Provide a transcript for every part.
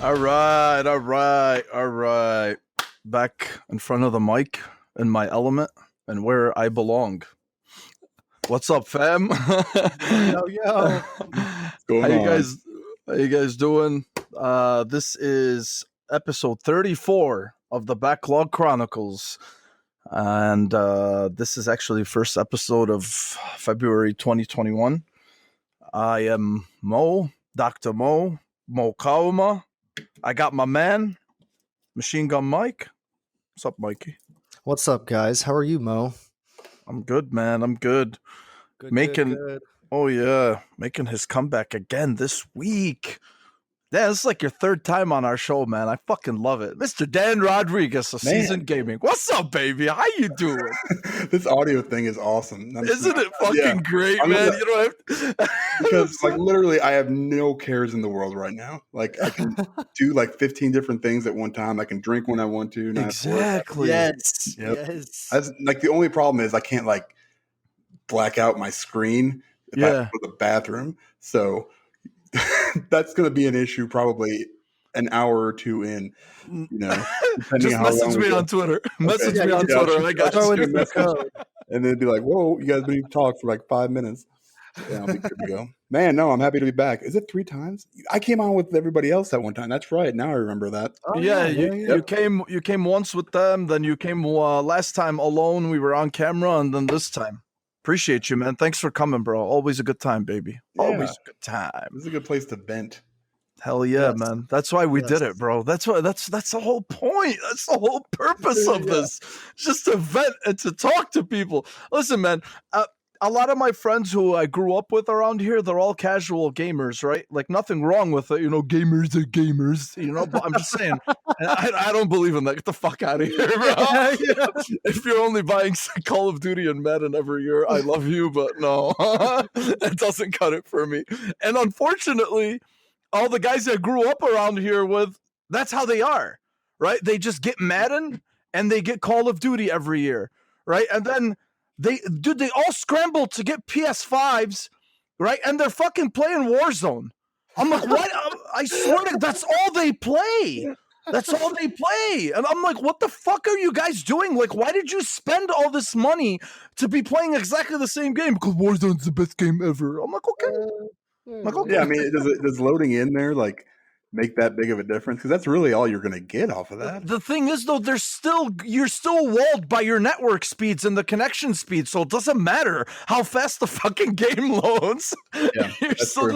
All right. Back in front of the mic in my element and where I belong. What's up, fam? Yo. How you guys doing? This is episode 34 of the Backlog Chronicles. And this is actually first episode of February 2021. I am Mo, Dr. Mo Kauma. I got my man, Machine Gun Mike. What's up, Mikey? What's up, guys? How are you, Mo? I'm good, man. I'm good. Good. Oh yeah, making his comeback again this week. Yeah, it's like your third time on our show, man. I fucking love it. Mr. Dan Rodriguez of Seasoned Gaming. What's up, baby? How you doing? This audio thing is awesome. Isn't it fucking great, man? You know what? Because like literally I have no cares in the world right now. Like I can do like 15 different things at one time. I can drink when I want to. Exactly. Yes. Yep. Yes. That's, like the only problem is I can't like black out my screen if I go to the bathroom. So that's going to be an issue probably an hour or two in, you know. Just message me on Twitter. Message me on Twitter. I got you. And then be like, whoa, you guys been to talk for like 5 minutes. Yeah, I'll be good to go. Man, no, I'm happy to be back. Is it 3 times? I came on with everybody else that one time. That's right. Now I remember that. Oh, you came once with them, then you came last time alone. We were on camera, and then this time. Appreciate you, man. Thanks for coming, bro. Always a good time, baby. Yeah. Always a good time. This is a good place to vent. Hell yeah, man. That's why we did it, bro. That's the whole point. That's the whole purpose of this. Just to vent and to talk to people. Listen, man, a lot of my friends who I grew up with around here, they're all casual gamers, right? Like nothing wrong with it, gamers are gamers, but I'm just saying, I don't believe in that. Get the fuck out of here, bro. If you're only buying Call of Duty and Madden every year, I love you, but no, it doesn't cut it for me. And unfortunately, all the guys that grew up around here with, that's how they are, right? They just get Madden and they get Call of Duty every year, right? And then they all scramble to get PS5s, right? And they're fucking playing Warzone. I'm like, what? I swear to God, that's all they play. That's all they play. And I'm like, what the fuck are you guys doing? Like, why did you spend all this money to be playing exactly the same game? Because Warzone's the best game ever. I'm like, okay. Yeah, I mean, does loading in there like make that big of a difference? Because that's really all you're going to get off of that. The thing is, though, you're still walled by your network speeds and the connection speed, so it doesn't matter how fast the fucking game loads. Yeah, you're still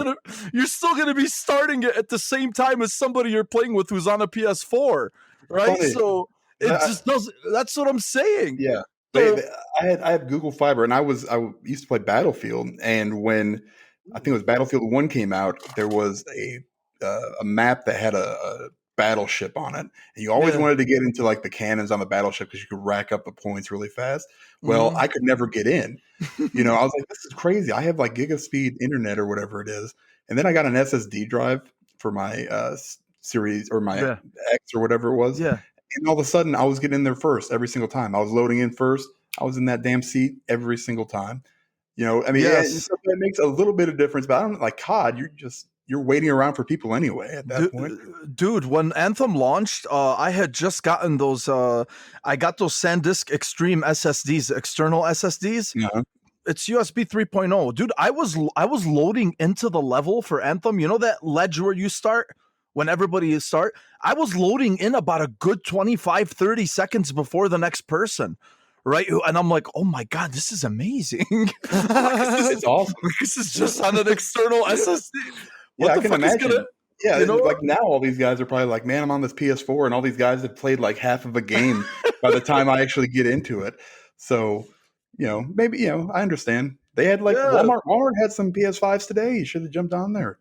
gonna be starting it at the same time as somebody you're playing with who's on a PS4, right? Funny. So it just doesn't. That's what I'm saying. Yeah, I had Google Fiber, and I used to play Battlefield, and when I think it was Battlefield 1 came out, there was a map that had a battleship on it, and you always wanted to get into like the cannons on the battleship because you could rack up the points really fast. Well, I could never get in. I was like, this is crazy. I have like gigaspeed internet or whatever it is, and then I got an SSD drive for my series or my X or whatever it was. Yeah, and all of a sudden, I was getting in there first every single time. I was loading in first. I was in that damn seat every single time. I mean, it makes a little bit of difference, but I don't like COD. You're waiting around for people anyway at that point. Dude, when Anthem launched, I had just gotten those. I got those SanDisk Extreme SSDs, external SSDs. Yeah. It's USB 3.0. Dude, I was loading into the level for Anthem. You know that ledge where you start when everybody start? I was loading in about a good 25, 30 seconds before the next person. Right, and I'm like, oh my god, this is amazing. It's awesome. This is just on an external SSD. I can imagine. Like now all these guys are probably like, man, I'm on this PS4, and all these guys have played like half of a game by the time I actually get into it. So, maybe I understand. They had like Walmart had some PS5s today. You should have jumped on there.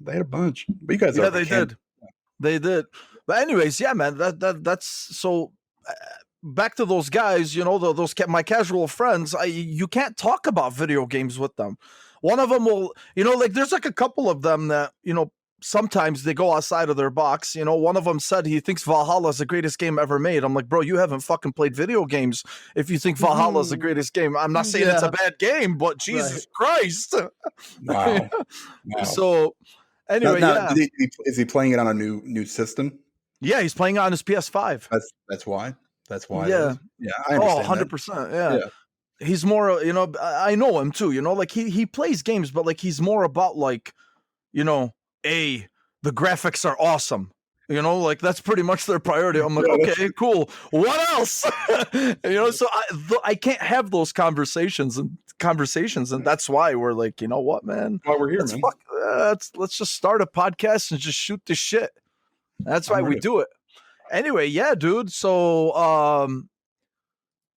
They had a bunch. But you guys, they did. But anyways, yeah, man, that's so. Back to those guys, those my casual friends, you can't talk about video games with them. One of them will, like there's like a couple of them that, sometimes they go outside of their box. One of them said he thinks Valhalla is the greatest game ever made. I'm like, bro, you haven't fucking played video games if you think Valhalla is the greatest game. I'm not saying it's a bad game, but Jesus Christ. Wow. So Anyway, now, is he playing it on a new system? Yeah, he's playing on his PS5. That's why. That's why. Yeah. Yeah, I understand 100%. Yeah. Yeah. He's more, I know him too, like he plays games, but like he's more about like, the graphics are awesome. Like that's pretty much their priority. I'm like, okay, cool. What else? So I can't have those conversations, and that's why we're like, you know what, man? Why we're here, man. Let's just start a podcast and just shoot the shit. That's why we do it. Anyway, yeah, dude. So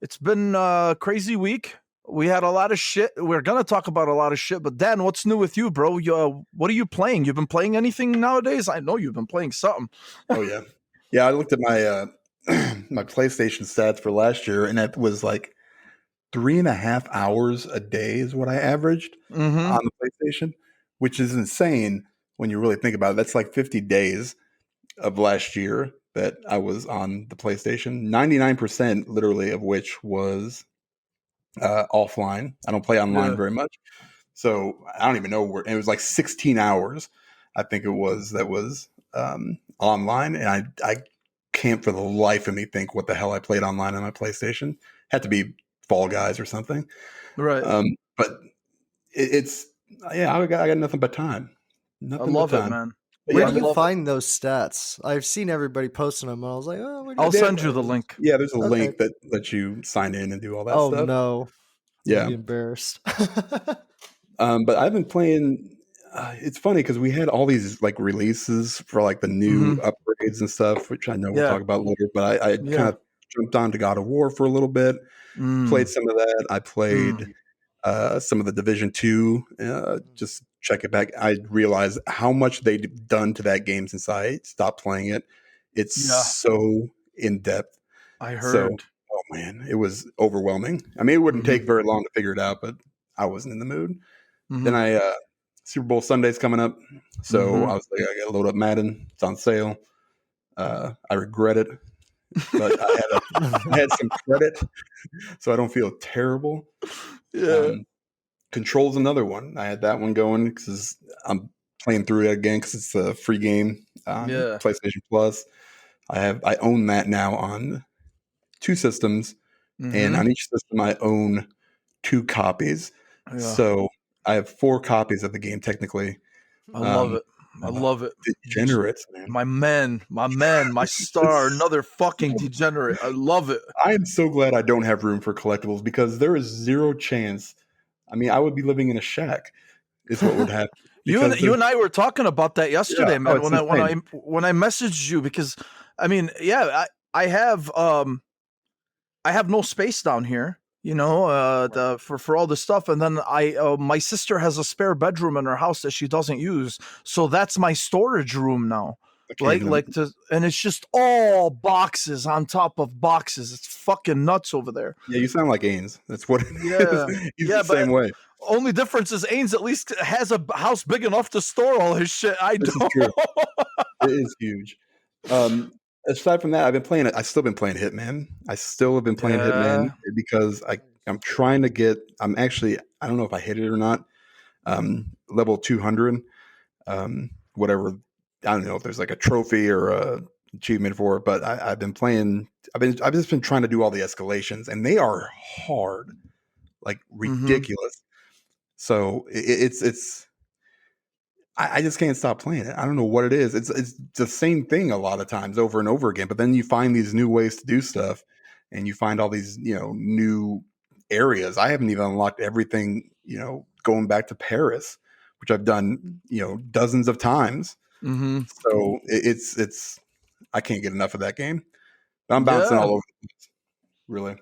it's been a crazy week. We had a lot of shit. We're going to talk about a lot of shit. But Dan, what's new with you, bro? What are you playing? You've been playing anything nowadays? I know you've been playing something. Oh, yeah. Yeah, I looked at my my PlayStation stats for last year, and it was like 3.5 hours a day is what I averaged on the PlayStation, which is insane when you really think about it. That's like 50 days of last year that I was on the PlayStation, 99% literally of which was offline. I don't play online very much. So I don't even know where it was. Like 16 hours, I think it was, that was online. And I can't for the life of me think what the hell I played online on my PlayStation. Had to be Fall Guys or something. Right. But it's I got nothing but time. Nothing I love but time. It, man. Where do you find those stats? I've seen everybody posting them. And I was like, I'll send you the link. Yeah, there's a link that lets you sign in and do all that stuff. Oh no. Yeah. I'd be embarrassed. But I've been playing. It's funny because we had all these like releases for like the new upgrades and stuff, which I know we'll talk about later. But I kind of jumped on to God of War for a little bit. Played some of that. I played some of the Division 2. Just check it back. I realized how much they'd done to that game since I stopped playing it. It's so in depth. I heard. So, oh man, it was overwhelming. I mean, it wouldn't take very long to figure it out, but I wasn't in the mood. Then Super Bowl Sunday's coming up, so I was like, I gotta load up Madden. It's on sale. I regret it, but I had some credit, so I don't feel terrible. Yeah. Control's another one. I had that one going because I'm playing through it again because it's a free game on PlayStation Plus. I own that now on 2 systems, and on each system I own 2 copies. Yeah. So I have 4 copies of the game technically. I love it. I love it. Degenerates, man. My man, my star, another fucking degenerate. I love it. I am so glad I don't have room for collectibles because there is zero chance. I mean, I would be living in a shack is what would happen. You and I were talking about that yesterday, man. When I messaged you, because I mean, I have no space down here, for all this stuff, and then my sister has a spare bedroom in her house that she doesn't use, so that's my storage room now. And it's just all boxes on top of boxes. It's fucking nuts over there. Yeah, you sound like Ains. That's what it is. He's the same way. Only difference is Ains at least has a house big enough to store all his shit. This is true. It is huge. Aside from that, I've still been playing Hitman. I still have been playing Hitman because I'm trying to get, I don't know if I hit it or not. Level 200, whatever. I don't know if there's like a trophy or a achievement for it, but I've been playing. I've just been trying to do all the escalations, and they are hard, like ridiculous. So it's. I just can't stop playing it. I don't know what it is. It's the same thing a lot of times over and over again. But then you find these new ways to do stuff, and you find all these new areas. I haven't even unlocked everything. Going back to Paris, which I've done dozens of times. So it's I can't get enough of that game. I'm bouncing all over the place. Really.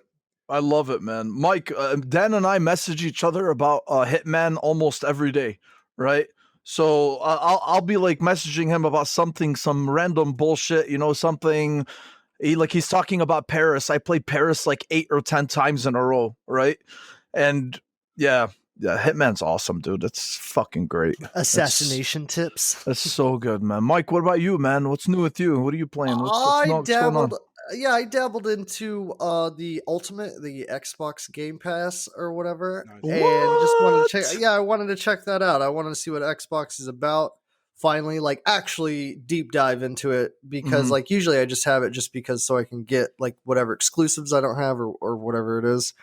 I love it, man. Mike, Dan and I message each other about Hitman almost every day, right? So I'll be like messaging him about some random bullshit, something. He's talking about Paris. I played Paris like 8 or 10 times in a row, right? And yeah, Hitman's awesome, dude. It's fucking great. Assassination tips. That's so good, man. Mike, what about you, man? What's new with you? What are you playing? What's going on? Yeah, I dabbled into the Xbox Game Pass or whatever, and just wanted to check. Yeah, I wanted to check that out. I wanted to see what Xbox is about. finally like actually deep dive into it because Mhm. like usually I just have it just because so I can get like whatever exclusives I don't have or whatever it is.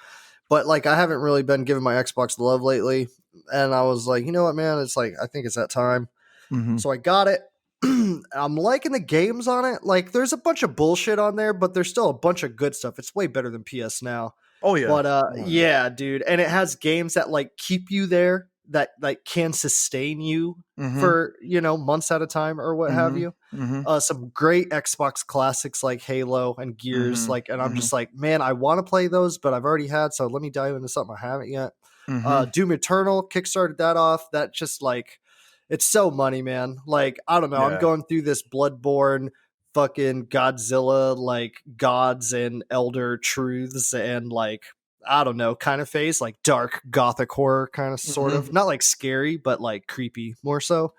But like I haven't really been giving my Xbox the love lately. And I was like, you know what, man? It's like I think it's that time. Mhm. So I got it. I'm liking the games on it. Like there's a bunch of bullshit on there, but there's still a bunch of good stuff. It's way better than PS Now. Oh yeah. But Oh, yeah. yeah, dude. And it has games that like keep you there, that like can sustain you Mhm. for, months at a time or what have Mhm. you. Mhm. Some great Xbox classics like Halo and Gears. Mhm. Like, and I'm Mhm. just like, man, I want to play those, but I've already had, so let me dive into something I haven't yet. Mhm. Doom Eternal kickstarted that off. That just like it's so money, man. Like, I don't know. I'm Yeah. going through this Bloodborne fucking Godzilla, like gods and elder truths and like I don't know, kind of phase, like dark gothic horror kind of sort Mhm. of. Not like scary, but like creepy more so.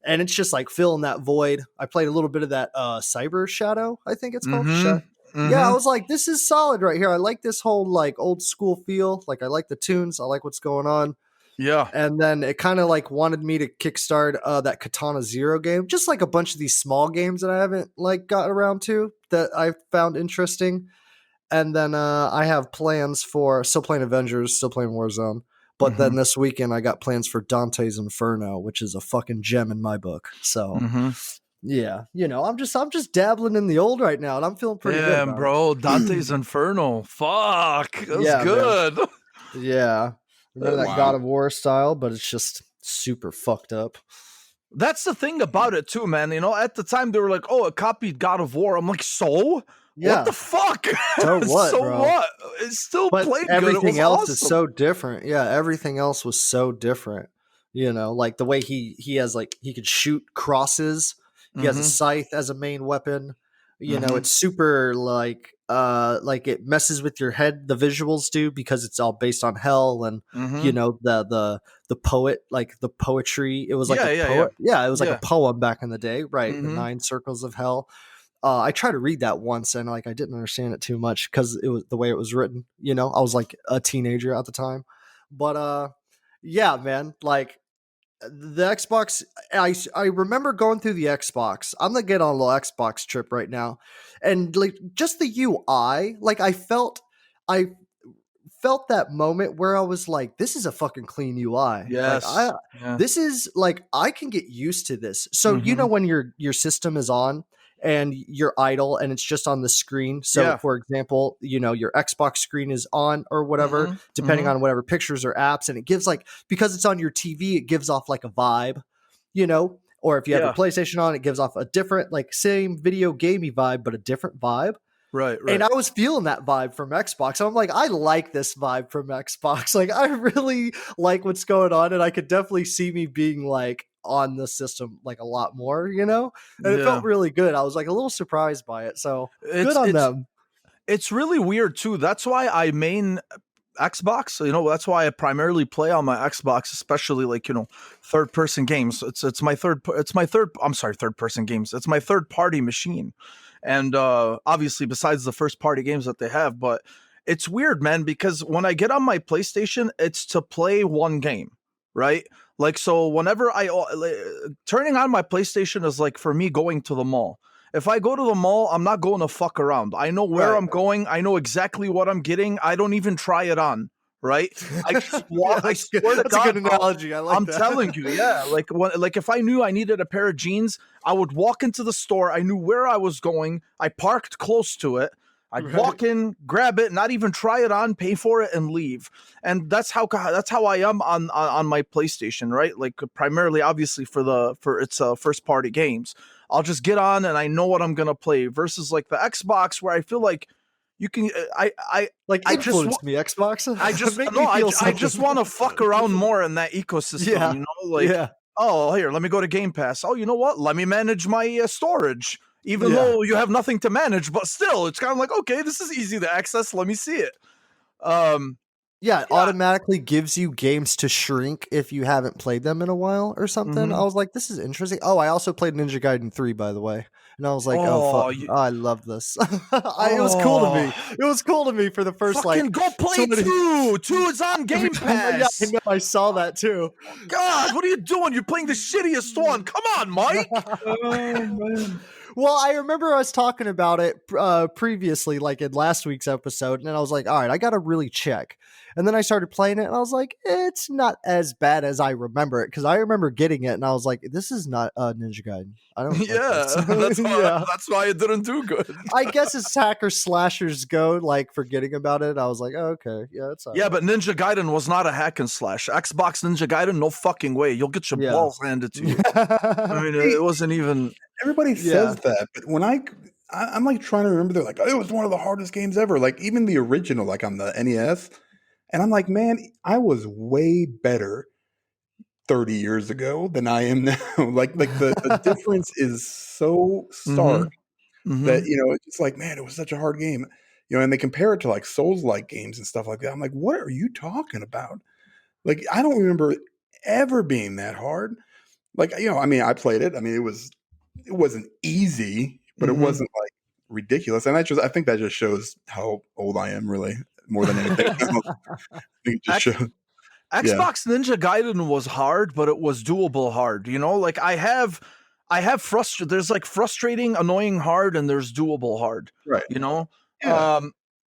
And it's just like filling that void. I played a little bit of that Cyber Shadow, I think it's called. Mhm. Yeah, I Mhm. was like, this is solid right here. I like this whole like old school feel. Like I like the tunes. I like what's going on. Yeah. And then it kind of like wanted me to kickstart that Katana Zero game, just like a bunch of these small games that I haven't like got around to that I found interesting. And then I have plans for still playing Avengers, still playing Warzone. But then Mhm. this weekend I got plans for Dante's Inferno, which is a fucking gem in my book. So Mhm. yeah, I'm just dabbling in the old right now, and I'm feeling pretty good Damn, about it. bro. Dante's Inferno. Fuck. That's Yeah, man. good. Yeah, remember that God Wow. of War style, but it's just super fucked up. That's the thing about it too, man. At the time they were like, "Oh, it copied God of War." I'm like, "So? What Yeah, the fuck? so what, So bro? what? It still But played good. It was everything else is awesome." so different. Yeah, everything else was so different. Like the way he has like he could shoot crosses. He has a Mhm. scythe as a main weapon. Mhm. It's super like it messes with your head, the visuals do, because it's all based on hell and Mhm. the poet, like the poetry. It was like Yeah, a yeah, yeah. poet. Yeah, it was like a Yeah. poem back in the day, right? The Mhm. 9 circles of hell. I tried to read that once and like I didn't understand it too much because it was the way it was written. I was like a teenager at the time, but yeah, man, like the Xbox. I remember going through the Xbox. I'm gonna get on a little Xbox trip right now, and like just the UI, like I felt that moment where I was like, this is a fucking clean UI. Like Yes. Yeah. this is like I can get used to this. So Mhm. when your system is on and you're idle and it's just on the screen. So Yeah. for example, your Xbox screen is on or whatever, Mhm. depending Mhm. on whatever pictures or apps, and it gives like because it's on your TV, it gives off like a vibe, or if you have your Yeah. PlayStation on, it gives off a different, like same video gamey vibe, but a different vibe. Right, And right. I was feeling that vibe from Xbox. I'm like, I like this vibe from Xbox. Like, I really like what's going on, and I could definitely see me being like on the system like a lot more, And it Yeah. felt really good. I was like a little surprised by it. So good It's on it's them. it's really weird too. That's why I main Xbox. That's why I primarily play on my Xbox, especially like, third person games. I'm sorry, third person games. It's my third party machine. And obviously besides the first party games that they have, but it's weird, man, because when I get on my PlayStation, it's to play one game, right? Like, so whenever turning on my PlayStation is like for me going to the mall. If I go to the mall, I'm not going to fuck around. I know where Right. I'm going. I know exactly what I'm getting. I don't even try it on, right? I just walk. I That's good. swear to That's a good God, bro. analogy. I like I'm that. telling you, yeah. Like if I knew I needed a pair of jeans, I would walk into the store. I knew where I was going. I parked close to it. I'd Right. walk in, grab it, not even try it on, pay for it, and leave. And that's how I am on my PlayStation, right? Like primarily, obviously for its first party games. I'll just get on and I know what I'm gonna play. Versus like the Xbox, where I feel like you can. Like I just influence me, Xbox. I just Make no, me feel I just something. want to fuck around more in that ecosystem, Yeah. like, Yeah. oh, here, let me go to Game Pass. Oh, you know what? Let me manage my storage. Even Yeah. though you have nothing to manage, but still, it's kind of like, okay, this is easy to access. Let me see it. Um, Yeah, it automatically gives you games to shrink if you haven't played them in a while or something. I was like, this is interesting. Oh, I also played Ninja Gaiden 3, by the way. And I was like, oh, fuck, I love this. It was cool to me. It was cool to me for the first, fucking go play 2. 2 is on Game Pass. Yeah, I know, I saw that too. God, what are you doing? You're playing the shittiest one. Come on, Mike. Oh, man. Well, I remember us talking about it previously, like in last week's episode, and I was like, all right, I got to really check. And then I started playing it, and I was like, it's not as bad as I remember it, because I remember getting it, and I was like, this is not Ninja Gaiden. I don't. That's why it didn't do good. I guess as hacker slashers go, like forgetting about it, I was like, oh, okay, yeah, it's all yeah, right. but Ninja Gaiden was not a hack and slash. Xbox Ninja Gaiden, no fucking way. You'll get your balls handed to you. I mean, it wasn't even. Everybody says that, but when I'm like trying to remember, they're like, oh, it was one of the hardest games ever. Like even the original, like on the NES. And I'm like, man, I was way better 30 years ago than I am now. like the difference is so stark that, it's just like, man, it was such a hard game. And they compare it to like Souls-like games and stuff like that. I'm like, what are you talking about? Like, I don't remember it ever being that hard. Like, I mean, I played it. I mean, it wasn't easy, but it wasn't like ridiculous. And I think that just shows how old I am, really, more than anything else. I think it just shows. Xbox Ninja Gaiden was hard, but it was doable hard. Like I have there's like frustrating, annoying hard, and there's doable hard. Right. Yeah.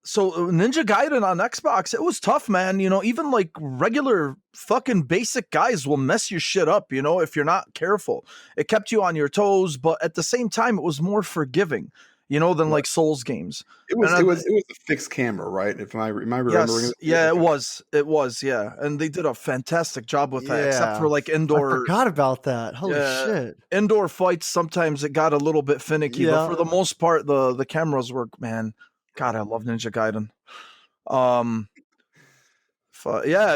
So Ninja Gaiden on Xbox, it was tough, man. Even like regular fucking basic guys will mess your shit up, if you're not careful. It kept you on your toes, but at the same time, it was more forgiving, than like Souls games. It was a fixed camera, right? Am I remembering? Yes, it was, yeah. And they did a fantastic job with that, except for like indoor. I forgot about that. Holy shit! Indoor fights, sometimes it got a little bit finicky, but for the most part, the cameras work, man. God, I love Ninja Gaiden.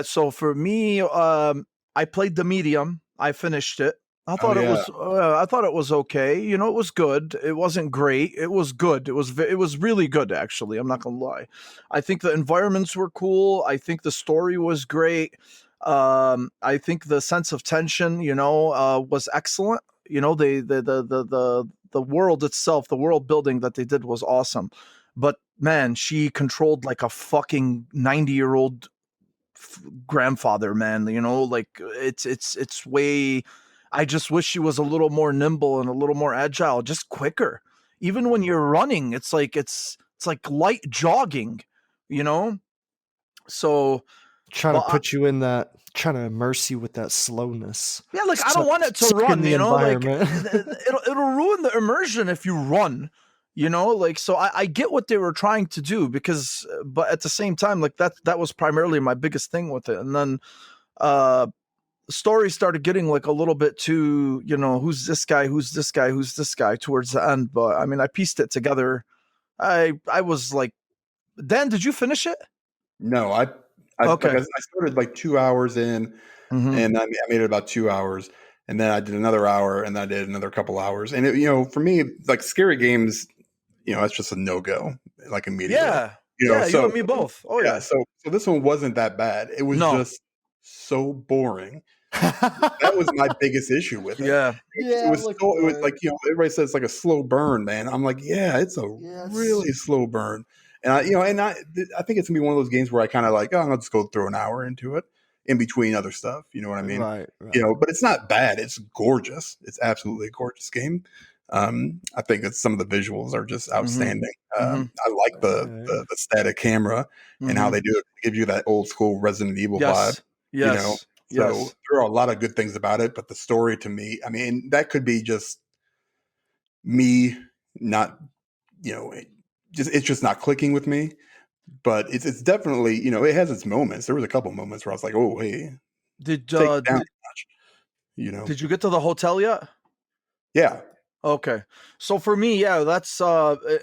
So for me, I played the medium. I finished it. I thought it was okay. It was good. It wasn't great. It was good. It was really good, actually. I'm not gonna lie. I think the environments were cool. I think the story was great. I think the sense of tension, was excellent. The world itself, the world building that they did was awesome. But man, she controlled like a fucking 90-year-old grandfather, man. Like it's way. I just wish she was a little more nimble and a little more agile, just quicker. Even when you're running, it's like light jogging, So trying to put you in that, trying to immerse you with that slowness. Yeah, like I don't want it to run, like it'll ruin the immersion if you run. Like, so I get what they were trying to do but at the same time, like that was primarily my biggest thing with it. And then the story started getting like a little bit too, who's this guy towards the end. But I mean, I pieced it together. I was like, Dan, did you finish it? No, I started like 2 hours in, and I made it about 2 hours. And then I did another hour, and then I did another couple hours. And it, for me, like scary games, it's just a no-go, like immediately. Yeah. So, you and me both. Oh yeah. So this one wasn't that bad. It was just so boring. That was my biggest issue with it. Yeah. It was like, everybody says it's like a slow burn, man. I'm like, yeah, it's a really slow burn. And I think it's gonna be one of those games where I kind of like, I'll just go throw an hour into it in between other stuff. You know what I mean? Right. But it's not bad. It's gorgeous. It's absolutely a gorgeous game. I think that some of the visuals are just outstanding. I like the static camera and how they do it. Give you that old school Resident Evil vibe. Yes. So there are a lot of good things about it, but the story to me, I mean, that could be just me not, it's just not clicking with me. But it's definitely, it has its moments. There was a couple moments where I was like, oh, hey, did you get to the hotel yet? Yeah. Okay. So for me, that's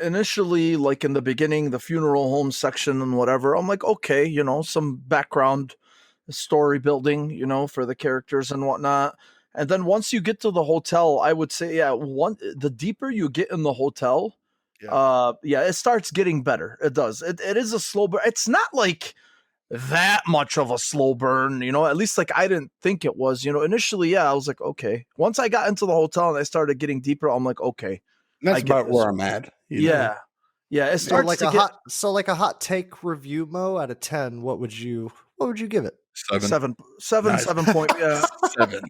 initially like in the beginning, the funeral home section and whatever. I'm like, okay, some background story building, for the characters and whatnot. And then once you get to the hotel, I would say, the deeper you get in the hotel, it starts getting better. It does. It is a slow burn. It's not like that much of a slow burn, at least like I didn't think it was, initially. Yeah, I was like, okay. Once I got into the hotel and I started getting deeper, I'm like, okay, And that's I get about this. where I'm at. Yeah. It So starts like to a get hot take review, Mo, out of 10, what would you give it? 7. seven Nice. 7 point. Yeah. 7.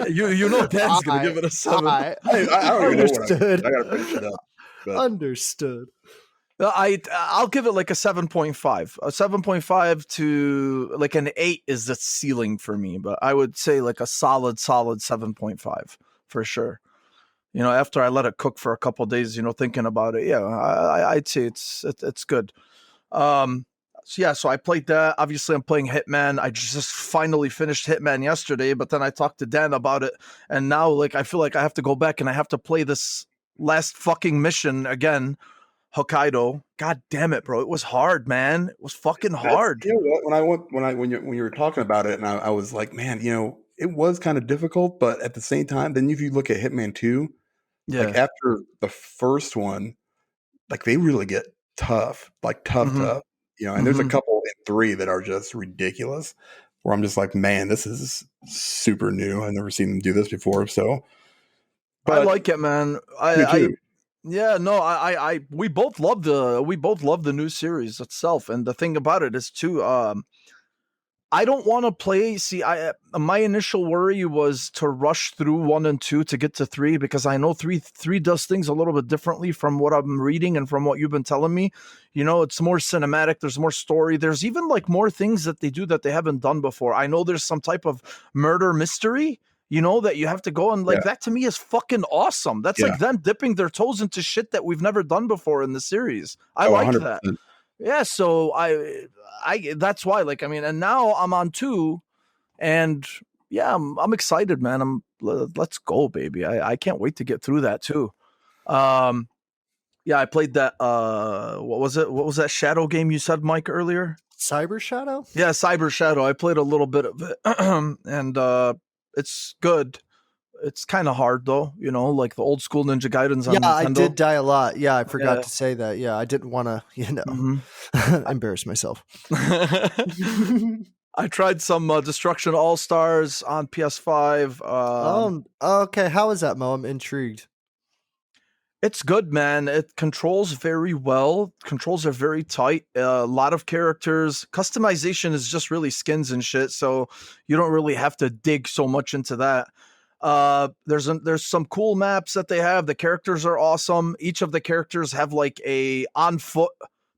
You know Dan's gonna give it a 7. I I don't even know what understood. I gotta finish it up. But Understood. I'll give it like a 7.5. A 7.5 to like an 8 is the ceiling for me, but I would say like a solid 7.5 for sure. After I let it cook for a couple of days, thinking about it, yeah, I'd say it's good. So I played that. Obviously, I'm playing Hitman. I just finally finished Hitman yesterday, but then I talked to Dan about it, and now like I feel like I have to go back and I have to play this last fucking mission again. Hokkaido. God damn it, bro! It was hard, man. It was fucking hard. You know what? When you were talking about it, and I was like, man, it was kind of difficult, but at the same time, then if you look at Hitman 2, like Yeah. after the first one, like they really get tough, like tough, Mhm. tough. And there's a Mhm. couple in 3 that are just ridiculous. Where I'm just like, man, this is super new. I've never seen them do this before. So, I but like it, man. me too. Yeah, no, we both love the new series itself, and the thing about it is too, I don't want to play. See, my initial worry was to rush through 1 and 2 to get to 3 because I know three does things a little bit differently from what I'm reading and from what you've been telling me. It's more cinematic. There's more story. There's even like more things that they do that they haven't done before. I know there's some type of murder mystery. That you have to go and like Yeah. that to me is fucking awesome. That's Yeah. like them dipping their toes into shit that we've never done before in the series. I Oh, like 100%. that. Yeah, so I that's why, like, I mean, and now I'm on 2, and yeah, I'm excited, man. Let's go, baby. I can't wait to get through that too. Yeah, I played that. What was it? What was that Shadow game you said, Mike, earlier? Cyber Shadow? Yeah, Cyber Shadow. I played a little bit of it, and it's good. It's kind of hard though, like the old school Ninja Gaidens on Yeah, Nintendo. I did die a lot. Yeah, I forgot Yeah. to say that. Yeah, I didn't want to, embarrass myself. I tried some Destruction All Stars on PS5. Okay. How is that, Mo? I'm intrigued. It's good, man. It controls very well. Controls are very tight. A lot of characters. Customization is just really skins and shit, so you don't really have to dig so much into that. There's some cool maps that they have. The characters are awesome. Each of the characters have like a on foot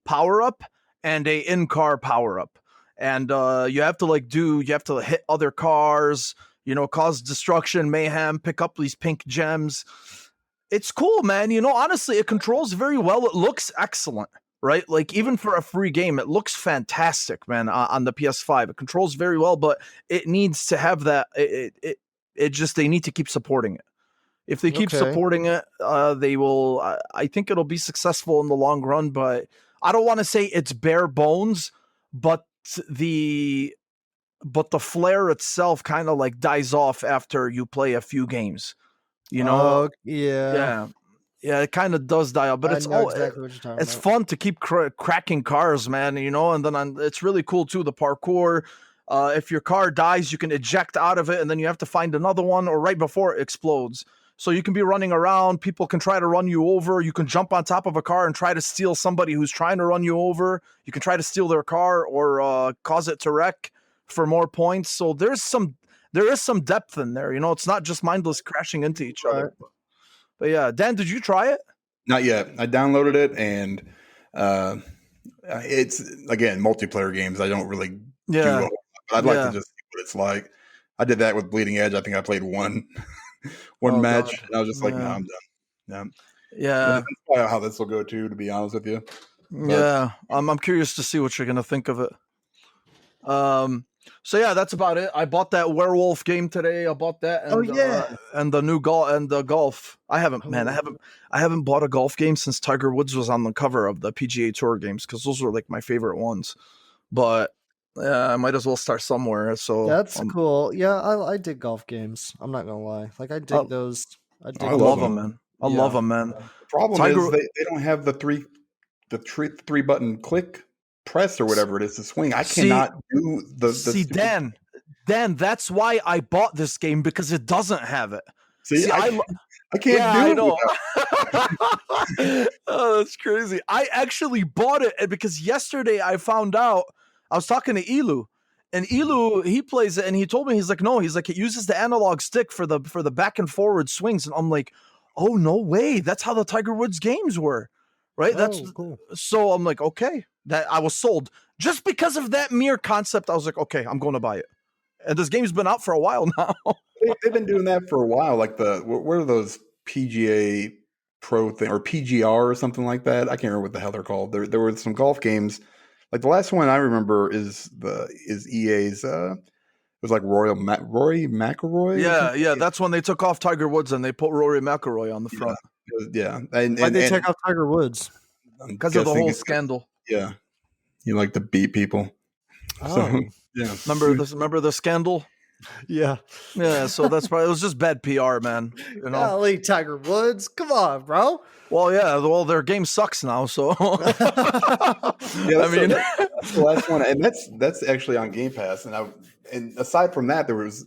power up and a in car power up, and you have to hit other cars. Cause destruction, mayhem, pick up these pink gems. It's cool, man. Honestly, it controls very well. It looks excellent, right? Like even for a free game, it looks fantastic, man. On the PS5, it controls very well, but it needs to have that. They need to keep supporting it. If they keep Okay. supporting it, they will. I think it'll be successful in the long run. But I don't want to say it's bare bones, but the flair itself kind of like dies off after you play a few games. Yeah. Yeah, it kind of does die out, but I it's know exactly what you're talking it's about. fun to keep cracking cars, man. And then it's really cool too. The parkour. If your car dies, you can eject out of it, and then you have to find another one, or right before it explodes. So you can be running around. People can try to run you over. You can jump on top of a car and try to steal somebody who's trying to run you over. You can try to steal their car or cause it to wreck for more points. So there is some depth in there. It's not just mindless crashing into each other. But yeah, Dan, did you try it? Not yet. I downloaded it, and it's again multiplayer games. I don't really do a whole lot, but I'd like to just see what it's like. I did that with Bleeding Edge. I think I played one match, God. and I was just like, no, I'm done. Yeah. That's how this will go too, to be honest with you. Yeah, I'm curious to see what you're gonna think of it. So yeah, that's about it. I bought that werewolf game today. I bought that, and and the new golf. I haven't bought a golf game since Tiger Woods was on the cover of the PGA Tour games because those were like my favorite ones. But I might as well start somewhere. So That's cool. Yeah, I dig golf games. I'm not gonna lie. Like I dig those. I love them, man. I love them, man. The problem is they don't have the three button click press or whatever it is to swing. I See- cannot do the See, stupid- Dan, that's why I bought this game, because it doesn't have it. See, I can't Yeah, do I it know. without- Oh, that's crazy. I actually bought it because yesterday I found out, I was talking to Elu, and Elu, he plays it, and he told me, he's like, no, he's like, it uses the analog stick for the back and forward swings. And I'm like, oh, no way. That's how the Tiger Woods games were. Right? That's cool. so I'm like, okay, that I was sold. Just because of that mere concept, I was like, okay, I'm going to buy it. And this game's been out for a while now. They've been doing that for a while. Like what are those PGA Pro thing or PGR or something like that? I can't remember what the hell they're called. There were some golf games. Like the last one I remember is EA's. It was like Rory McIlroy. Yeah. That's when they took off Tiger Woods and they put Rory McIlroy on the front. Yeah. Why'd they take off Tiger Woods? Because of the whole scandal. Yeah. You like to beat people. Oh. So yeah. Remember the scandal? Yeah. Yeah, so that's probably, it was just bad PR, man. You know. Golly, Tiger Woods. Come on, bro. Well, yeah. Well, their game sucks now, so. Yeah, that's the last one, and that's actually on Game Pass. And aside from that, there's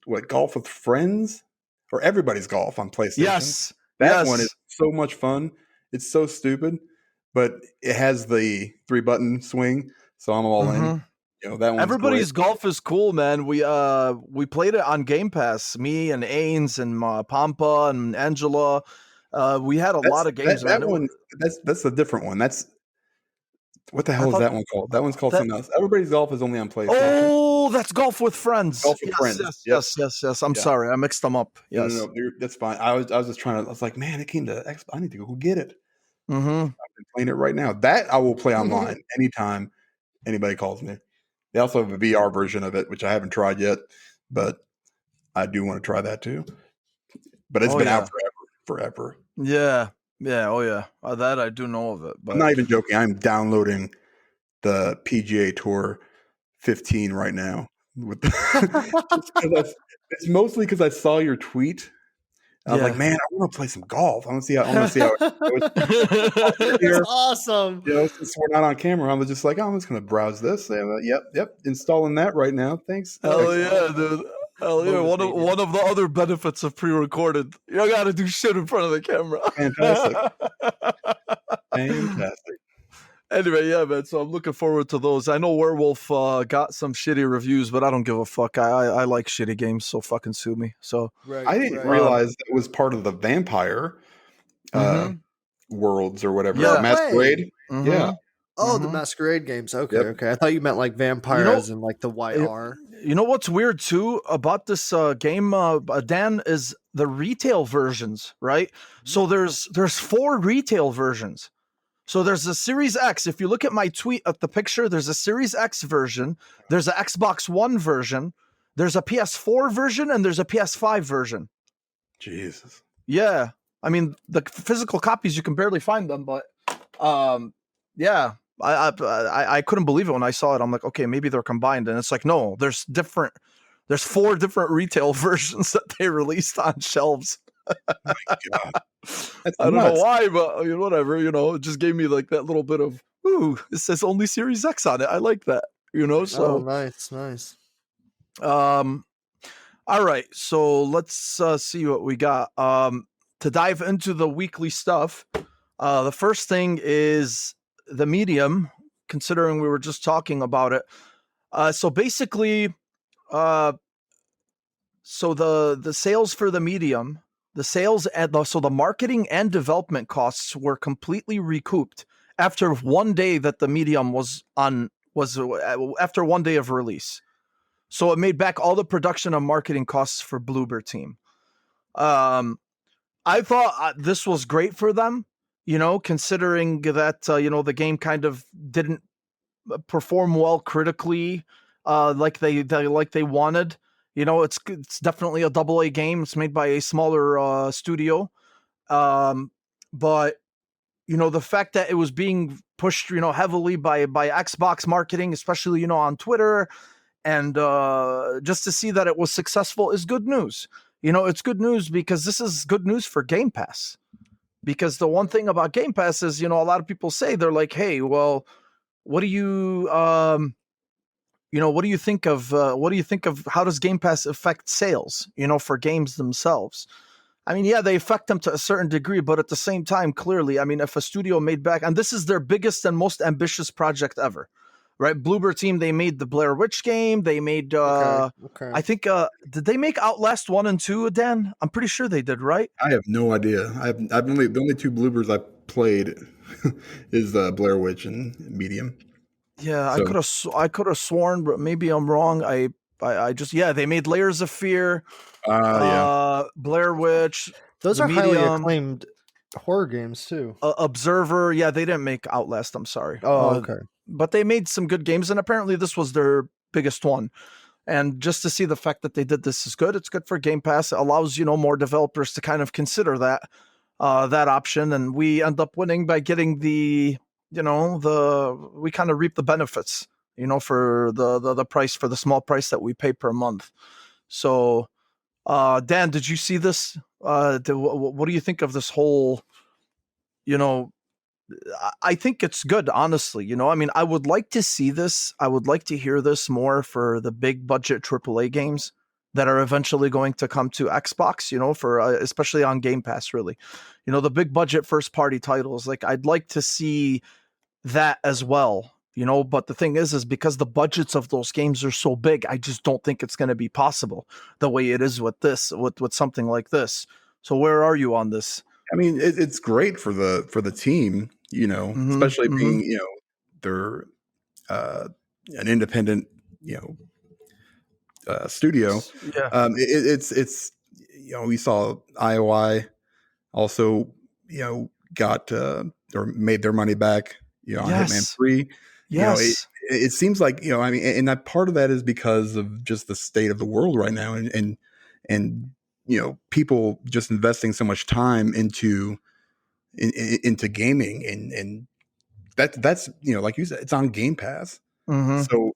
what, Golf with Friends or Everybody's Golf on PlayStation. Yes, that one is so much fun. It's so stupid, but it has the 3-button swing, so I'm all in. You know, that one's Everybody's great. Golf is cool, man. We played it on Game Pass. Me and Ains and Pampa and Angela. We had a lot of games. That one, that's a different one. That's what the hell is that one called? That one's called something else. Everybody's Golf is only on PlayStation. Oh, that's Golf with Friends. Golf with Friends. Yes. I'm sorry, I mixed them up. Yes. No, that's fine. I was just trying to. I was like, man, it came to Xbox. I need to go get it. Mm-hmm. I've been playing it right now. That I will play online anytime anybody calls me. They also have a VR version of it, which I haven't tried yet, but I do want to try that too. But it's been out forever. Yeah. Oh yeah. That I do know of it. But I'm not even joking. I'm downloading the PGA Tour 15 right now. It's mostly because I saw your tweet. I was like, man, I want to play some golf. I want to see how it goes. That's awesome. You know, since we're not on camera, I was just like, I'm just going to browse this. And yep, installing that right now. Thanks. Hell yeah, dude. Hell yeah. One of the other benefits of pre-recorded. You don't got to do shit in front of the camera. Fantastic. Anyway, yeah, man. So I'm looking forward to those. I know Werewolf got some shitty reviews, but I don't give a fuck. I like shitty games, so fucking sue me. So I didn't realize that was part of the vampire worlds or whatever. Yeah. Masquerade. Mm-hmm. Yeah. Oh, the Masquerade games. Okay. I thought you meant like vampires and like the YR. You know what's weird too about this game, Dan, is the retail versions, right? So there's 4 retail versions. So there's a Series X. If you look at my tweet at the picture, there's a Series X version. There's an Xbox One version. There's a PS4 version, and there's a PS5 version. Jesus. Yeah. I mean, the physical copies, you can barely find them, but yeah. I couldn't believe it when I saw it. I'm like, okay, maybe they're combined. And it's like, no, there's 4 different retail versions that they released on shelves. My God. I don't know why, but whatever, it just gave me like that little bit of, ooh, it says only Series X on it. I like that, so. Oh, nice. All right, so let's see what we got. To dive into the weekly stuff, the first thing is the Medium, considering we were just talking about it. So basically, so the sales for the Medium, so the marketing and development costs were completely recouped after one day that the Medium was after one day of release. So it made back all the production and marketing costs for Bloober Team. I thought this was great for them, considering that the game kind of didn't perform well critically, like they wanted. It's definitely a AA game. It's made by a smaller studio, but the fact that it was being pushed, heavily by Xbox marketing, especially on Twitter, and just to see that it was successful is good news. It's good news because this is good news for Game Pass. Because the one thing about Game Pass is, a lot of people say, they're like, hey, well, what do you what do you think of how does Game Pass affect sales, for games themselves? I mean, yeah, they affect them to a certain degree, but at the same time, clearly, I mean, if a studio made back, and this is their biggest and most ambitious project ever, right? Bloober Team, they made the Blair Witch game. They made, Okay. I think, did they make Outlast 1 and 2, Dan? I'm pretty sure they did, right? I have no idea. I've only the only two bloopers I've played is Blair Witch and Medium. Yeah, So, I could have sworn, but maybe I'm wrong. I just, yeah, they made Layers of Fear, yeah. Blair Witch, Those The are highly Medium, acclaimed horror games too. Observer. Yeah, they didn't make Outlast. I'm sorry. Oh, okay. But they made some good games, and apparently this was their biggest one. And just to see the fact that they did this is good. It's good for Game Pass. It allows more developers to kind of consider that option, and we end up winning by getting we kind of reap the benefits, for the price, for the small price that we pay per month. So, Dan, did you see this? What do you think of this whole? I think it's good, honestly. I mean, I would like to see this. I would like to hear this more for the big budget AAA games that are eventually going to come to Xbox, for especially on Game Pass, really. The big budget first party titles. Like, I'd like to see that as well, but the thing is because the budgets of those games are so big, I just don't think it's going to be possible the way it is with with something like this. So where are you on this? I mean, it's great for the team, especially being, they're an independent, studio. Yeah. It's we saw IOI also, got or made their money back, on Hitman 3. Yes. It seems like, I mean, and that part of that is because of just the state of the world right now, and people just investing so much time into gaming, and that's like you said, it's on Game Pass. So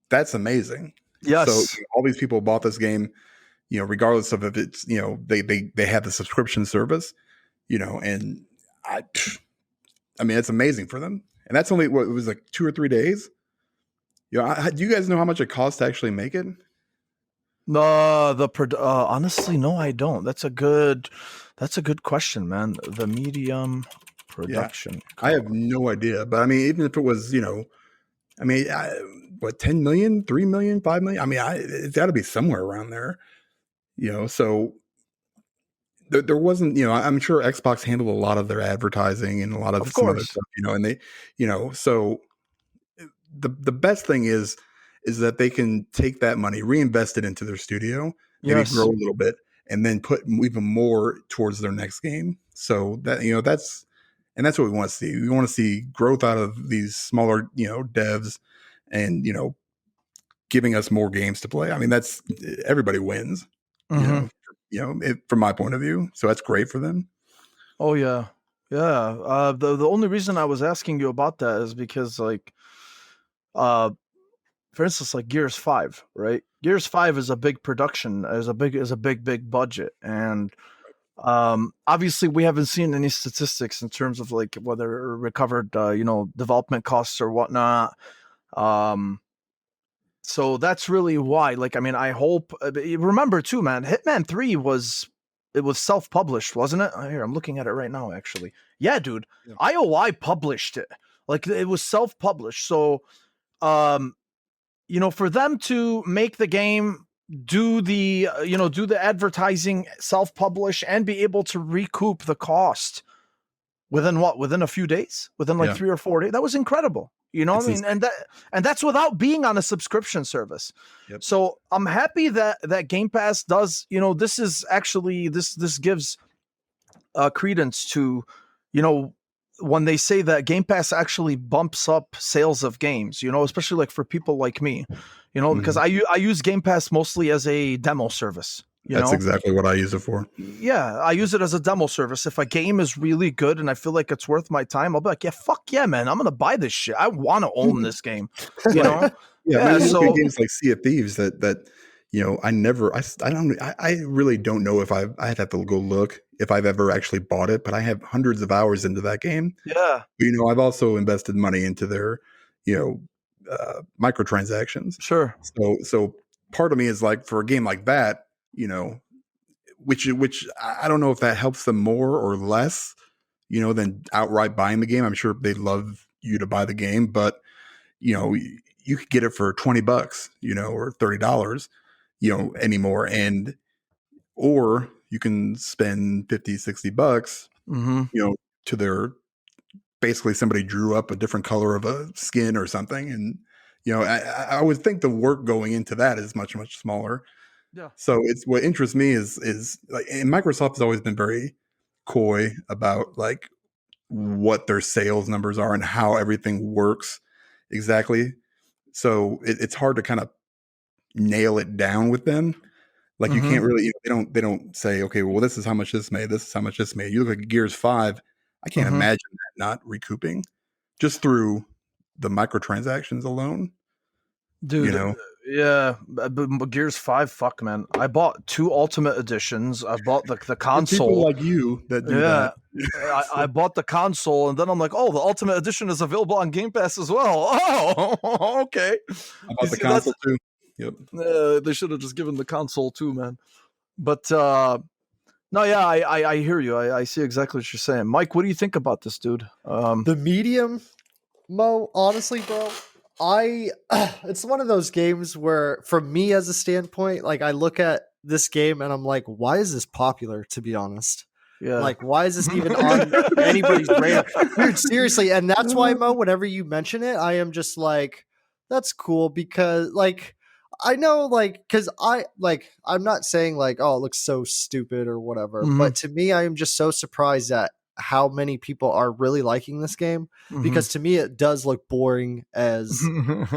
that's amazing. Yes. So all these people bought this game, regardless of if it's, they have the subscription service, and I mean, it's amazing for them. And that's only it was like 2 or 3 days. Do you guys know how much it costs to actually make it? No, honestly, no, I don't. That's a good question, man. The medium production. I have no idea, but I mean, even if it was, I mean, what, 10 million, 3 million, 5 million? I mean, it's got to be somewhere around there, so there wasn't, I'm sure Xbox handled a lot of their advertising and a lot of some other stuff, and they, so the best thing is that they can take that money, reinvest it into their studio, maybe grow a little bit, and then put even more towards their next game. So that, that's what we want to see. We want to see growth out of these smaller, devs, and, giving us more games to play. I mean, that's, everybody wins, from my point of view. So that's great for them. Oh yeah. Yeah. The only reason I was asking you about that is because, like, for instance, like Gears 5, right? Gears 5 is a big production, is a big budget. And obviously we haven't seen any statistics in terms of like whether recovered, development costs or whatnot. So that's really why, like, I mean, I hope, remember too, man, Hitman 3 was self-published, wasn't it? Here, I'm looking at it right now, actually. Yeah, dude. Yeah. IOI published it. Like, it was self-published. So, for them to make the game, do the advertising, self-publish, and be able to recoup the cost within a few days, within like 3 or 4 days, that was incredible. I mean, and that's without being on a subscription service. Yep. So I'm happy that Game Pass does, this is actually, this gives credence to, when they say that Game Pass actually bumps up sales of games, especially like for people like me, because I use Game Pass mostly as a demo service. That's exactly what I use it for. Yeah, I use it as a demo service. If a game is really good and I feel like it's worth my time, I'll be like, yeah, fuck yeah, man, I'm gonna buy this shit. I want to own this game. Yeah, I mean, so games like Sea of Thieves that I really don't know if I'd have to go look, if I've ever actually bought it, but I have hundreds of hours into that game. Yeah, You know, I've also invested money into their, you know, microtransactions. sure. So part of me is like, for a game like that, you know, which I don't know if that helps them more or less, you know, than outright buying the game. I'm sure they love you to buy the game, but you know, you could get it for $20, you know, or $30, you know, anymore. And, or you can spend 50, $60, Mm-hmm. you know, to their, basically somebody drew up a different color of a skin or something. And, you know, I would think the work going into that is much, much smaller. Yeah. So it's, what interests me is like, and Microsoft has always been very coy about like what their sales numbers are and how everything works exactly. So it's hard to kind of nail it down with them. Like you Mm-hmm. can't really, they don't say, okay, well, this is how much this made. This is how much this made. You look at Gears 5. I can't Mm-hmm. imagine that not recouping just through the microtransactions alone. Dude, You know, yeah, but Gears 5, fuck, man. I bought 2 Ultimate Editions. I bought the people console. like you that do Yeah, that. I bought the console, and then I'm like, oh, the Ultimate Edition is available on Game Pass as well. Oh, okay. I You bought the see, console too. Yep. they should have just given the console too, man. But no, yeah, I hear you. I see exactly what you're saying. Mike, what do you think about this, dude? The medium, Mo, honestly, bro, I it's one of those games where, from me as a standpoint, like I look at this game and I'm like, why is this popular? To be honest, Yeah. like, why is this even on anybody's radar, dude? Seriously, and that's why, Mo, whenever you mention it, I am just like, that's cool, because like I know, like, because I'm not saying like, oh, it looks so stupid or whatever, Mhm. but to me, I am just so surprised at how many people are really liking this game, because to me it does look boring as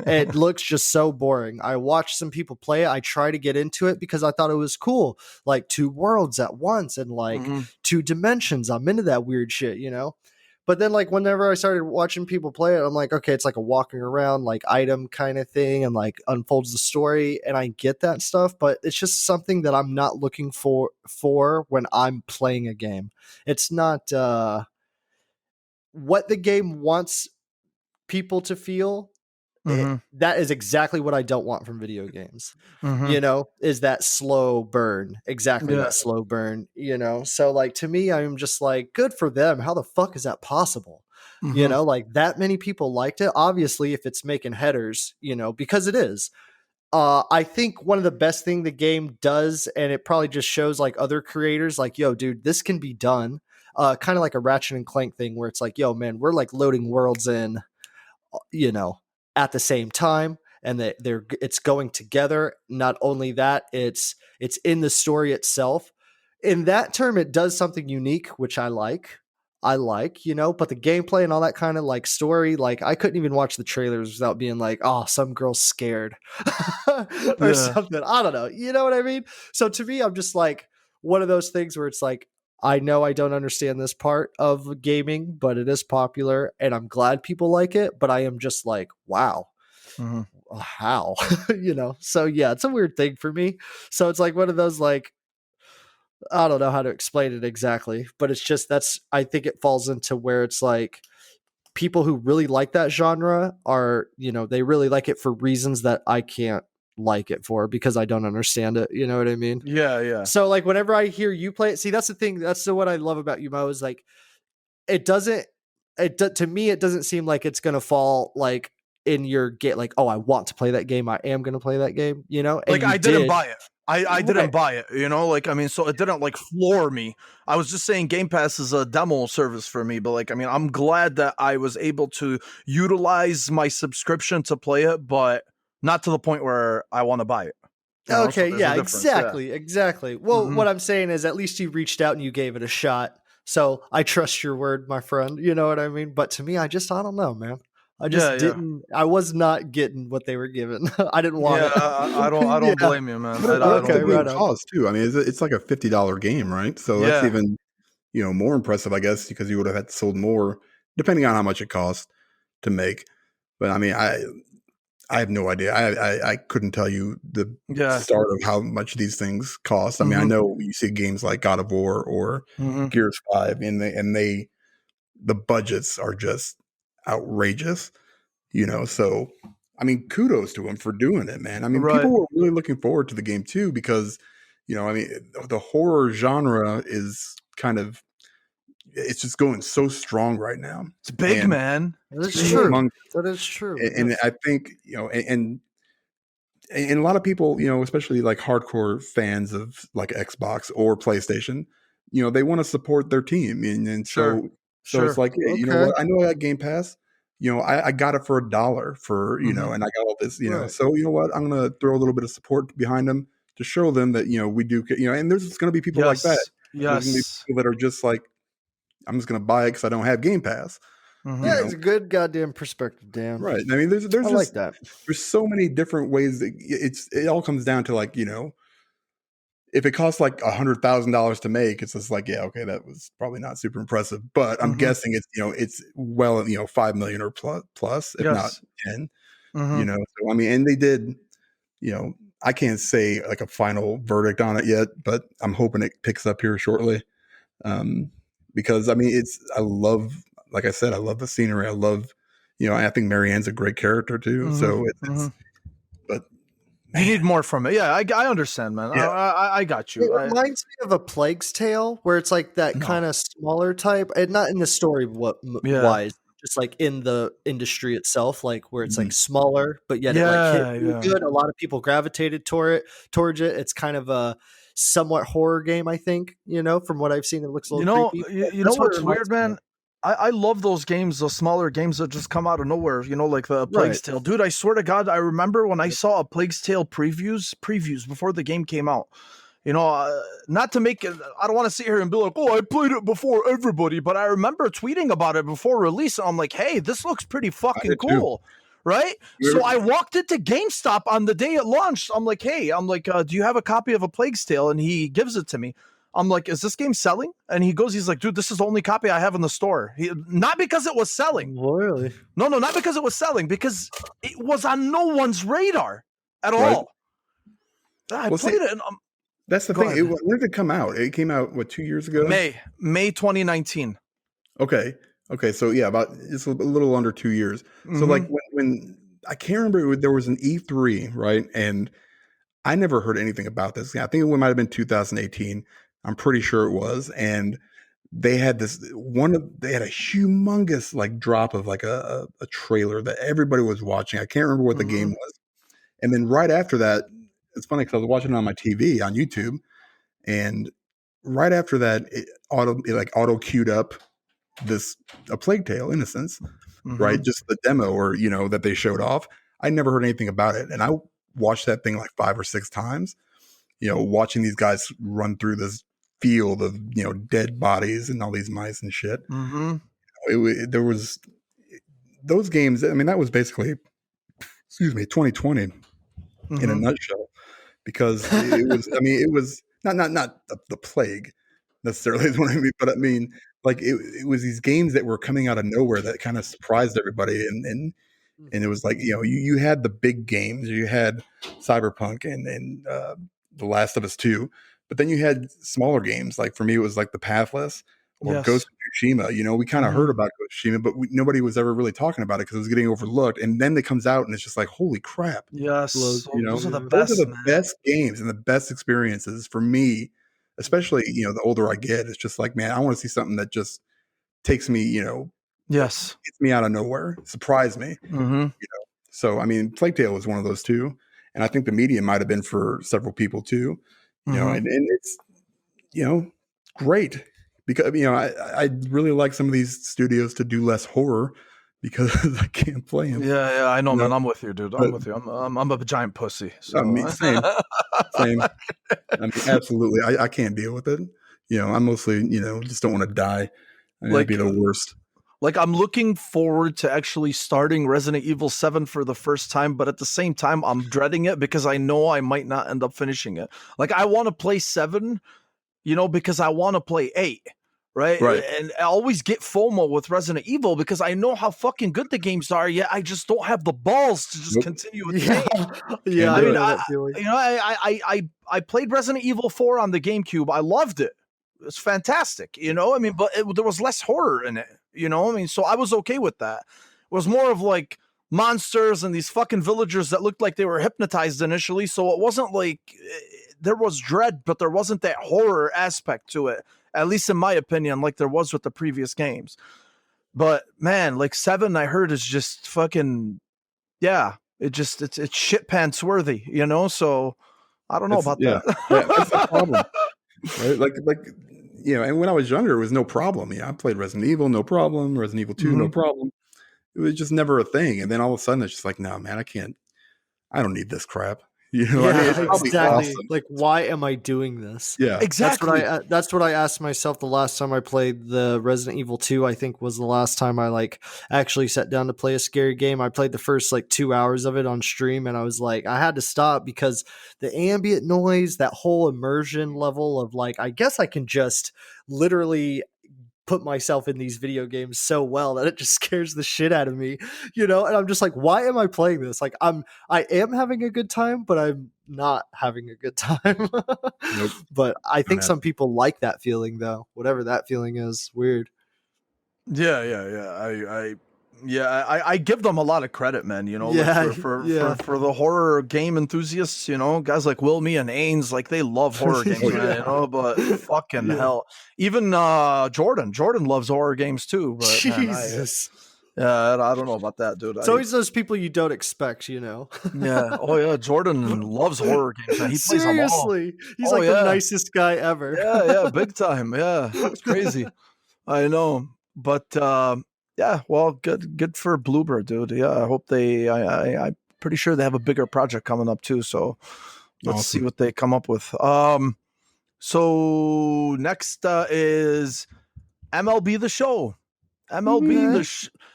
it looks just so boring. I watched some people play it. I try to get into it because I thought it was cool, like 2 worlds at once and like 2 dimensions. I'm into that weird shit, you know. But then, like, whenever I started watching people play it, I'm like, okay, it's like a walking around, like, item kind of thing, and like unfolds the story, and I get that stuff, but it's just something that I'm not looking for when I'm playing a game. It's not what the game wants people to feel. That is exactly what I don't want from video games. You know, is that slow burn. Exactly, Yeah. that slow burn, you know? So, like, to me, I'm just like, good for them. How the fuck is that possible? You know, like, that many people liked it. Obviously, if it's making headers, you know, because it is. I think one of the best thing the game does, and it probably just shows like other creators, like, yo, dude, this can be done. Kind of like a Ratchet and Clank thing where it's like, yo, man, we're like loading worlds in, you know, at the same time, and that it's going together. Not only that, it's in the story itself. In that term, it does something unique, which I like, you know, but the gameplay and all that kind of like story, like I couldn't even watch the trailers without being like, oh, some girl's scared or something. I don't know. You know what I mean? So to me, I'm just like one of those things where it's like, I know I don't understand this part of gaming, but it is popular and I'm glad people like it. But I am just like, wow, how? You know? So yeah, it's a weird thing for me. So it's like one of those, like, I don't know how to explain it exactly, but it's just, I think it falls into where it's like people who really like that genre are, you know, they really like it for reasons that I can't like it for because I don't understand it. You know what I mean? Yeah. So like whenever I hear you play it, see, that's the thing. That's what I love about you, Mo, is like, to me, it doesn't seem like it's going to fall like in your get, like, oh, I want to play that game. I am going to play that game, you know? And Like, I didn't buy it. I didn't Right. buy it, you know, like, I mean, so it didn't like floor me. I was just saying Game Pass is a demo service for me, but like, I mean, I'm glad that I was able to utilize my subscription to play it, but not to the point where I want to buy it. You know? So Okay, there's a yeah, difference, exactly. Well, what I'm saying is at least you reached out and you gave it a shot. So I trust your word, my friend. You know what I mean? But to me, I don't know, man. I just Yeah. didn't. I was not getting what they were given. I didn't want Yeah, it. I don't Yeah. blame you, man. But I what's the don't game right on. cost too? I mean, it's like a $50 game, right? So that's Yeah. even, you know, more impressive, I guess, because you would have had sold more, depending on how much it cost to make. But I mean, I have no idea. I couldn't tell you the Yeah. start of how much these things cost. I mean, I know you see games like God of War or Gears 5, and the budgets are just outrageous, So, I mean, kudos to them for doing it, man. I mean, people were really looking forward to the game too because, I mean, the horror genre is kind of it's just going so strong right now. It's big, man. That It's is big. true. That is true. And I think, and a lot of people, especially like hardcore fans of like Xbox or PlayStation, they want to support their team. And so it's like, hey, you know what? I know I got Game Pass. I got it for $1 for, and I got all this, so you know what? I'm going to throw a little bit of support behind them to show them that, we do, and there's going to be people like that. There's going to be people that are just like, I'm just going to buy it because I don't have Game Pass. Yeah, it's a good goddamn perspective, Dan. Right. I mean, there's I just like that. There's so many different ways that it all comes down to like, if it costs like $100,000 to make, it's just like, yeah, okay, that was probably not super impressive, but I'm guessing it's, it's well, 5 million or plus, if not 10, so I mean, and they did, I can't say like a final verdict on it yet, but I'm hoping it picks up here shortly. Because I mean, like I said, I love the scenery. I love, I think Marianne's a great character too. So but you need more from it. Yeah, I understand, man. Yeah. I got you. It reminds me of A Plague's Tale, where it's like that kind of smaller type, and not in the story wise, just like in the industry itself, like where it's like smaller, but yet it like hit good. A lot of people gravitated towards it. It's kind of a somewhat horror game, I think. From what I've seen, it looks a little creepy. You know what's weird, man? I love those games, those smaller games that just come out of nowhere, like the Plague's Tale. Dude, I swear to God, I remember when I saw a Plague's Tale previews before the game came out. Not to make it, I don't want to sit here and be like, oh, I played it before everybody, but I remember tweeting about it before release, and I'm like, hey, this looks pretty fucking cool. Right? So I walked into GameStop on the day it launched. I'm like, hey, do you have a copy of A Plague's Tale? And he gives it to me. I'm like, is this game selling? And he's like, dude, this is the only copy I have in the store. Not because it was selling. Really? No, not because it was selling, because it was on no one's radar at all. I played it. And, that's the thing. When did it come out? It came out, 2 years ago? May 2019. Okay. So yeah, it's a little under 2 years. So like when I can't remember, there was an E3, right? And I never heard anything about this. I think it might have been 2018. I'm pretty sure it was. And they had they had a humongous like drop of like a trailer that everybody was watching. I can't remember what the game was. And then right after that, it's funny because I was watching it on my TV on YouTube, and right after that, it auto queued up A Plague Tale: Innocence, right? Just the demo or that they showed off. I never heard anything about it, and I watched that thing like 5 or 6 times. Watching these guys run through this field of dead bodies and all these mice and shit. There was those games. I mean, that was basically 2020 in a nutshell, because it was. I mean, it was not the plague necessarily is what I mean, but I mean, like it was these games that were coming out of nowhere that kind of surprised everybody, and it was like you had the big games, you had Cyberpunk and The Last of Us 2, but then you had smaller games. Like for me, it was like The Pathless or Ghost of Tsushima. We kind of heard about Ghost of Tsushima, but nobody was ever really talking about it because it was getting overlooked. And then it comes out and it's just like, holy crap! Yes, those are the best. Those are the best games and the best experiences for me. Especially, the older I get, it's just like, man, I want to see something that just takes me, gets me out of nowhere, surprise me. So, I mean, Plague Tale was one of those too, and I think the medium might have been for several people too. And it's, great because I really like some of these studios to do less horror because I can't play them. Yeah, I know, man. I'm with you, dude. I'm with you. I'm a giant pussy. So. Same. I mean, absolutely. I can't deal with it. I'm mostly, just don't want to die. I mean, that'd be the worst. Like, I'm looking forward to actually starting Resident Evil 7 for the first time, but at the same time, I'm dreading it because I know I might not end up finishing it. Like, I want to play 7, because I want to play 8. right? Right. And I always get FOMO with Resident Evil because I know how fucking good the games are, yet I just don't have the balls to just Nope. continue with Yeah, the game. yeah, Can't I do know it. that feeling. You know, I played Resident Evil 4 on the GameCube. I loved it. It was fantastic, you know. I mean, but there was less horror in it, you know. I mean, so I was okay with that. It was more of like monsters and these fucking villagers that looked like they were hypnotized initially. So it wasn't like there was dread, but there wasn't that horror aspect to it, at least in my opinion, like there was with the previous games. But man, like 7, I heard is just fucking, yeah. It's shit pants worthy, you know. So I don't know about Yeah, that. that's the problem. Right? Like you know, and when I was younger, it was no problem. Yeah, I played Resident Evil, no problem. Resident Evil 2, no Mhm. problem. It was just never a thing. And then all of a sudden, it's just like, no, man, I don't need this crap. You know, I mean, Yeah, it's probably exactly. awesome. Like, why am I doing this? Yeah, Exactly. That's what I asked myself the last time I played the Resident Evil 2. I think was the last time I like actually sat down to play a scary game. I played the first like 2 hours of it on stream, and I was like, I had to stop because the ambient noise, that whole immersion level of like, I guess I can just literally put myself in these video games so well that it just scares the shit out of me, you know. And I'm just like, why am I playing this? Like, I am having a good time, but I'm not having a good time. Nope. But I think Not some people like that feeling, though, whatever that feeling is. Weird. Yeah. I give them a lot of credit, man. You know, Yeah, like yeah. for the horror game enthusiasts, you know, guys like Will, me, and Ains, like they love horror games, man, Yeah. you know. But fucking Yeah. hell, even Jordan loves horror games too. But man, Jesus. I don't know about that, dude. It's always those people you don't expect, you know. Yeah. Oh yeah, Jordan loves horror games, man. He plays them all. Seriously, he's Oh, like the yeah. nicest guy ever. Yeah, big time. Yeah, it's crazy. I know, but yeah, well, good for Bluebird, dude. Yeah, I hope I'm pretty sure they have a bigger project coming up too. So let's see Awesome. what they come up with. So next is MLB The Show.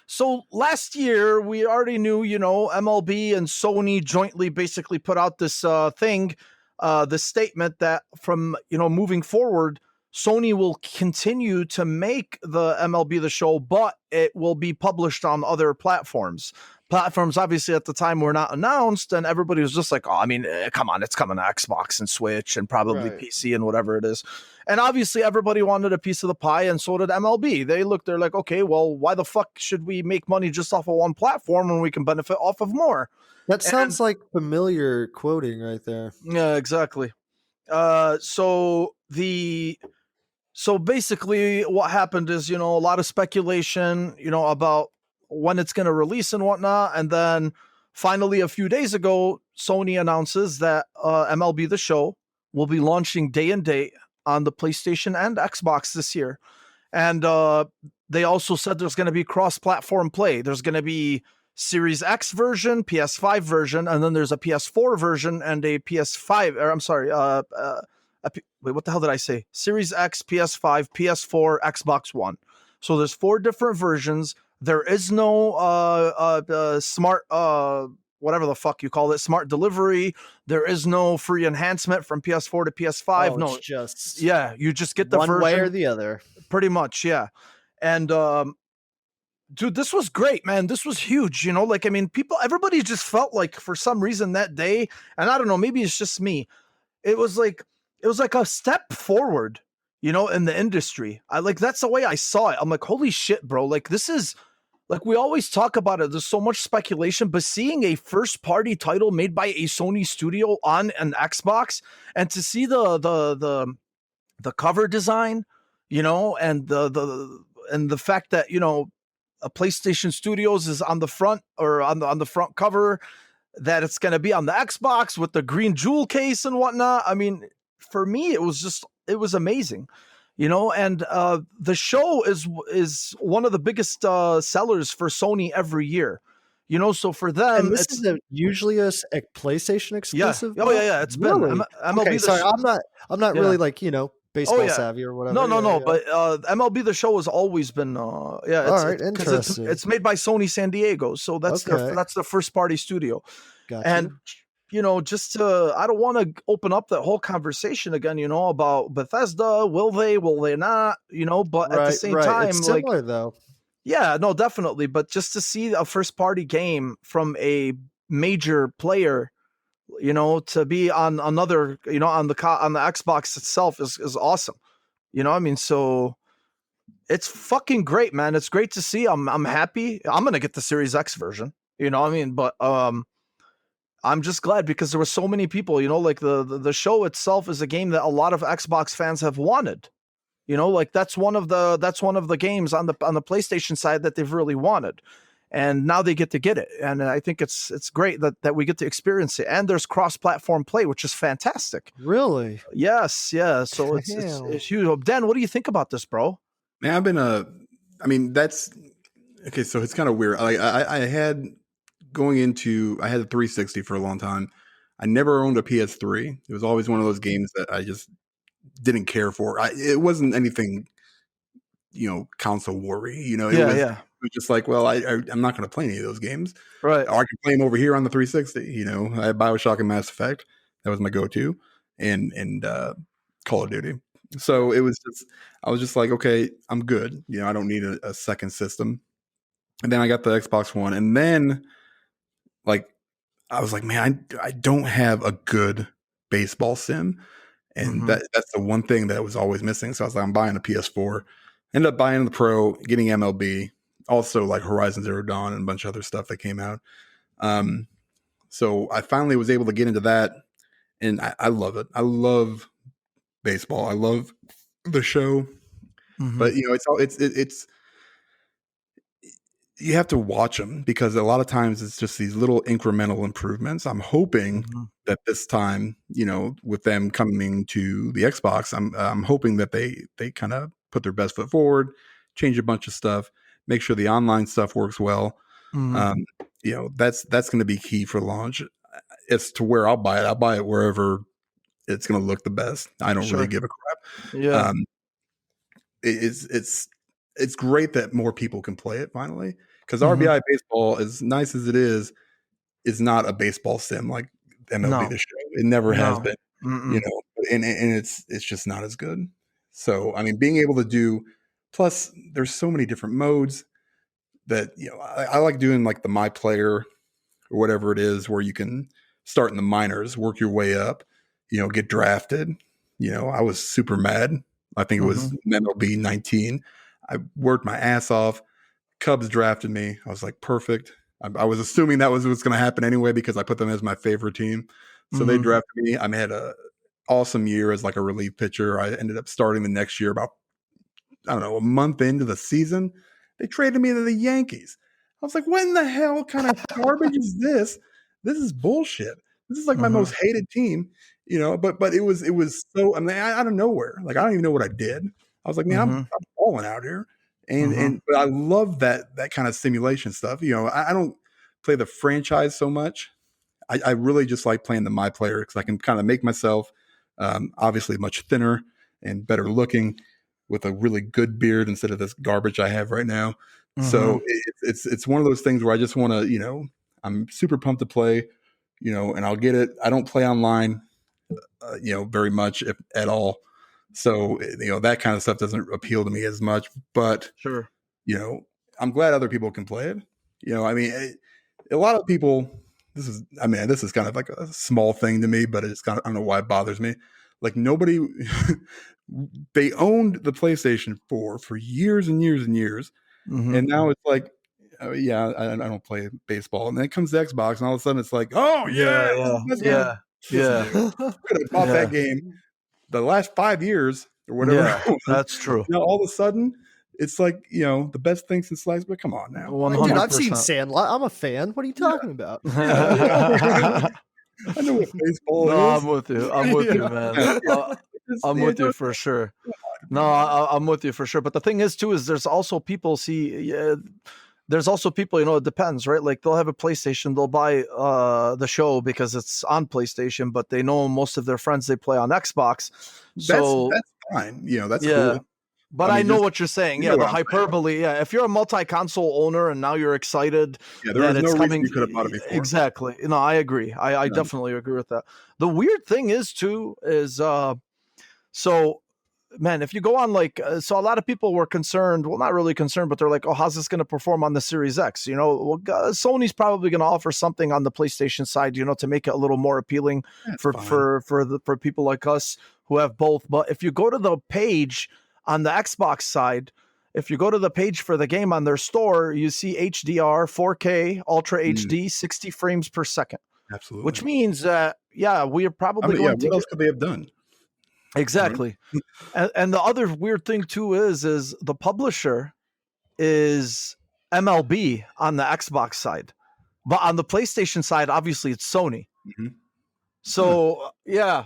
So last year we already knew, you know, MLB and Sony jointly basically put out this thing, this statement that from, you know, moving forward, Sony will continue to make the MLB The Show, but it will be published on other platforms. Platforms obviously at the time were not announced, and everybody was just like, oh, I mean, come on, it's coming to Xbox and Switch and probably Right. PC and whatever it is. And obviously everybody wanted a piece of the pie, and so did MLB. They're like, okay, well, why the fuck should we make money just off of one platform when we can benefit off of more? That sounds like familiar quoting right there. Yeah, exactly. So basically what happened is, you know, a lot of speculation, you know, about when it's going to release and whatnot. And then finally, a few days ago, Sony announces that MLB The Show will be launching day and date on the PlayStation and Xbox this year. And they also said there's going to be cross-platform play. There's going to be Series X version, PS5 version, and then there's a PS4 version and a PS5, or I'm sorry, wait, what the hell did I say? Series X, PS5, PS4, Xbox One. So there's 4 different versions. There is no smart, whatever the fuck you call it, smart delivery. There is no free enhancement from PS4 to PS5. Oh, no, it's just yeah, you just get the one version way or the other. pretty much, yeah. And dude, this was great, man. This was huge, you know. Like, I mean, everybody just felt like for some reason that day, and I don't know, maybe it's just me. It was like a step forward, you know, in the industry. That's the way I saw it. I'm like, holy shit, bro. Like, this is like, we always talk about it. There's so much speculation, but seeing a first party title made by a Sony studio on an Xbox, and to see the cover design, you know, and the fact that, you know, a PlayStation Studios is on the front, or on the front cover, that it's going to be on the Xbox with the green jewel case and whatnot. I mean, for me, it was amazing, you know. And the show is one of the biggest sellers for Sony every year, you know. So for them, And this is usually a PlayStation exclusive. Oh yeah. It's been Really? MLB. Okay, sorry, I'm not Yeah. really like, you know, baseball yeah. savvy or whatever. No. Yeah. But MLB The Show has always been, All right, 'cause interesting. it's made by Sony San Diego, so that's Okay. that's the first party studio. Gotcha. And just I don't want to open up that whole conversation again, about Bethesda. Will they not, but at the same time, it's similar though. yeah, no, definitely. But just to see a first party game from a major player, to be on another, on the Xbox itself is awesome. I mean, so it's fucking great, man. It's great to see. I'm happy. I'm gonna get the Series X version. I mean, but I'm just glad because there were so many people. Like the show itself is a game that a lot of Xbox fans have wanted. Like that's one of the games on the PlayStation side that they've really wanted, and now they get to get it. And I think it's great that we get to experience it. And there's cross-platform play, which is fantastic. Really? Yes, yeah. So it's huge. Dan, what do you think about this, bro? Man, I've been I mean, that's okay. So it's kind of weird. I had I had a 360 for a long time. I never owned a PS3. It was always one of those games that I just didn't care for. It wasn't anything, console worry. It was just like, well, I'm not going to play any of those games. Right. Or I can play them over here on the 360. I had BioShock and Mass Effect. That was my go-to, and Call of Duty. So I was just like, okay, I'm good. I don't need a second system. And then I got the Xbox One, and then like I was like, man, I don't have a good baseball sim. And that's the one thing that was always missing. So I was like, I'm buying a PS4. Ended up buying the Pro, getting MLB, also like Horizon Zero Dawn and a bunch of other stuff that came out. So I finally was able to get into that, and I love it. I love baseball. I love the show, but it's you have to watch them because a lot of times it's just these little incremental improvements. I'm hoping that this time, with them coming to the Xbox, I'm hoping that they kind of put their best foot forward, change a bunch of stuff, make sure the online stuff works well. That's going to be key for launch. As to where I'll buy it, I'll buy it wherever it's going to look the best. I don't really give a crap. Yeah. It's great that more people can play it finally, because RBI baseball, as nice as it is not a baseball sim like MLB The Show. It never has been, and it's just not as good. So, I mean, being able to do, plus there's so many different modes that, I like doing like the My Player or whatever it is, where you can start in the minors, work your way up, get drafted. I was super mad. I think it was MLB 19. I worked my ass off. Cubs drafted me. I was like, perfect. I was assuming that was what's going to happen anyway, because I put them as my favorite team. So they drafted me. I had a awesome year as like a relief pitcher. I ended up starting the next year about, I don't know, a month into the season. They traded me to the Yankees. I was like, what in the hell kind of garbage is this? This is bullshit. This is like my most hated team, but it was so, I mean, out of nowhere. Like, I don't even know what I did. I was like, man, I'm balling out here. But I love that kind of simulation stuff. I don't play the franchise so much. I really just like playing the My Player, because I can kind of make myself obviously much thinner and better looking with a really good beard instead of this garbage I have right now. So it's one of those things where I just want to, I'm super pumped to play, and I'll get it. I don't play online, very much, if at all. So, that kind of stuff doesn't appeal to me as much, but sure. I'm glad other people can play it. I mean, a lot of people, this is kind of like a small thing to me, but it's kind of, I don't know why it bothers me. Like, nobody, they owned the PlayStation 4 for years and years and years. And now it's like, I don't play baseball. And then it comes to Xbox, and all of a sudden it's like, oh yeah. Could have bought that game the last 5 years or whatever. Yeah, that's true. All of a sudden it's like, the best thing since sliced, but come on now. 100%. Dude, I've seen Sandlot. I'm a fan. What are you talking about? I know what baseball is. I'm with you, man. I'm with you for sure. No, I'm with you for sure. But the thing is, too, is there's also people it depends, right? Like, they'll have a PlayStation, they'll buy the show because it's on PlayStation, but they know most of their friends, they play on Xbox. So that's fine. That's cool. But I I mean, know just what you're saying. you Yeah, know the what I'm saying. hyperbole. Yeah, if you're a multi-console owner and now you're excited Yeah, there that was no it's reason coming, you could have bought it before. exactly. You know, I agree. I None. definitely agree with that. The weird thing is too is so man, if you go on like so a lot of people were concerned, well not really concerned, but they're like, oh, how's this going to perform on the Series X? You know, well, Sony's probably going to offer something on the PlayStation side, you know, to make it a little more appealing That's for fine. for people like us who have both. But if you go to the page on the Xbox side, if you go to the page for the game on their store, you see HDR, 4K, Ultra Mm, HD, 60 frames per second, which absolutely. means that yeah, we are I probably mean, yeah, going to what get else could they have done? Right? exactly. And the other weird thing too is the publisher is MLB on the Xbox side, but on the PlayStation side, obviously it's Sony. Mhm. Huh. So yeah.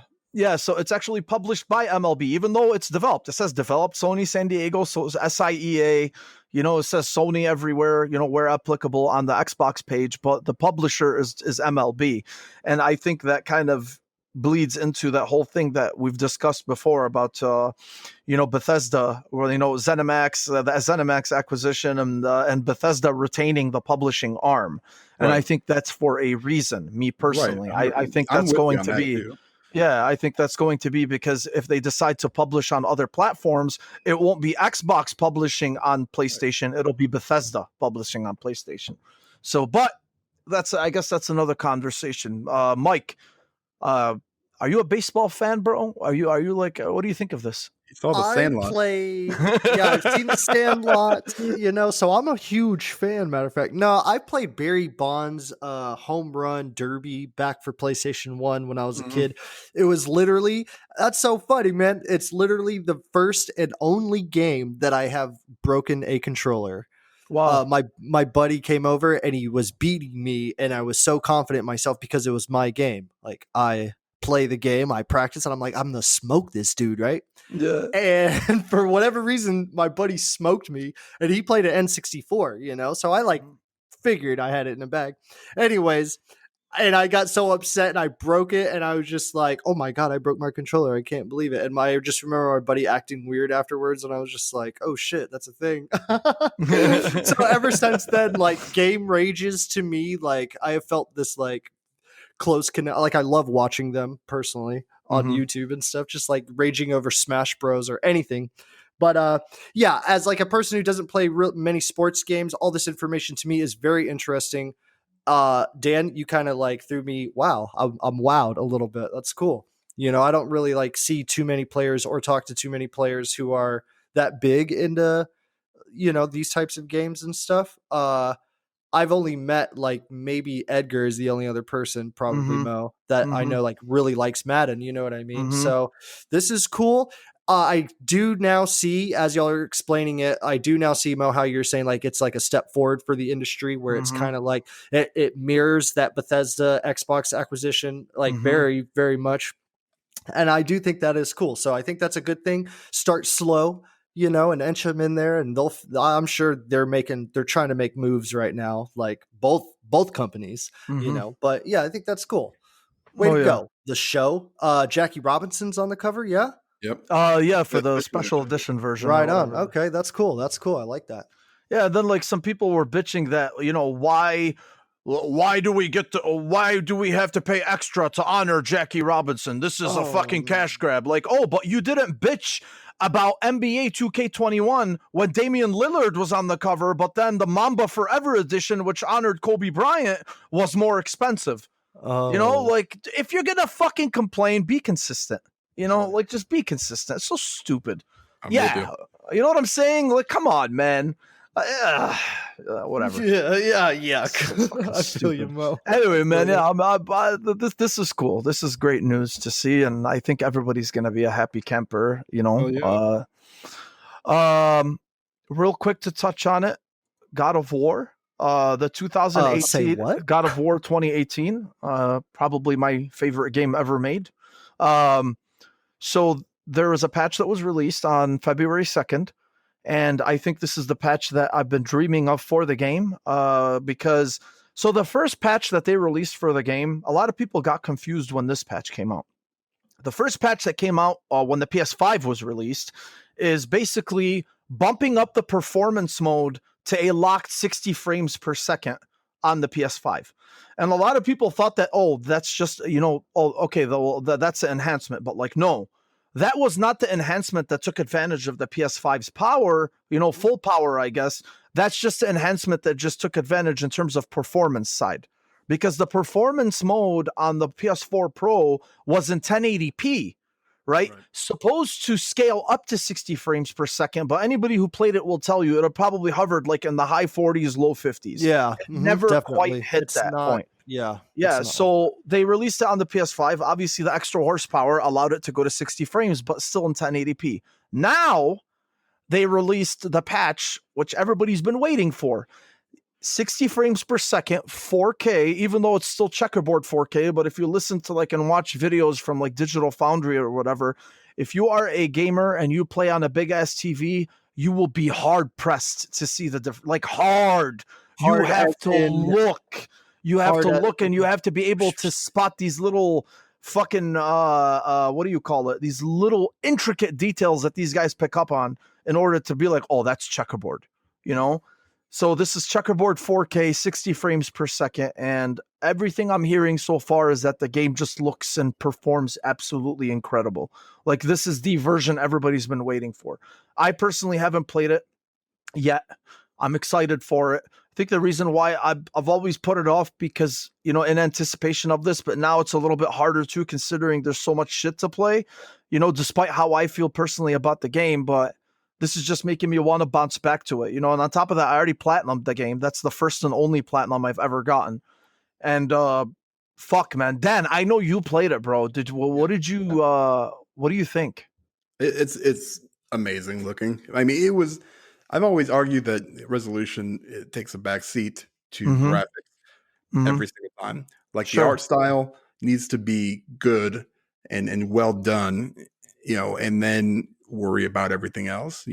So it's actually published by MLB, even though it's developed. It says developed Sony San Diego, so it's SIEA. You know, it says Sony everywhere. You know, where applicable on the Xbox page, but the publisher is MLB, and I think that kind of bleeds into that whole thing that we've discussed before about you know, Bethesda, or you know, ZeniMax, the ZeniMax acquisition, and Bethesda retaining the publishing arm. And I Right. think that's for a reason. Me Right. personally, I think I'm that's with you going on to that be. too. Yeah, I think that's going to be because if they decide to publish on other platforms, it won't be Xbox publishing on PlayStation. It'll be Bethesda publishing on PlayStation. So, but that's, I guess that's another conversation. Mike, uh, are you a baseball fan, bro? Are you like, what do you think of this? You saw the I Sandlot. played, yeah, I've seen the Sandlot, you know, so I'm a huge fan, matter of fact. No, I played Barry Bonds' home run derby back for PlayStation 1 when I was a Mhm. kid. It was literally, that's so funny, man. It's literally the first and only game that I have broken a controller. Wow. My buddy came over and he was beating me, and I was so confident in myself because it was my game. Like, I play the game, I practice, and I'm like, I'm gonna smoke this dude, right? Yeah. And for whatever reason, my buddy smoked me, and he played an N64, you know? So I like figured I had it in a bag. Anyways, and I got so upset and I broke it, and I was just like, oh my God, I broke my controller. I can't believe it. And I just remember my buddy acting weird afterwards, and I was just like, oh shit, that's a thing. So ever since then, like game rages to me, like I have felt this like close connect. Like I love watching them personally on Mhm. YouTube and stuff, just like raging over Smash Bros or anything. But yeah, as like a person who doesn't play many sports games, all this information to me is very interesting. Dan, you kind of like threw me. Wow, I'm wowed a little bit. That's cool. You know, I don't really like see too many players or talk to too many players who are that big into, you know, these types of games and stuff. I've only met like maybe Edgar is the only other person, probably Mhm. Mo, that I Mhm. know like really likes Madden. You know what I mean? Mhm. So this is cool. I do now see, as y'all are explaining it, I do now see, Mo, how you're saying like it's like a step forward for the industry where it's Mhm. kind of like it mirrors that Bethesda Xbox acquisition like Mhm. very, very much. And I do think that is cool. So I think that's a good thing. Start slow, you know, and inch them in there, and I'm sure they're trying to make moves right now, like both companies, you Mhm. know. But yeah, I think that's cool. Way Oh to yeah. go. The show, Jackie Robinson's on the cover. Yeah. Yep. Yeah, for That's the special special edition. edition version or Right on. whatever. Okay. That's cool. That's cool. I like that. Yeah, then like some people were bitching that, you know, why do we get to why do we have to pay extra to honor Jackie Robinson? This is a Oh fucking man. cash grab. Like, oh, but you didn't bitch about NBA 2K21 when Damian Lillard was on the cover, but then the Mamba Forever edition, which honored Kobe Bryant, was more expensive. You know, Oh. like if you're gonna fucking complain, be consistent. You know, like just be consistent. It's so stupid. I'm with you. Yeah, you know what I'm saying? Like, come on, man. Whatever. Yeah. So fucking I feel you, stupid. Mo. Anyway, man, Yeah. this is cool. This is great news to see, and I think everybody's gonna be a happy camper. You Oh know. yeah. Real quick to touch on it, God of War. The Say 2018 what? God of War 2018, probably my favorite game ever made. So there was a patch that was released on February 2nd, and I think this is the patch that I've been dreaming of for the game. Because so the first patch that they released for the game, a lot of people got confused when this patch came out. The first patch that came out when the PS5 was released is basically bumping up the performance mode to a locked 60 frames per second on the PS5. And a lot of people thought that, oh, that's just, okay, that's an enhancement. But like, no, that was not the enhancement that took advantage of the PS5's power, full power, I guess. That's just the enhancement that just took advantage in terms of performance side. Because the performance mode on the PS4 Pro was in 1080p, right? Supposed to scale up to 60 frames per second, but anybody who played it will tell you it probably hovered like in the high 40s, low 50s. Yeah. Never definitely. quite hit that point. Yeah. Yeah. So they released it on the PS5. Obviously, the extra horsepower allowed it to go to 60 frames, but still in 1080p. Now they released the patch, which everybody's been waiting for. 60 frames per second, 4K, even though it's still checkerboard 4K. But if you listen to and watch videos from like Digital Foundry or whatever, if you are a gamer and you play on a big ass TV, you will be hard pressed to see the difference. Hard. You have to look. You have to look, and you have to be able to spot these little fucking what do you call it? These little intricate details that these guys pick up on in order to be like, oh, that's checkerboard, So this is checkerboard 4K, 60 frames per second, and everything I'm hearing so far is that the game just looks and performs absolutely incredible. Like, this is the version everybody's been waiting for. I personally haven't played it yet. I'm excited for it. I think the reason why I've always put it off because, in anticipation of this, but now it's a little bit harder too, considering there's so much shit to play, despite how I feel personally about the game, but this is just making me want to bounce back to it, and on top of that, I already platinumed the game. That's the first and only platinum I've ever gotten. And fuck, man, Dan, I know you played it, bro. What do you think? It's amazing looking. I mean, I've always argued that resolution, it takes a back seat to graphics every single time. Like, the art style needs to be good and well done, and then worry about everything else.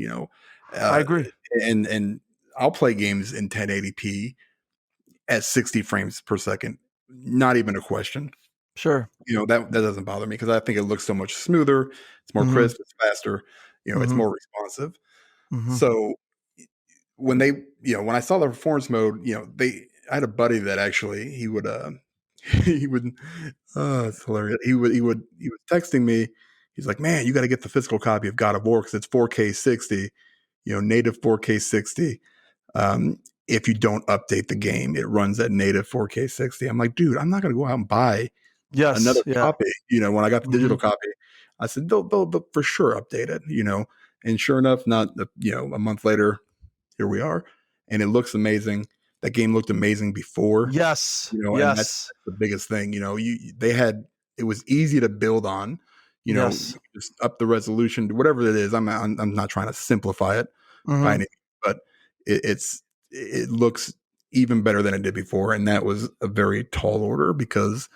I agree. And I'll play games in 1080p at 60 frames per second. Not even a question. Sure. That doesn't bother me because I think it looks so much smoother. It's more crisp. It's faster. It's more responsive. So when when I saw the performance mode, I had a buddy that actually he would it's hilarious. He was texting me. He's like, man, you got to get the physical copy of God of War because it's 4K 60, native 4K 60. If you don't update the game, it runs at native 4K 60. I'm like, dude, I'm not going to go out and buy another copy. When I got the digital copy, I said, they'll for sure update it, and sure enough, not, a month later, here we are. And it looks amazing. That game looked amazing before. Yes. And that's the biggest thing. It was easy to build on. You just up the resolution, whatever it is. I'm not trying to simplify it by any, but it looks even better than it did before, and that was a very tall order because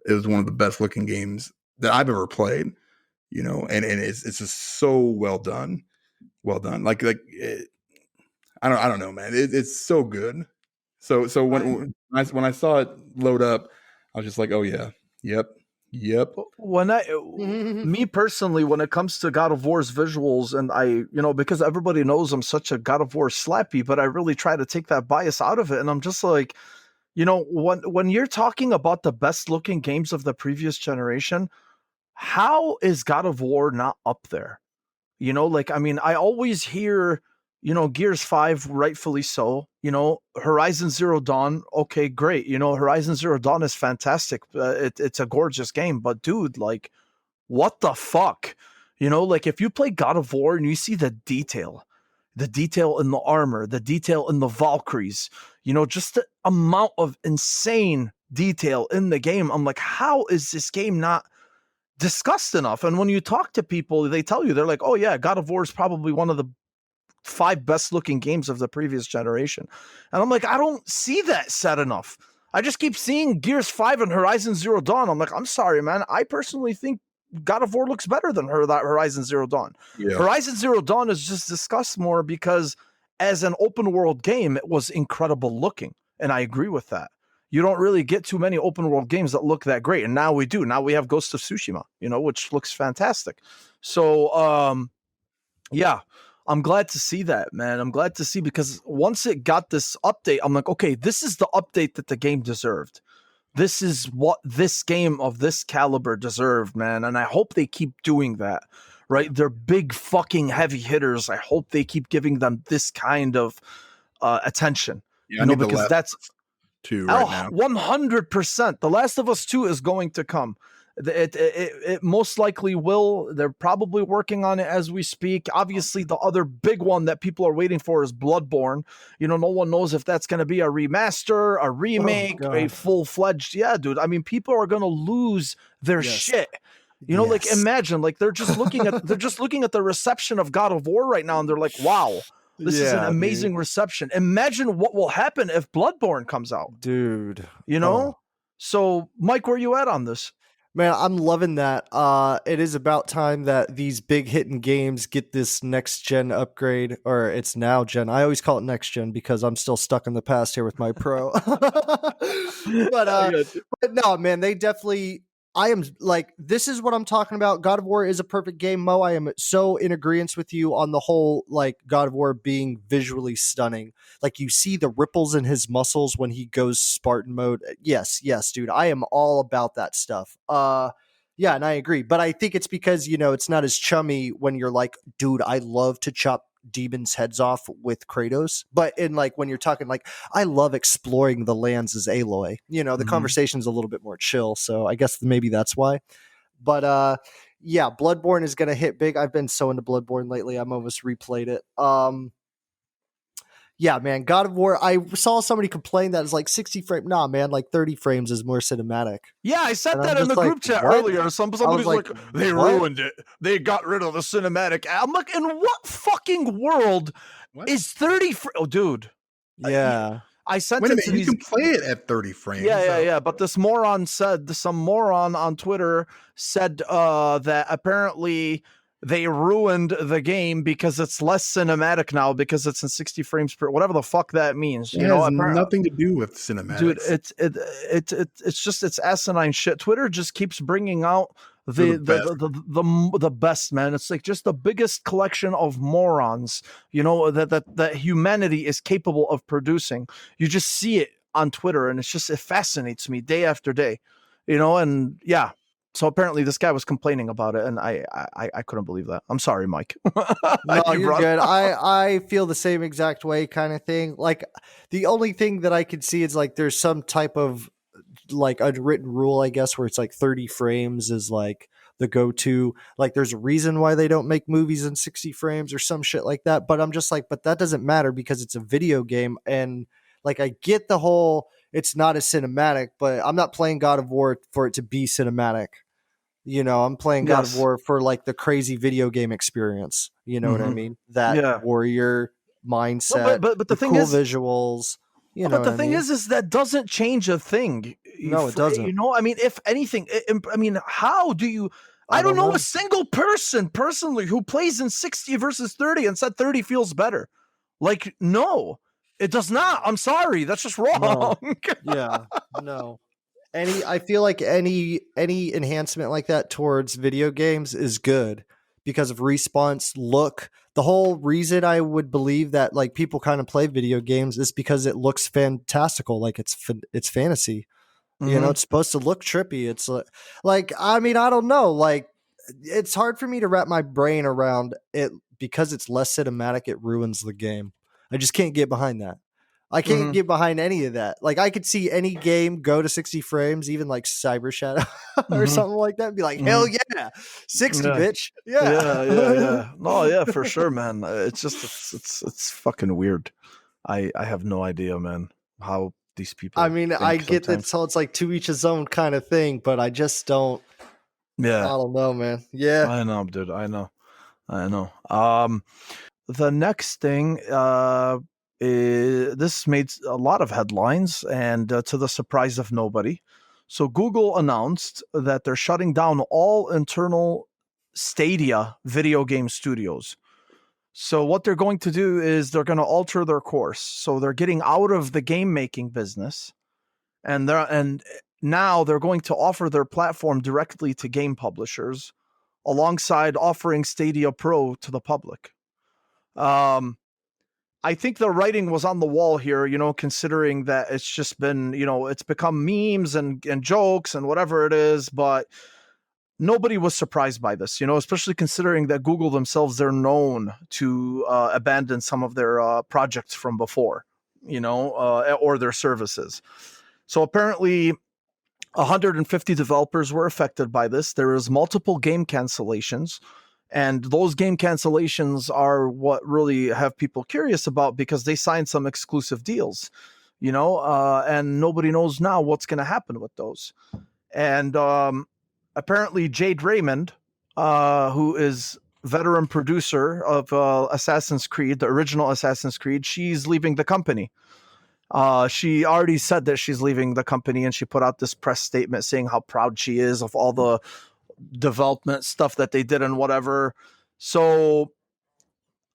it was one of the best looking games that I've ever played. And it's just so well done. Like I don't know, man. It's so good. So when I saw it load up, I was just like, oh yeah, yep. When me personally, when it comes to God of War's visuals, and I, because everybody knows I'm such a God of War slappy, but I really try to take that bias out of it. And I'm just like, when you're talking about the best looking games of the previous generation, how is God of War not up there? I always hear, Gears 5, rightfully so, Horizon Zero Dawn. Okay, great. Horizon Zero Dawn is fantastic. It's a gorgeous game, but dude, what the fuck? If you play God of War and you see the detail in the armor, the detail in the Valkyries, just the amount of insane detail in the game. I'm like, how is this game not discussed enough? And when you talk to people, they tell you, they're like, oh yeah, God of War is probably one of the 5 best looking games of the previous generation. And I'm like, I don't see that said enough. I just keep seeing Gears 5 and Horizon Zero Dawn. I'm like, I'm sorry, man. I personally think God of War looks better than that Horizon Zero Dawn. Yeah. Horizon Zero Dawn is just discussed more because as an open world game, it was incredible looking. And I agree with that. you don't really get too many open world games that look that great. And now we do. Now we have Ghost of Tsushima, which looks fantastic. So, yeah, I'm glad to see that, man. I'm glad to see, because once it got this update, I'm like, okay, this is the update that the game deserved. This is what this game of this caliber deserved, man. And I hope they keep doing that, right? They're big fucking heavy hitters. I hope they keep giving them this kind of attention. Yeah, Because that's 2 right now. 100%. The Last of Us 2 is going to come. It most likely will. They're probably working on it as we speak. Obviously, the other big one that people are waiting for is Bloodborne. No one knows if that's going to be a remaster, a remake, a full-fledged. Yeah, dude. I mean, people are going to lose their shit. Like, imagine, like, they're just looking at the reception of God of War right now, and they're like, wow, this is an amazing reception. Imagine what will happen if Bloodborne comes out, dude. So, Mike, where you at on this? Man, I'm loving that. It is about time that these big hitting games get this next gen upgrade, or it's now gen. I always call it next gen because I'm still stuck in the past here with my Pro. but no, man, they definitely. I am like, this is what I'm talking about. God of War is a perfect game, Mo. I am so in agreement with you on the whole, like, God of War being visually stunning. Like, you see the ripples in his muscles when he goes Spartan mode. Yes, dude. I am all about that stuff. Yeah, and I agree. But I think it's because, it's not as chummy when you're like, dude, I love to chop demons' heads off with Kratos. But in, like, when you're talking like, I love exploring the lands as Aloy, the conversation's a little bit more chill. So I guess maybe that's why. But yeah, Bloodborne is gonna hit big. I've been so into Bloodborne lately. I'm almost replayed it. Yeah, man, God of War. I saw somebody complain that it's like 60 frames. Nah, man, like 30 frames is more cinematic. Yeah, I said that in the group chat earlier. Somebody's like, they ruined it. They got rid of the cinematic. I'm like, in what fucking world is 30 frames? Oh, dude. Yeah. I sent it to these. You can play it at 30 frames. Yeah. But some moron on Twitter said that apparently they ruined the game because it's less cinematic now because it's in 60 frames per, whatever the fuck that means. It has nothing to do with cinematics. Dude, it's just asinine shit. Twitter just keeps bringing out the best, man. It's like just the biggest collection of morons, that humanity is capable of producing. You just see it on Twitter, and it fascinates me day after day, and yeah. So apparently this guy was complaining about it, and I couldn't believe that. I'm sorry, Mike. No, you're good. I feel the same exact way, kind of thing. Like, the only thing that I could see is like there's some type of like unwritten rule, I guess, where it's like 30 frames is like the go-to. Like, there's a reason why they don't make movies in 60 frames or some shit like that. But I'm just like, but that doesn't matter because it's a video game, and like I get the whole it's not as cinematic, but I'm not playing God of War for it to be cinematic. I'm playing God of War for like the crazy video game experience. You know what I mean? That warrior mindset, but the thing cool is visuals. But the thing is that doesn't change a thing. No, it doesn't. I mean, if anything, how do you? I don't know a single person personally who plays in 60 versus 30 and said 30 feels better. Like, no, it does not. I'm sorry, that's just wrong. No. Yeah, no. I feel like any enhancement like that towards video games is good because of response, look. The whole reason I would believe that like people kind of play video games is because it looks fantastical, like it's fantasy. It's supposed to look trippy. It's like I mean, I don't know, like it's hard for me to wrap my brain around it because it's less cinematic. It ruins the game. I just can't get behind that. I can't get behind any of that. Like, I could see any game go to 60 frames, even like Cyber Shadow or something like that, and be like, hell yeah, 60, bitch. Yeah. No, yeah, for sure, man. It's just, it's fucking weird. I have no idea, man, how these people. I mean, I get that, so it's like to each his own kind of thing, but I just don't. Yeah. I don't know, man. Yeah. I know, dude. I know. The next thing, this made a lot of headlines, and to the surprise of nobody. So Google announced that they're shutting down all internal Stadia video game studios. So what they're going to do is they're going to alter their course. So they're getting out of the game making business, and now they're going to offer their platform directly to game publishers, alongside offering Stadia Pro to the public. I think the writing was on the wall here, considering that it's just been, it's become memes and jokes and whatever it is, but nobody was surprised by this, especially considering that Google themselves, they're known to abandon some of their projects from before, or their services. So apparently 150 developers were affected by this. There is multiple game cancellations. And those game cancellations are what really have people curious about, because they signed some exclusive deals, and nobody knows now what's going to happen with those. And apparently Jade Raymond, who is veteran producer of Assassin's Creed, the original Assassin's Creed, she's leaving the company. She already said that she's leaving the company, and she put out this press statement saying how proud she is of all the development stuff that they did and whatever. So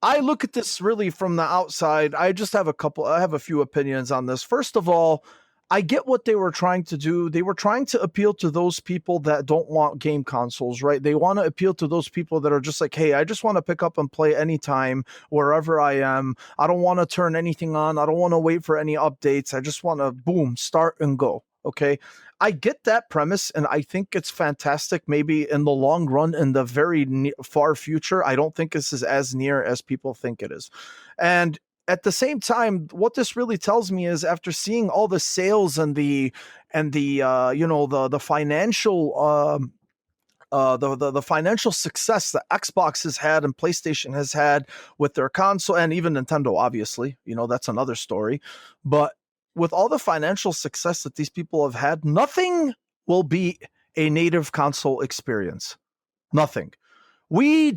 I look at this really from the outside. I have a few opinions on this. First of all, I get what they were trying to do. They were trying to appeal to those people that don't want game consoles, right? They want to appeal to those people that are just like, hey, I just want to pick up and play anytime, wherever I am. I don't want to turn anything on. I don't want to wait for any updates. I just want to, boom, start and go. Okay. I get that premise, and I think it's fantastic. Maybe in the long run, in the very far future, I don't think this is as near as people think it is. And at the same time, what this really tells me is, after seeing all the sales and the financial the financial success that Xbox has had and PlayStation has had with their console, and even Nintendo, obviously, that's another story. But with all the financial success that these people have had, nothing will be a native console experience. Nothing. I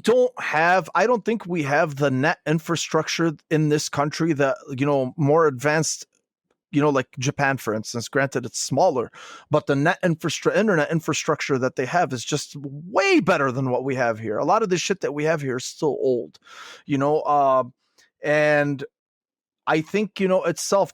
don't think we have the net infrastructure in this country that, more advanced, like Japan, for instance. Granted, it's smaller, but the internet infrastructure that they have is just way better than what we have here. A lot of the shit that we have here is still old, and I think, itself,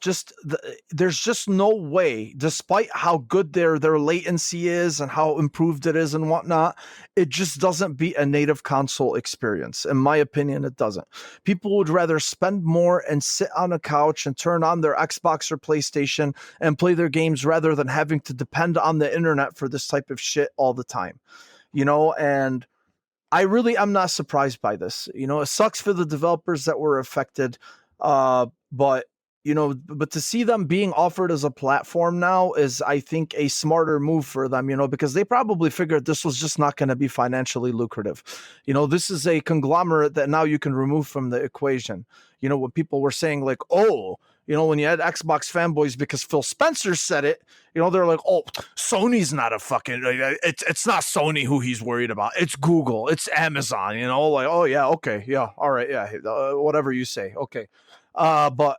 there's just no way, despite how good their latency is and how improved it is and whatnot, it just doesn't beat a native console experience. In my opinion, it doesn't. People would rather spend more and sit on a couch and turn on their Xbox or PlayStation and play their games, rather than having to depend on the internet for this type of shit all the time, and I really am not surprised by this. It sucks for the developers that were affected. But to see them being offered as a platform now is, I think, a smarter move for them, because they probably figured this was just not going to be financially lucrative. This is a conglomerate that now you can remove from the equation. When people were saying like, oh, when you had Xbox fanboys because Phil Spencer said it, they're like, oh, Sony's not a fucking, it's not Sony who he's worried about. It's Google, it's Amazon, like, oh yeah, okay, yeah, all right, yeah, whatever you say, okay. But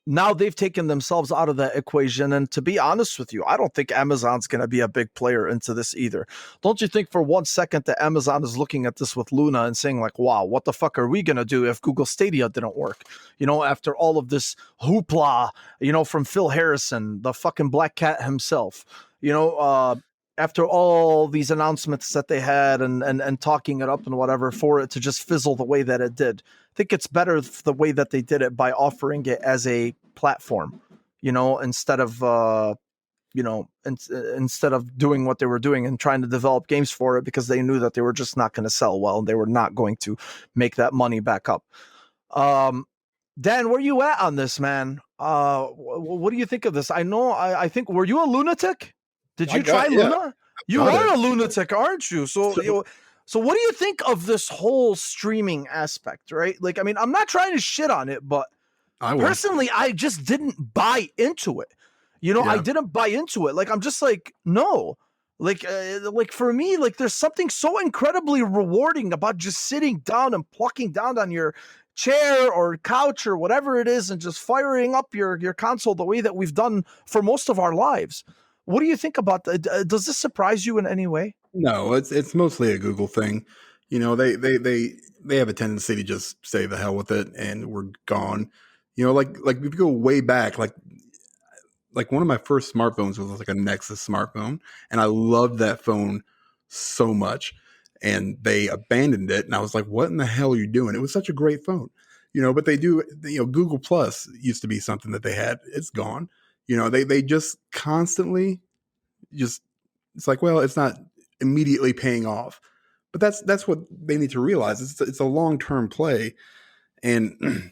now they've taken themselves out of that equation. And to be honest with you, I don't think Amazon's going to be a big player into this either. Don't you think for 1 second that Amazon is looking at this with Luna and saying like, wow, what the fuck are we going to do if Google Stadia didn't work? After all of this hoopla, from Phil Harrison, the fucking black cat himself, after all these announcements that they had and talking it up and whatever, for it to just fizzle the way that it did. I think it's better the way that they did it, by offering it as a platform, instead of, instead of doing what they were doing and trying to develop games for it, because they knew that they were just not going to sell well and they were not going to make that money back up. Dan, where you at on this, man? What do you think of this? I think, were you a lunatic? Did you try Luna? You are a lunatic, aren't you? So what do you think of this whole streaming aspect, right? Like, I mean, I'm not trying to shit on it, but personally, I just didn't buy into it. I didn't buy into it. Like, I'm just like, no. Like for me, like, there's something so incredibly rewarding about just sitting down and plucking down on your chair or couch or whatever it is and just firing up your console the way that we've done for most of our lives. What do you think about that? Does this surprise you in any way? No, it's mostly a Google thing. They have a tendency to just say the hell with it and we're gone. Like if you go way back, like like one of my first smartphones was like a Nexus smartphone, and I loved that phone so much. And they abandoned it, and I was like, "What in the hell are you doing?" It was such a great phone, But they do, Google Plus used to be something that they had. It's gone. They just constantly just. It's like, well, it's not immediately paying off, but that's what they need to realize. It's a long-term play, and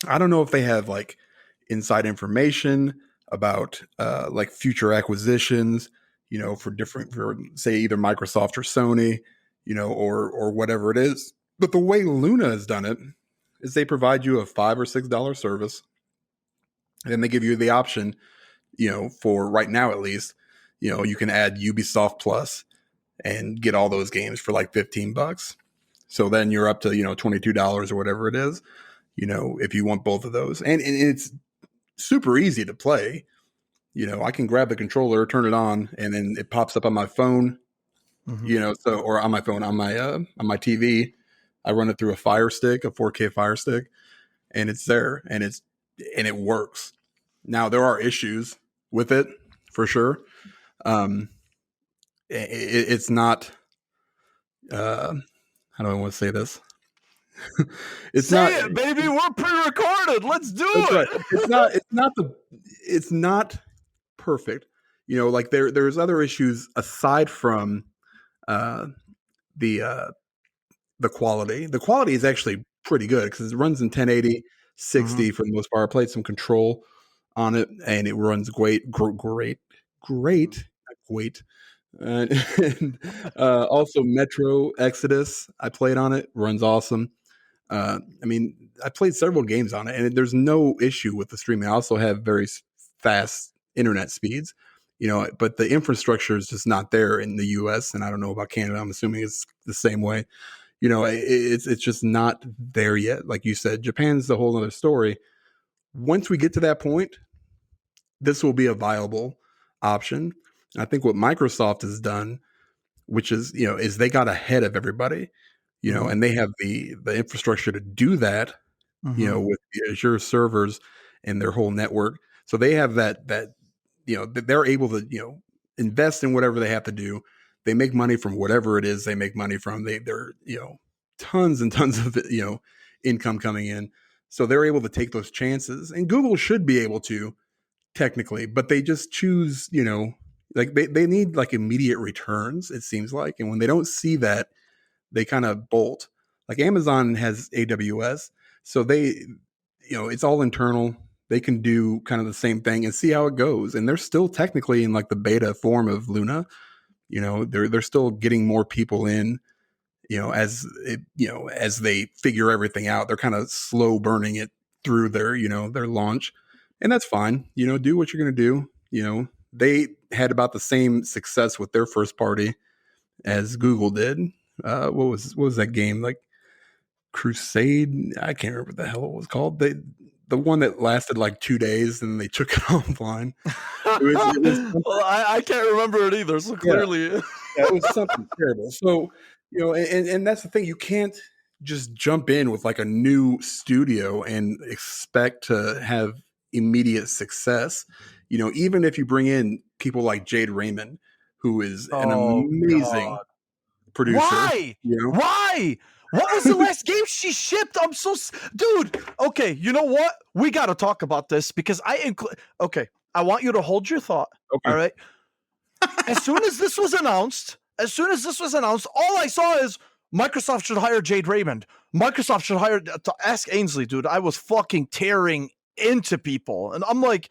I don't know if they have like inside information about like future acquisitions, for say either Microsoft or Sony, or whatever it is. But the way Luna has done it is they provide you a $5 or $6 service, and then they give you the option, for right now at least, you can add Ubisoft Plus and get all those games for like $15. So then you're up to, $22 or whatever it is, if you want both of those. And it's super easy to play. I can grab the controller, turn it on, and then it pops up on my phone, or on my phone, on my TV. I run it through a Fire Stick, a 4K Fire Stick, and it's there, and it works. Now there are issues with it for sure. It's not. How do I want to say this? Say it, baby. We're pre-recorded. Let's do it. Right. It's not perfect. Like there's other issues aside from the quality. The quality is actually pretty good because it runs in 1080, 60 for the most part. I played some Control on it, and it runs great. And also Metro Exodus, I played on it, runs awesome. I played several games on it, and there's no issue with the streaming. I also have very fast internet speeds, but the infrastructure is just not there in the US, and I don't know about Canada. I'm assuming it's the same way. It's just not there yet. Like you said, Japan's a whole other story. Once we get to that point, this will be a viable option. And I think what Microsoft has done, which is, is they got ahead of everybody, and they have the infrastructure to do that, with the Azure servers and their whole network. So they have that they're able to, invest in whatever they have to do. They make money from whatever it is they make money from. They're tons and tons of, income coming in. So they're able to take those chances, and Google should be able to technically, but they just choose, like they need like immediate returns, it seems like. And when they don't see that, they kind of bolt. Like Amazon has AWS. So they, it's all internal. They can do kind of the same thing and see how it goes. And they're still technically in like the beta form of Luna. They're still getting more people in, as they figure everything out. They're kind of slow burning it through their launch. And that's fine. Do what you're going to do. They had about the same success with their first party as Google did. What was that game? Like Crusade? I can't remember what the hell it was called. The one that lasted like 2 days and they took it offline. Well, I can't remember it either. So clearly, it was something terrible. So, and that's the thing. You can't just jump in with like a new studio and expect to have immediate success. Even if you bring in people like Jade Raymond, who is an amazing producer. Why? Why? What was the last game she shipped? Dude. Okay, you know what? We got to talk about this because okay, I want you to hold your thought. Okay. All right. As soon as this was announced, all I saw is Microsoft should hire Jade Raymond. Microsoft should hire. Ask Ainsley, dude. I was fucking tearing into people, and I'm like,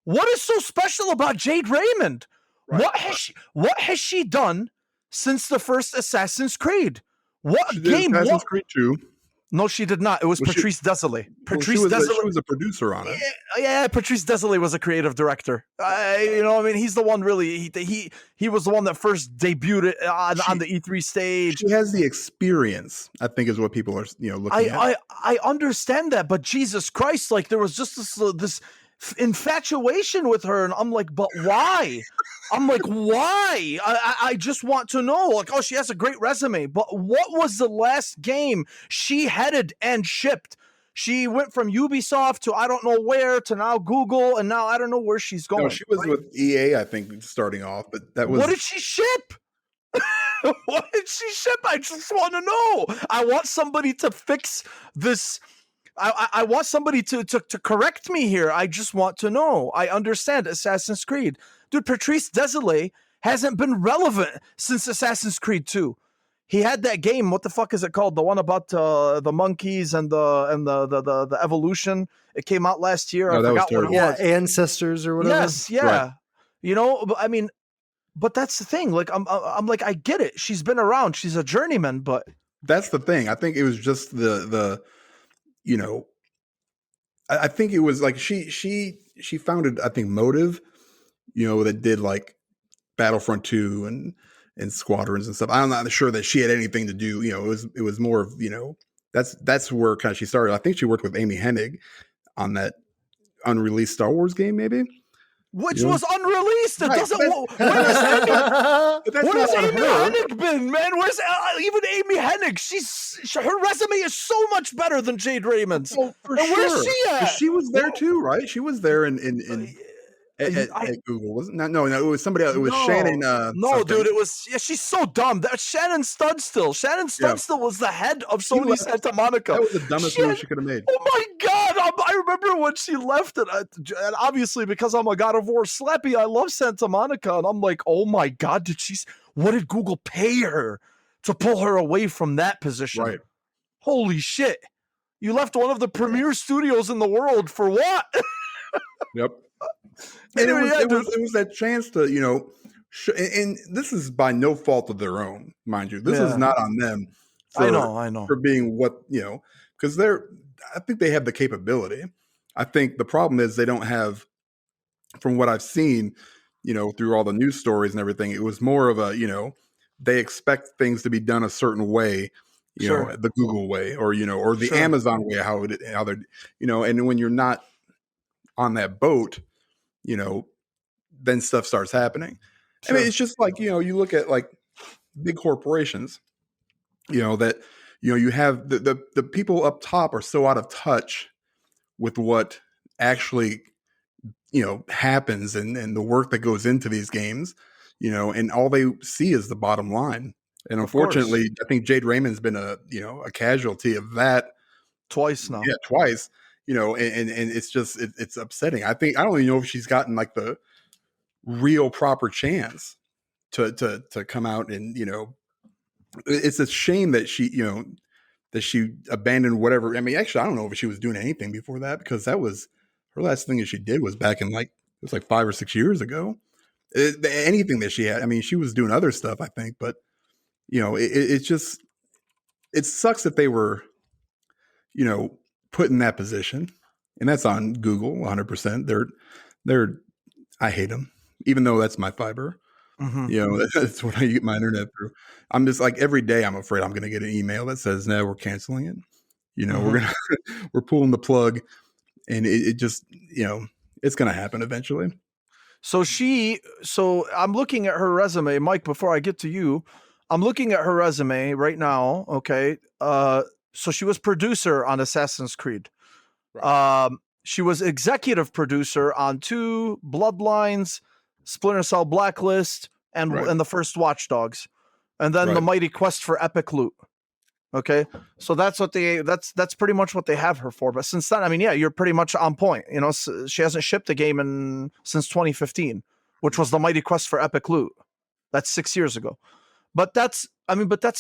what is so special about Jade Raymond? Right. What has she done since the first Assassin's Creed? What game? Assassin's Creed 2. No, she did not. It was Patrice Désilets. She was a producer on it. Yeah, Patrice Désilets was a creative director. He's the one really. He was the one that first debuted on the E3 stage. She has the experience, I think, is what people are looking at. I understand that, but Jesus Christ, like there was just this infatuation with her, and I'm like, but why? Why? I just want to know. Like, she has a great resume, but what was the last game she headed and shipped? She went from Ubisoft to I don't know where to now Google, and now I don't know where she's going. No, she was with EA, I think, starting off, but that was What did she ship? What did she ship? I just want to know. I want somebody to fix this. I want somebody to correct me here. I just want to know. I understand Assassin's Creed. Dude, Patrice Désilets hasn't been relevant since Assassin's Creed 2. He had that game. What the fuck is it called? The one about the monkeys and the evolution. It came out last year. No, I that was forgot what it Yeah, was. Ancestors or whatever. Yes, yeah. Right. You know, but I mean, but that's the thing. Like, I'm like, I get it. She's been around. She's a journeyman, but that's the thing. I think it was just the you know, I think it was like she founded, I think, Motive, you know, that did like Battlefront 2 and Squadrons and stuff. I'm not sure that she had anything to do, you know, it was more of, you know, that's where kind of she started. I think she worked with Amy Hennig on that unreleased Star Wars game, maybe. which You know? was unreleased. It Right, doesn't. but Where has Amy, But that's where has not on Amy her. Hennig been, man? Where's even Amy Hennig? Her resume is so much better than Jade Raymond's. Oh, for And sure. where's she But at? she was there too, right? She was there at I- Google, wasn't it? No, it was somebody else. It was No. Shannon. No, something. dude, it was. Yeah, she's so dumb. That Shannon Studstill. Shannon Yeah. Studstill was the head of She Sony left- Santa Monica. That was the dumbest Shit. move she could have made. Oh my god! I remember when she left it, and obviously because I'm a God of War slappy, I love Santa Monica, and I'm like, oh my god, what did Google pay her to pull her away from that position? Right. Holy shit! You left one of the premier studios in the world for what? Yep. And Anyway, yeah, it was that chance to, you know, and this is by no fault of their own, mind you. This Yeah. is not on them. I know. For being what, you know, because I think they have the capability. I think the problem is they don't have, from what I've seen, you know, through all the news stories and everything, it was more of a, you know, they expect things to be done a certain way, you know, the Google way, or, you know, or the Sure. Amazon way, how they're, you know, and when you're not on that boat, you know, then stuff starts happening. I mean, Sure. it's just like, you know, you look at like big corporations, you know, that, you know, you have the people up top are so out of touch with what actually, you know, happens and the work that goes into these games, you know, and all they see is the bottom line. And Of course. unfortunately, I think Jade Raymond's been a casualty of that Twice now. yeah, twice, you know, and it's just, it's upsetting. I don't even know if she's gotten like the real proper chance to come out and, you know, it's a shame that she abandoned whatever. I mean, actually, I don't know if she was doing anything before that, because that was her last thing that she did was back in like, it was like 5 or 6 years ago. Anything that she had, I mean, she was doing other stuff, I think, but you know, it's just, it sucks that they were, you know, put in that position, and that's on Google 100%. They're I hate them, even though that's my fiber. Mhm. You know, that's what I get my internet through. I'm just like, every day I'm afraid I'm going to get an email that says, no, we're canceling it. You know, we're pulling the plug, and it just, you know, it's going to happen eventually. So I'm looking at her resume, Mike, before I get to you. I'm looking at her resume right now. Okay. So she was producer on Assassin's Creed. Right. She was executive producer on 2 Bloodlines, Splinter Cell Blacklist, and the first Watch Dogs, and then the Mighty Quest for Epic Loot. Okay, so that's pretty much what they have her for. But since then, I mean, yeah, you're pretty much on point. You know, she hasn't shipped a game since 2015, which was the Mighty Quest for Epic Loot. That's 6 years ago. But that's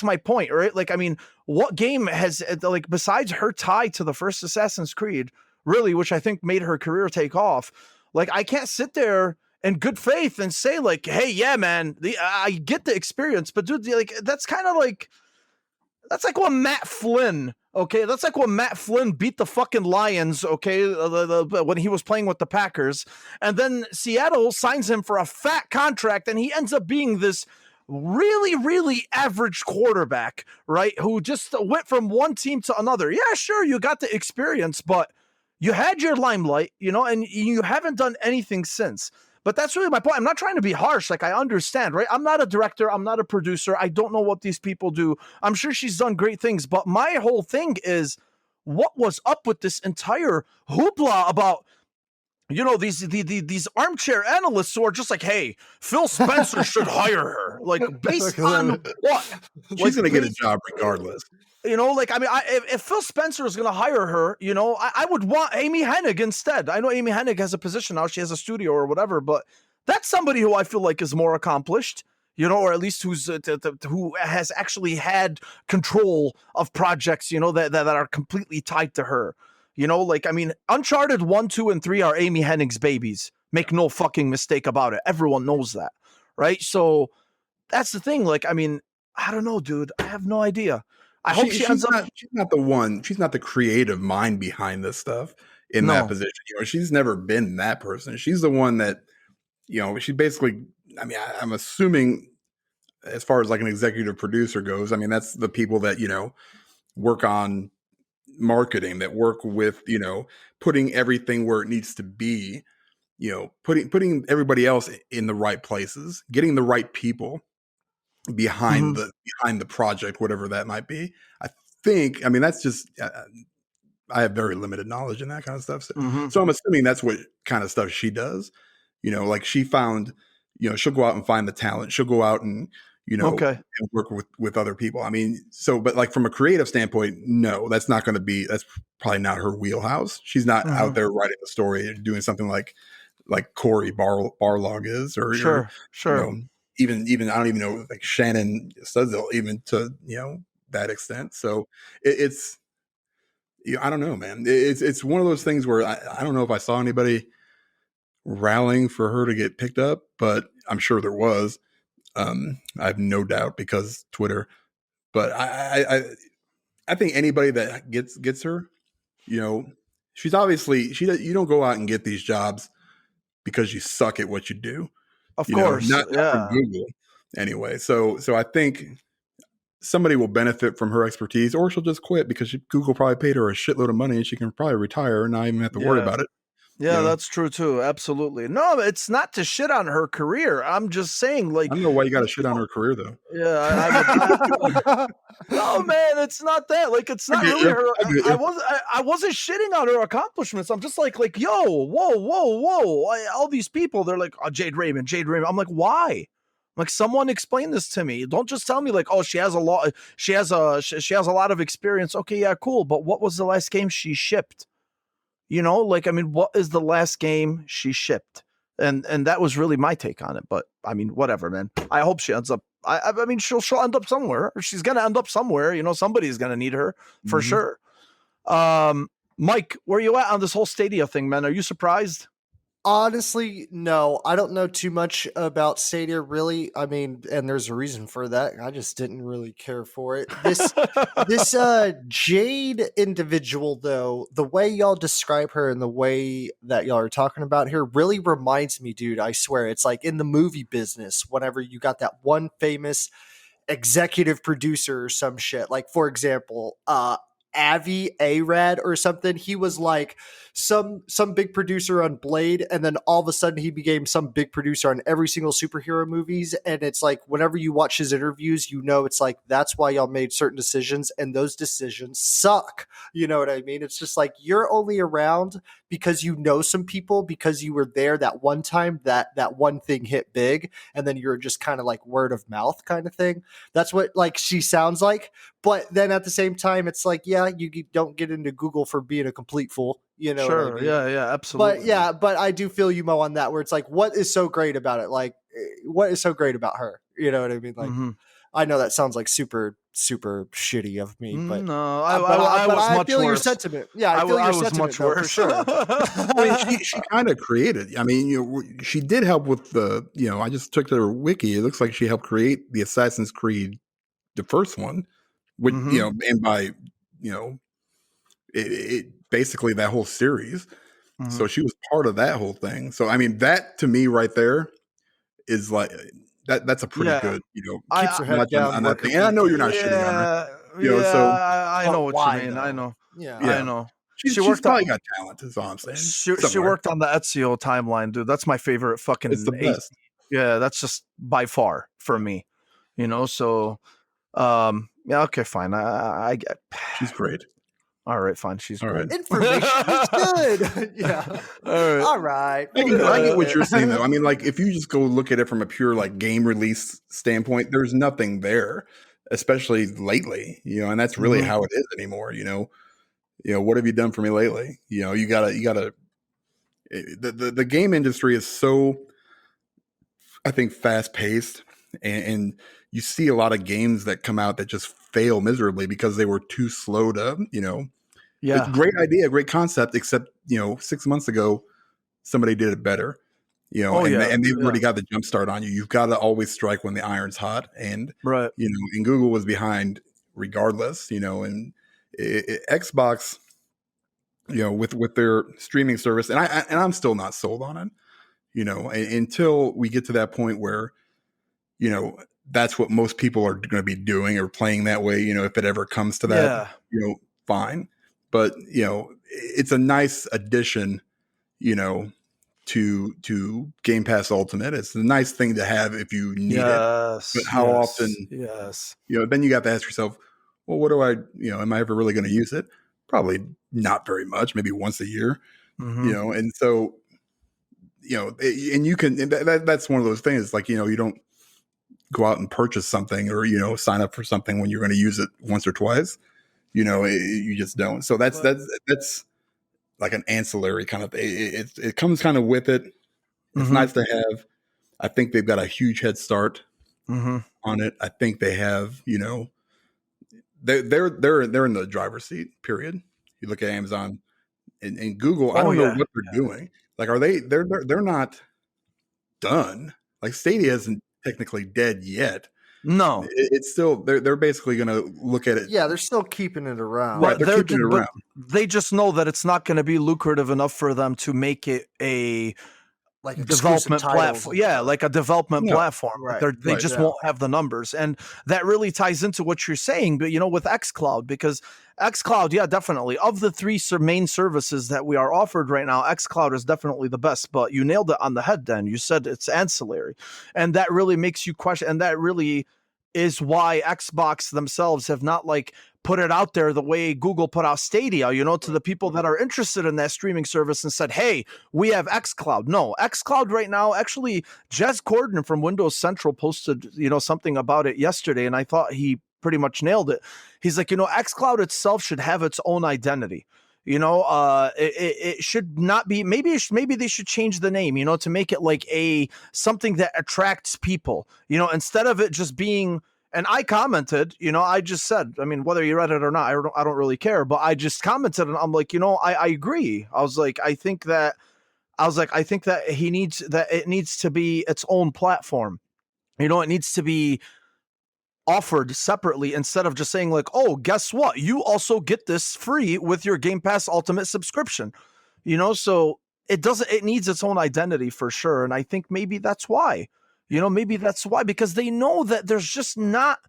my point, right? Like, I mean, what game has, like, besides her tie to the first Assassin's Creed, really, which I think made her career take off? Like, I can't sit there in good faith and say, like, hey, yeah, man, I get the experience, but dude, like, that's like when Matt Flynn, okay? That's like when Matt Flynn beat the fucking Lions, okay? When he was playing with the Packers, and then Seattle signs him for a fat contract, and he ends up being this really, really average quarterback, right? Who just went from one team to another. Yeah, sure, you got the experience, but you had your limelight, you know, and you haven't done anything since. But that's really my point. I'm not trying to be harsh. Like, I understand, right? I'm not a director. I'm not a producer. I don't know what these people do. I'm sure she's done great things. But my whole thing is, what was up with this entire hoopla about, you know, these armchair analysts who are just like, hey, Phil Spencer should hire her. Like, based on what? She's going to get a based- job regardless. You know, like, I mean, if Phil Spencer is going to hire her, you know, I would want Amy Hennig instead. I know Amy Hennig has a position now. She has a studio or whatever, but that's somebody who I feel like is more accomplished, you know, or at least who has actually had control of projects, you know, that are completely tied to her. You know, like, I mean, Uncharted 1, 2, and 3 are Amy Hennig's babies. Make no fucking mistake about it. Everyone knows that, right? So that's the thing. Like, I mean, I don't know, dude. I have no idea. I hope she ends up. She's not the one. She's not the creative mind behind this stuff in that position. You know, she's never been that person. She's the one that, you know, she basically. I mean, I'm assuming, as far as like an executive producer goes, I mean, that's the people that, you know, work on marketing, that work with, you know, putting everything where it needs to be. You know, putting everybody else in the right places, getting the right people behind the project, whatever that might be. I think, I mean, that's just I have very limited knowledge in that kind of stuff. So I'm assuming that's what kind of stuff she does. You know, like she found, you know, she'll go out and find the talent. She'll go out and, you know, and work with other people. I mean, so, but like from a creative standpoint, no, that's probably not her wheelhouse. She's not out there writing a story and doing something like Corey Barlog is, or Sure. You know, even I don't even know, like Shannon Studzel, even to, you know, that extent. So it's you know, I don't know, man. It's one of those things where I don't know if I saw anybody rallying for her to get picked up, but I'm sure there was. I have no doubt, because Twitter. But I think anybody that gets her, you know, she's obviously you don't go out and get these jobs because you suck at what you do. Of course, not from Google anyway. So I think somebody will benefit from her expertise, or she'll just quit because Google probably paid her a shitload of money and she can probably retire and not even have to worry about it. Yeah, you know? That's true too. Absolutely. No, it's not to shit on her career. I'm just saying, like, I don't know why you got to shit on her career though. Yeah, no, man, it's not that. Like, it's not really her. I wasn't shitting on her accomplishments. I'm just like, whoa. All these people, they're like, oh, Jade Raymond. I'm like, why? Like, someone explain this to me. Don't just tell me like, oh, she has a lot of experience. Okay, yeah, cool. But what was the last game she shipped? You know, like, I mean, what is the last game she shipped? And that was really my take on it. But I mean, whatever, man. I hope she ends up. I mean, she'll end up somewhere. She's gonna end up somewhere. You know, somebody's gonna need her for sure. Mike, where you at on this whole Stadia thing, man? Are you surprised? Honestly, no. I don't know too much about Stadia, really. I mean, and there's a reason for that. I just didn't really care for it. This Jade individual, though, the way y'all describe her and the way that y'all are talking about her really reminds me, dude, I swear, it's like in the movie business, whenever you got that one famous executive producer or some shit. Like, for example, Avi Arad or something. He was like some big producer on Blade, and then all of a sudden he became some big producer on every single superhero movies. And it's like, whenever you watch his interviews, you know, it's like, that's why y'all made certain decisions, and those decisions suck. You know what I mean? It's just like, you're only around because you know some people, because you were there that one time that one thing hit big, and then you're just kind of like word of mouth kind of thing. That's what like she sounds like. But then at the same time, it's like, yeah, you don't get into Google for being a complete fool. You know, sure. what I mean? Yeah, absolutely. But I do feel you, Mo, on that, where it's like, what is so great about it? Like, what is so great about her? You know what I mean? Like, I know that sounds like super shitty of me, but no, I feel your worse. sentiment. Yeah, I feel your sentiment. Much worse. For sure. I mean, she kind of created. I mean, you know, she did help with the. You know, I just took to her wiki. It looks like she helped create the Assassin's Creed, the first one, with you know, and by you know, it basically that whole series. So she was part of that whole thing. So I mean, that to me right there is like that's a pretty good, you know, keeps her head down on that thing. And I know you're not shitting on her. You know, so I know what you mean. Though? I know. Yeah, I know. She's probably got talent, is all I'm saying. She worked on the Ezio timeline, dude. That's my favorite fucking. It's the best. Yeah, that's just by far for me. You know, so yeah, okay, fine. I get. She's great. All right, fine. She's All right. good. Information is good. Yeah. All right. I get what you're saying though. I mean, like if you just go look at it from a pure like game release standpoint, there's nothing there, especially lately. And that's really how it is anymore. What have you done for me lately? You gotta. The game industry is so, I think, fast paced, and you see a lot of games that come out that just fail miserably because they were too slow to, Yeah. great idea, great concept, except 6 months ago somebody did it better, and they've already got the jump start on you. You've got to always strike when the iron's hot, and Right. and Google was behind regardless, and Xbox, with their streaming service, and I'm still not sold on it, until we get to that point where, that's what most people are going to be doing or playing that way, if it ever comes to that, fine. But, it's a nice addition, to Game Pass Ultimate. It's a nice thing to have if you need it. But how often, then you got to ask yourself, well, what do am I ever really going to use it? Probably not very much, maybe once a year, and so, and you can, and that's one of those things, like, you don't go out and purchase something or, sign up for something when you're going to use it once or twice, you just don't. So that's like an ancillary kind of, it comes kind of with it. It's nice to have. I think they've got a huge head start on it. I think they have, they're in the driver's seat, period. You look at Amazon and Google, I don't know what they're doing. Like, they're not done. Like Stadia isn't technically dead yet. No, it's still, they're basically going to look at it. Yeah, they're still keeping it around. Right, they're keeping it around. They just know that it's not going to be lucrative enough for them to make it a development platform. Yeah, like a development platform. Right. They just won't have the numbers. And that really ties into what you're saying, but with xCloud, because xCloud, definitely. Of the three main services that we are offered right now, xCloud is definitely the best, but you nailed it on the head, Dan. You said it's ancillary. And that really makes you question, and that really is why Xbox themselves have not put it out there the way Google put out Stadia, to the people that are interested in that streaming service and said, hey, we have xCloud. No, xCloud right now, actually, Jez Corden from Windows Central posted, something about it yesterday, and I thought he pretty much nailed it. He's like, xCloud itself should have its own identity. It should not be, maybe they should change the name, to make it like something that attracts people, instead of it just being. And I commented, I just said, I mean, whether you read it or not, I don't really care, but I just commented and I'm like, I agree. I was like, I think that it needs to be its own platform. It needs to be offered separately instead of just saying like, oh, guess what? You also get this free with your Game Pass Ultimate subscription, so it needs its own identity for sure. And I think maybe that's why, because they know that there's just not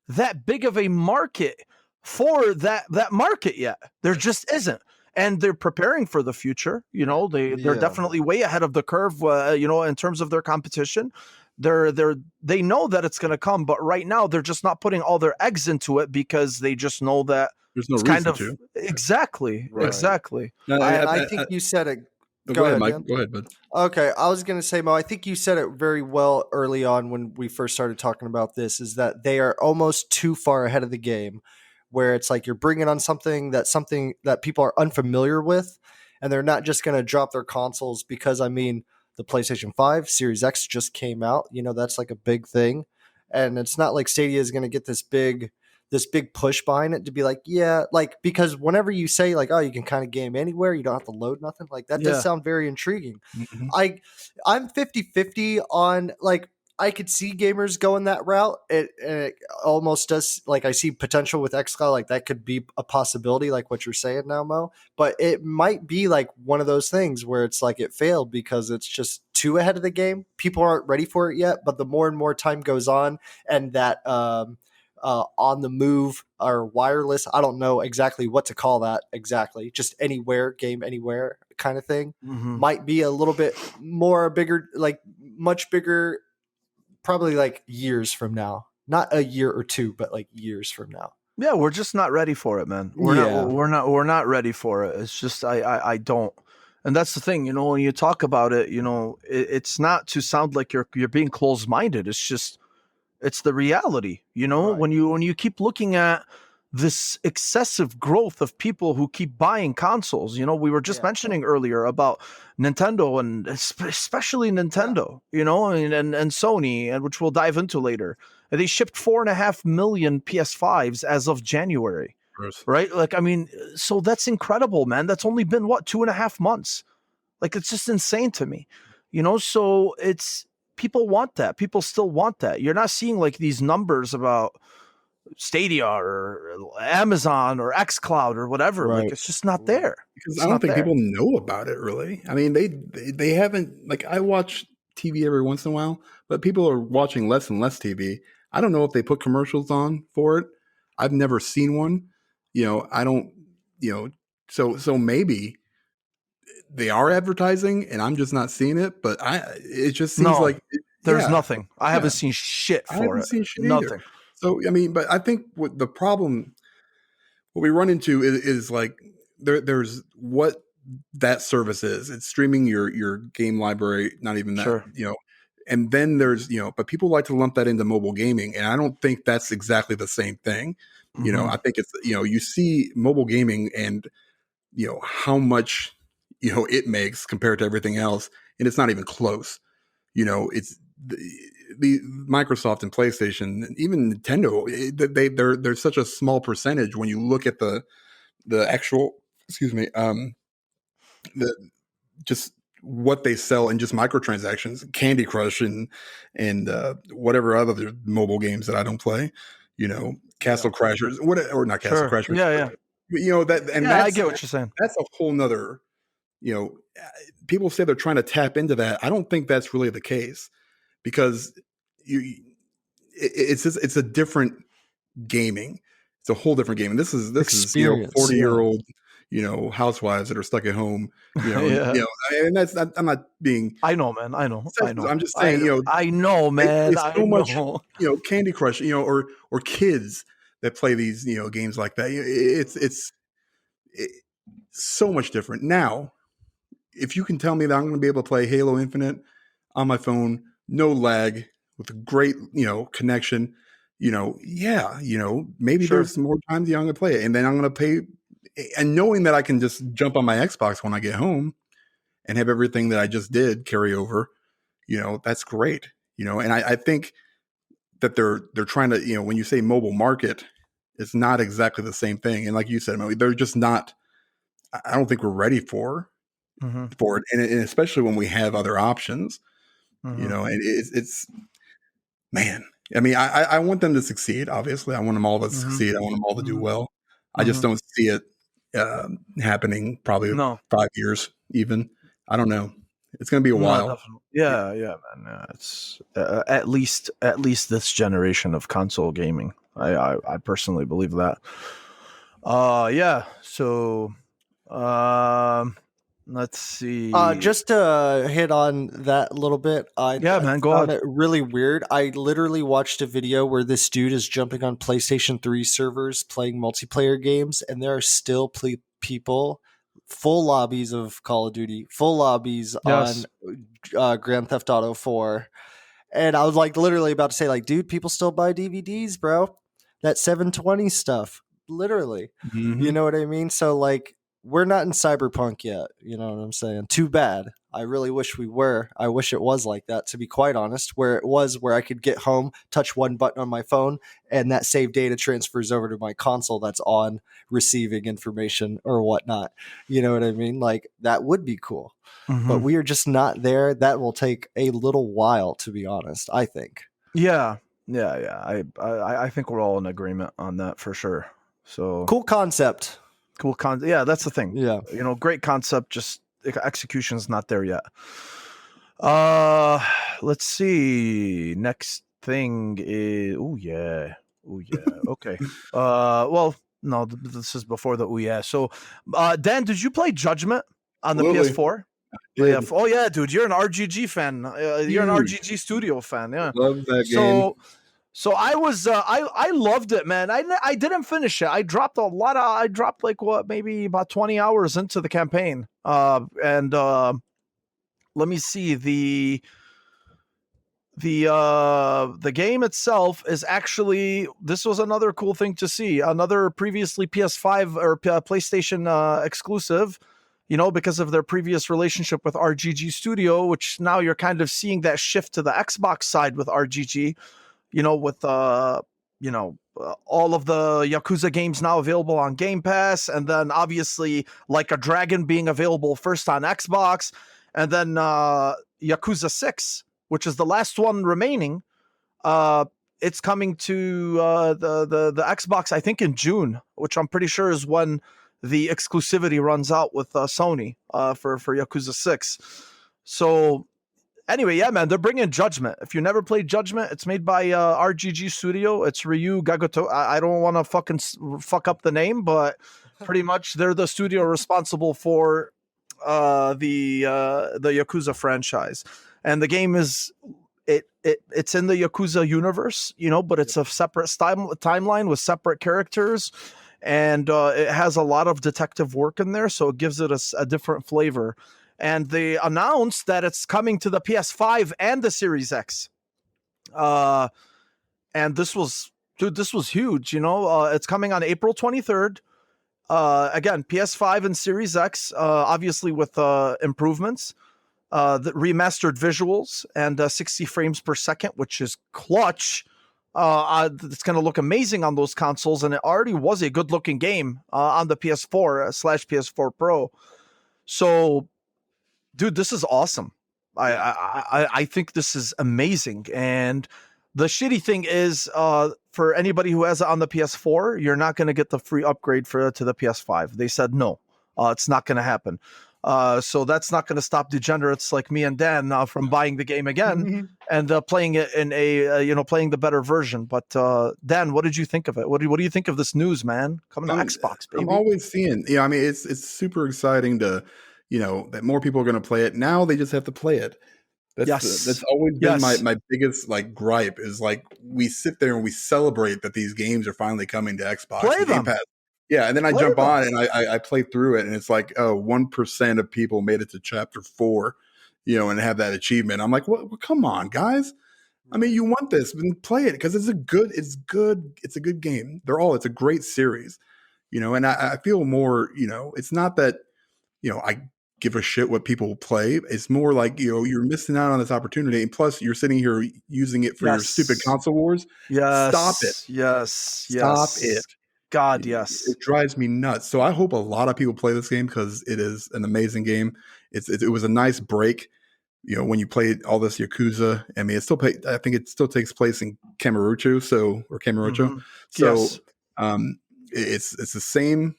that big of a market for that market yet. There just isn't. And they're preparing for the future. They're definitely way ahead of the curve, in terms of their competition. They know that it's going to come, but right now they're just not putting all their eggs into it because they just know that there's no reason to. Exactly. I think you said it. Go ahead, Mike. Go ahead, bud. Okay, I was going to say, Mo, I think you said it very well early on when we first started talking about this, is that they are almost too far ahead of the game, where it's like you're bringing on something that people are unfamiliar with, and they're not just going to drop their consoles because, I mean, the PlayStation 5 Series X just came out. That's like a big thing. And it's not like Stadia is going to get this big push behind it to be like, because whenever you say like, oh, you can kind of game anywhere, you don't have to load nothing, like that does sound very intriguing. Mm-hmm. I'm 50-50 on, like, I could see gamers going that route. It almost does. Like, I see potential with xCloud. Like, that could be a possibility, like what you're saying now, Mo. But it might be like one of those things where it's like it failed because it's just too ahead of the game. People aren't ready for it yet. But the more and more time goes on, and that on the move or wireless, I don't know exactly what to call that exactly. Just anywhere, game anywhere kind of thing, might be a little bit more bigger, like much bigger. Probably like years from now, not a year or two, but like years from now. Yeah, we're just not ready for it, man. Yeah. We're not ready for it. It's just I don't. And that's the thing, you know, when you talk about it, you know, it's not to sound like you're being closed-minded. It's just it's the reality, you know, Right. when you keep looking at this excessive growth of people who keep buying consoles. You know, we were just mentioning earlier about Nintendo and especially Nintendo, you know, and Sony, and which we'll dive into later. They shipped 4.5 million PS5s as of January, right? Like, I mean, so that's incredible, man. That's only been what, 2.5 months. Like, it's just insane to me, you know. So it's people want that. People still want that. You're not seeing like these numbers about Stadia or Amazon or xCloud or whatever. Right. Like, it's just not there. Because It's I don't not think there. people know about it really. I mean, they haven't, like, I watch TV every once in a while, but people are watching less and less TV. I don't know if they put commercials on for it. I've never seen one. You know, I don't, you know, so maybe they are advertising and I'm just not seeing it, but it just seems No, like there's yeah, nothing. I yeah. haven't seen shit I for haven't it. seen shit Nothing. either. So I mean, but I think what the problem, what we run into is like there's what that service is. It's streaming your game library, not even that, Sure. you know. And then there's, you know, but people like to lump that into mobile gaming, and I don't think that's exactly the same thing. You know, Mhm. I think it's, you know, you see mobile gaming and, you know, how much, you know, it makes compared to everything else, and it's not even close. You know, it's the Microsoft and PlayStation, and even Nintendo. They're such a small percentage when you look at the actual, excuse me, the just what they sell in just microtransactions, Candy Crush and whatever other mobile games that I don't play. You know, Castle Crashers, what, or not Castle Sure. Crashers, Yeah, but, yeah. you know, that, and Yeah, I get what you're saying. that's a whole nother, you know, people say they're trying to tap into that. I don't think that's really the case, because it's a different gaming. It's a whole different game. And this is, you know, Experience, 40-year-old, you know, housewives that are stuck at home, you know, Yeah. you know, and that's not, I'm not being I know, man. I know. sexist. I'm just saying, you know, I know, they man. play I so much, know. you know, Candy Crush, you know, or kids that play these, you know, games like that. It's so much different. Now, if you can tell me that I'm going to be able to play Halo Infinite on my phone, no lag, with a great, you know, connection, you know, yeah, you know, maybe Sure. there's some more times I'm going to play it, and then I'm going to pay, and knowing that I can just jump on my Xbox when I get home and have everything that I just did carry over, you know, that's great, you know. And I think that they're trying to, you know, when you say mobile market, it's not exactly the same thing. And like you said, Mo, they're just not. I don't think we're ready for Mhm. it, and especially when we have other options, you Mhm. know. And it's man. I mean, I want them to succeed. Obviously, I want them all to Mhm. succeed. I want them all to do Mhm. well. I just Mhm. don't see it happening. Probably No. 5 years, even. I don't know. It's going to be a No, while. definitely. Yeah, yeah, man. Yeah, it's at least this generation of console gaming. I personally believe that. Yeah. So, let's see. Just to hit on that a little bit, Yeah, I man, go found ahead. it really weird. I literally watched a video where this dude is jumping on PlayStation 3 servers playing multiplayer games, and there are still people, full lobbies of Call of Duty, full lobbies Yes. on Grand Theft Auto 4. And I was like literally about to say, like, dude, people still buy DVDs, bro. That 720 stuff. Literally. Mhm. You know what I mean? So like we're not in cyberpunk yet. You know what I'm saying? Too bad. I really wish we were. I wish it was like that, to be quite honest, where it was where I could get home, touch one button on my phone, and that save data transfers over to my console that's on receiving information or whatnot. You know what I mean? Like that would be cool. But Mhm. we are just not there. That will take a little while, to be honest, I think. Yeah. Yeah. Yeah. I think we're all in agreement on that for sure. So Cool concept. cool yeah, that's the thing. Yeah. You know, great concept, just execution's not there yet. Let's see. Next thing is okay. Well, no, this is before the yeah. So, Dan, did you play Judgment on the Absolutely. PS4? Did. Yeah. Oh yeah, dude, you're an RGG fan. You're an Huge. RGG Studio fan. Yeah. Love that game. So So I loved it, man. I didn't finish it. I dropped like what, maybe about 20 hours into the campaign. And let me see, the game itself is actually, this was another cool thing to see. Another previously PS5 or PlayStation exclusive, because of their previous relationship with RGG Studio, which now you're kind of seeing that shift to the Xbox side with RGG, with all of the Yakuza games now available on Game Pass, and then obviously Like a Dragon being available first on Xbox, and then Yakuza 6, which is the last one remaining. It's coming to the Xbox, I think, in June, which I'm pretty sure is when the exclusivity runs out with Sony for Yakuza 6. So anyway, yeah, man, they're bringing Judgement. If you never played Judgement, it's made by RGG Studio. It's Ryu Gagoto. I don't want to fucking fuck up the name, but pretty much they're the studio responsible for the Yakuza franchise. And the game is it's in the Yakuza universe, but it's a separate timeline with separate characters, and it has a lot of detective work in there, so it gives it a different flavor. And they announced that it's coming to the PS5 and the Series X. And this was huge. It's coming on April 23rd. Again, PS5 and Series X, obviously with improvements, the remastered visuals, and 60 frames per second, which is clutch. It's going to look amazing on those consoles, and it already was a good-looking game on the PS4 / PS4 Pro. So, dude, this is awesome. I think this is amazing. And the shitty thing is, for anybody who has it on the PS4, you're not going to get the free upgrade to the PS5. They said no, it's not going to happen. So that's not going to stop degenerates like me and Dan from buying the game again and playing it in playing the better version. But Dan, what did you think of it? What do you think of this news, man? Coming to Xbox, baby. I'm always seeing, I mean, it's super exciting to, that more people are going to play it. Now they just have to play it. That's always been my biggest gripe is we sit there and we celebrate that these games are finally coming to Xbox. Play them. Game Pass. Yeah, and then I jump on and I play through it, and it's 1% of people made it to chapter 4, and have that achievement. I'm like, what? Come on, guys. I mean, you want this, then play it because it's a good game. It's a great series, and I feel more, it's not that, I give a shit what people play. It's more like, you're missing out on this opportunity. And plus you're sitting here using it for your stupid console wars. Yes. Stop it. Yes. Stop it. God, yes. It drives me nuts. So I hope a lot of people play this game because it is an amazing game. It was a nice break. When you played all this Yakuza, I mean, I think it still takes place in Kamurocho. So yes. It's the same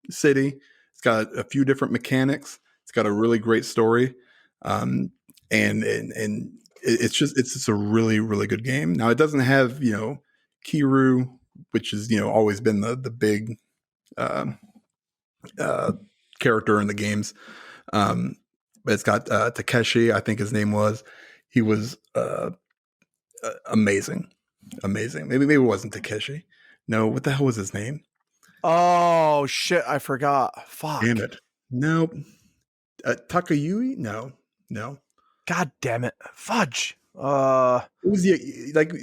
city. It's got a few different mechanics. It's got a really great story, and it's just a really, really good game. Now it doesn't have Kiryu, which is always been the big character in the games, but it's got Takeshi, I think his name was. He was amazing. Maybe it wasn't Takeshi. No, what the hell was his name? Oh shit, I forgot. Fuck. Damn it. Nope. Takayui? No. God damn it. Fudge. It was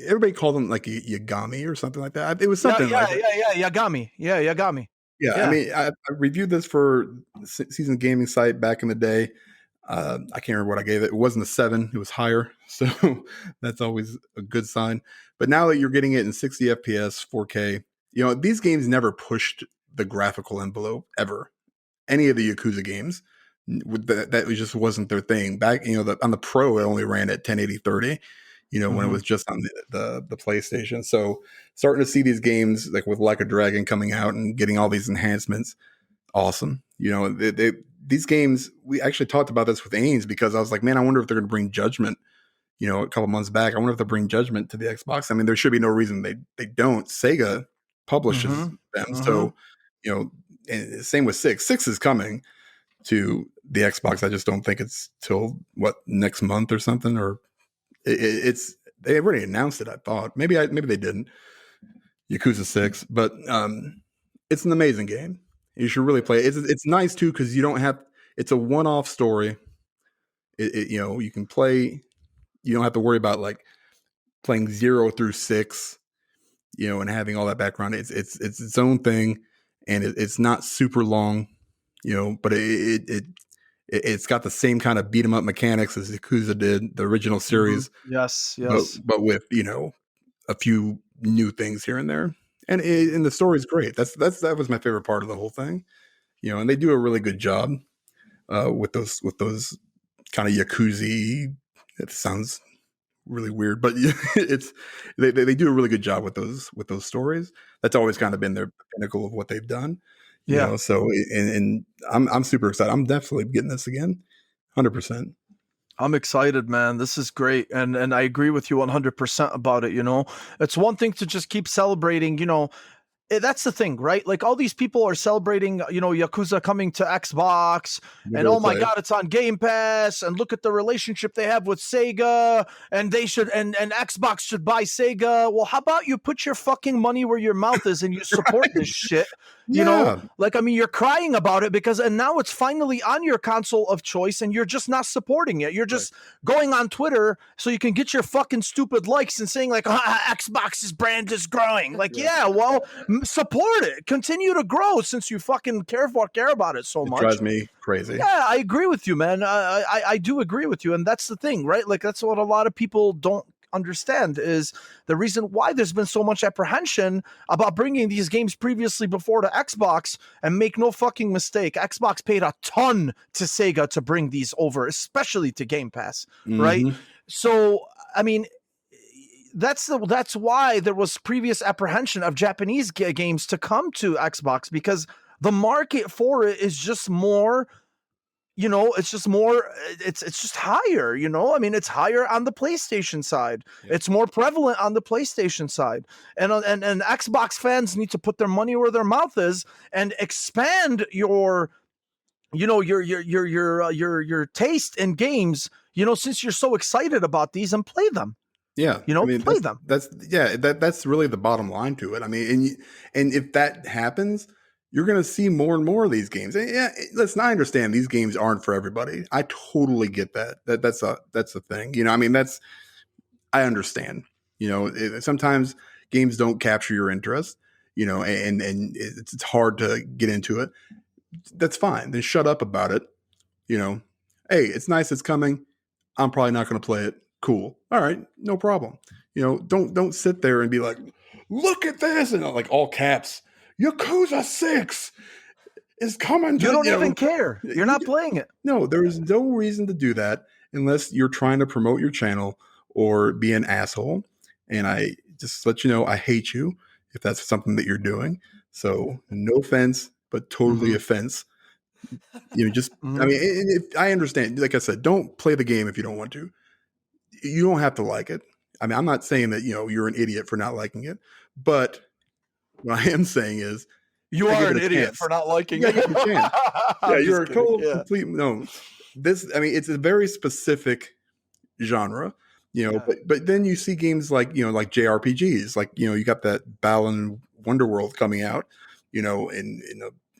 everybody called him Yagami or something like that. It was something like that. Yeah, Yagami. Yeah, Yagami. Yeah, I mean, I reviewed this for Season Gaming site back in the day. I can't remember what I gave it. It wasn't a 7. It was higher. So that's always a good sign. But now that you're getting it in 60 FPS, 4K, these games never pushed the graphical envelope ever. Any of the Yakuza games, that just wasn't their thing. Back, on the Pro, it only ran at 1080-30, when it was just on the PlayStation. So starting to see these games with Like a Dragon coming out and getting all these enhancements, awesome. These games, we actually talked about this with Ains because I was like, man, I wonder if they're going to bring Judgment. A couple months back, I wonder if they'll bring Judgment to the Xbox. I mean, there should be no reason they don't. Sega publishes them, so and same with 6. 6 is coming to the Xbox. I just don't think it's till next month or something. Or it's they already announced it. I thought maybe they didn't. Yakuza 6, but it's an amazing game. You should really play it. It's nice too because you don't have. It's a one-off story. You can play. You don't have to worry about like playing 0 through 6, and having all that background. It's its own thing, and it's not super long, but it's got the same kind of beat 'em up mechanics as Yakuza did, the original series. Yes. But with a few new things here and there, and the story's great. That was my favorite part of the whole thing, and they do a really good job with those kind of Yakuza. It sounds really weird, but they do a really good job with those stories. That's always kind of been their pinnacle of what they've done. So and I'm super excited. I'm definitely getting this again, 100%. I'm excited, man. This is great. And I agree with you 100% about it. It's one thing to just keep celebrating, that's the thing, right? Like all these people are celebrating, Yakuza coming to Xbox, and oh my God, it's on Game Pass, and look at the relationship they have with Sega, and they should, and Xbox should buy Sega. Well, how about you put your fucking money where your mouth is and you support this shit? You're crying about it and now it's finally on your console of choice and you're just not supporting it. You're just going on Twitter so you can get your fucking stupid likes and saying like, Xbox's brand is growing. Like, support it. Continue to grow since you fucking care about it so much. It drives me crazy. Yeah, I agree with you, man. I do agree with you. And that's the thing, right? Like that's what a lot of people don't understand is the reason why there's been so much apprehension about bringing these games previously before to Xbox. And make no fucking mistake, Xbox paid a ton to Sega to bring these over, especially to Game Pass, right? So, I mean, that's why there was previous apprehension of Japanese games to come to Xbox, because the market for it is just more, it's just more, it's just higher, I mean, it's higher on the PlayStation side. It's more prevalent on the PlayStation side. And Xbox fans need to put their money where their mouth is and expand your taste in games, since you're so excited about these, and play them. Yeah, play them. That's really the bottom line to it. I mean, and if that happens, you're going to see more and more of these games. And listen, I understand these games aren't for everybody. I totally get that. That's a thing. I understand. Sometimes games don't capture your interest. And it's hard to get into it. That's fine. Then shut up about it. Hey, it's nice. It's coming. I'm probably not going to play it. Cool. All right. No problem. Don't sit there and be like, look at this. And like all caps, Yakuza 6 is coming. You don't even care. You're not playing it. No, there is no reason to do that unless you're trying to promote your channel or be an asshole. And I just let you know, I hate you if that's something that you're doing. So no offense, but totally offense. I mean, I understand. Like I said, don't play the game if you don't want to. You don't have to like it. I mean, I'm not saying that, you're an idiot for not liking it, but what I am saying is you are an idiot for not liking it. Yeah, you're a total complete no. This, I mean, it's a very specific genre, but then you see games like, like JRPGs, like, you got that Balan Wonderworld coming out, in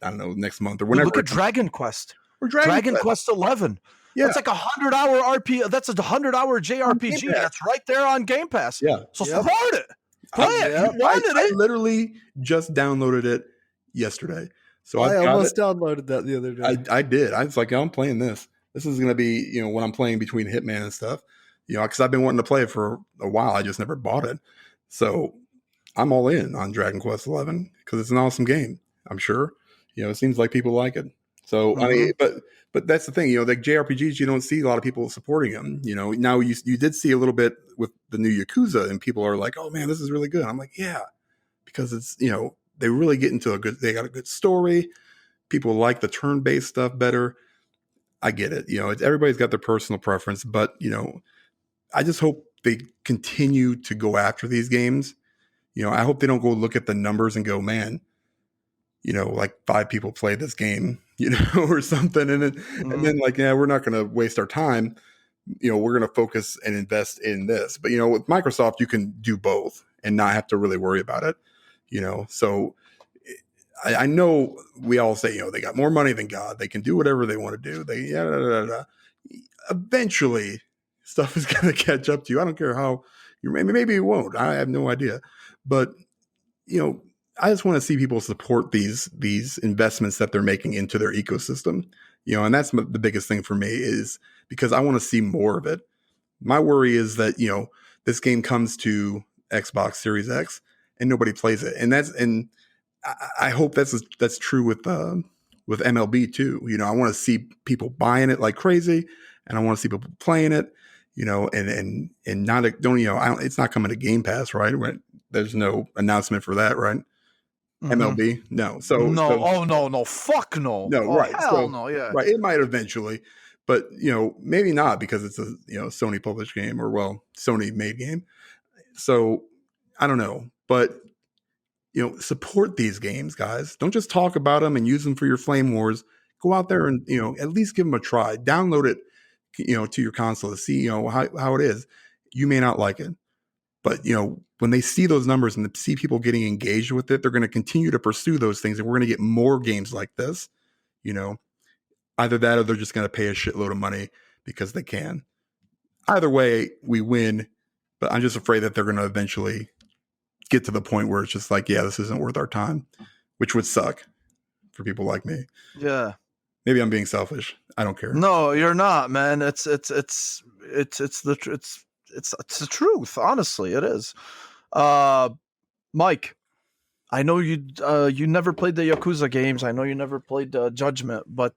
I don't know, next month or whenever. Look at Dragon Quest. Or Dragon Quest 11. Yeah. That's like 100-hour RP. That's a 100-hour JRPG. That's right there on Game Pass. Yeah. So support it. Play it. You wanted I it. literally just downloaded it yesterday. So I almost downloaded that the other day. I did. I was like, I'm playing this. This is going to be, what I'm playing between Hitman and stuff, because I've been wanting to play it for a while. I just never bought it. So I'm all in on Dragon Quest 11 because it's an awesome game. I'm sure, it seems like people like it. So, I mean, but that's the thing, like JRPGs, you don't see a lot of people supporting them. Now you did see a little bit with the new Yakuza, and people are like, oh man, this is really good. I'm like, yeah, because it's, they really get into they got a good story. People like the turn-based stuff better. I get it. Everybody's got their personal preference, but, I just hope they continue to go after these games. I hope they don't go look at the numbers and go, man, like 5 people play this game, or something. And then like, yeah, we're not going to waste our time. we're going to focus and invest in this. But with Microsoft, you can do both and not have to really worry about it. So I know we all say they got more money than God. They can do whatever they want to do. Eventually, stuff is going to catch up to you. I don't care how. Maybe it won't. I have no idea. But I just want to see people support these investments that they're making into their ecosystem. And that's the biggest thing for me, is because I want to see more of it. My worry is that this game comes to Xbox Series X and nobody plays it, and I hope that's true with MLB too. I want to see people buying it like crazy, and I want to see people playing it. And not it's not coming to Game Pass, right? There's no announcement for that, right? MLB, no. No, fuck no. Right? Hell no, yeah. Right. It might eventually, but maybe not, because it's a Sony published game, or Sony made game. So I don't know, but support these games, guys. Don't just talk about them and use them for your flame wars. Go out there and at least give them a try. Download it, to your console to see how it is. You may not like it, but when they see those numbers and see people getting engaged with it, they're going to continue to pursue those things, and we're going to get more games like this. Either that, or they're just going to pay a shitload of money because they can. Either way, we win, but I'm just afraid that they're going to eventually get to the point where it's just like, yeah, this isn't worth our time, which would suck for people like me. Yeah. Maybe I'm being selfish. I don't care. No, you're not, man. It's the truth. Honestly, it is. Mike, I know you never played the Yakuza games. I know you never played Judgment, but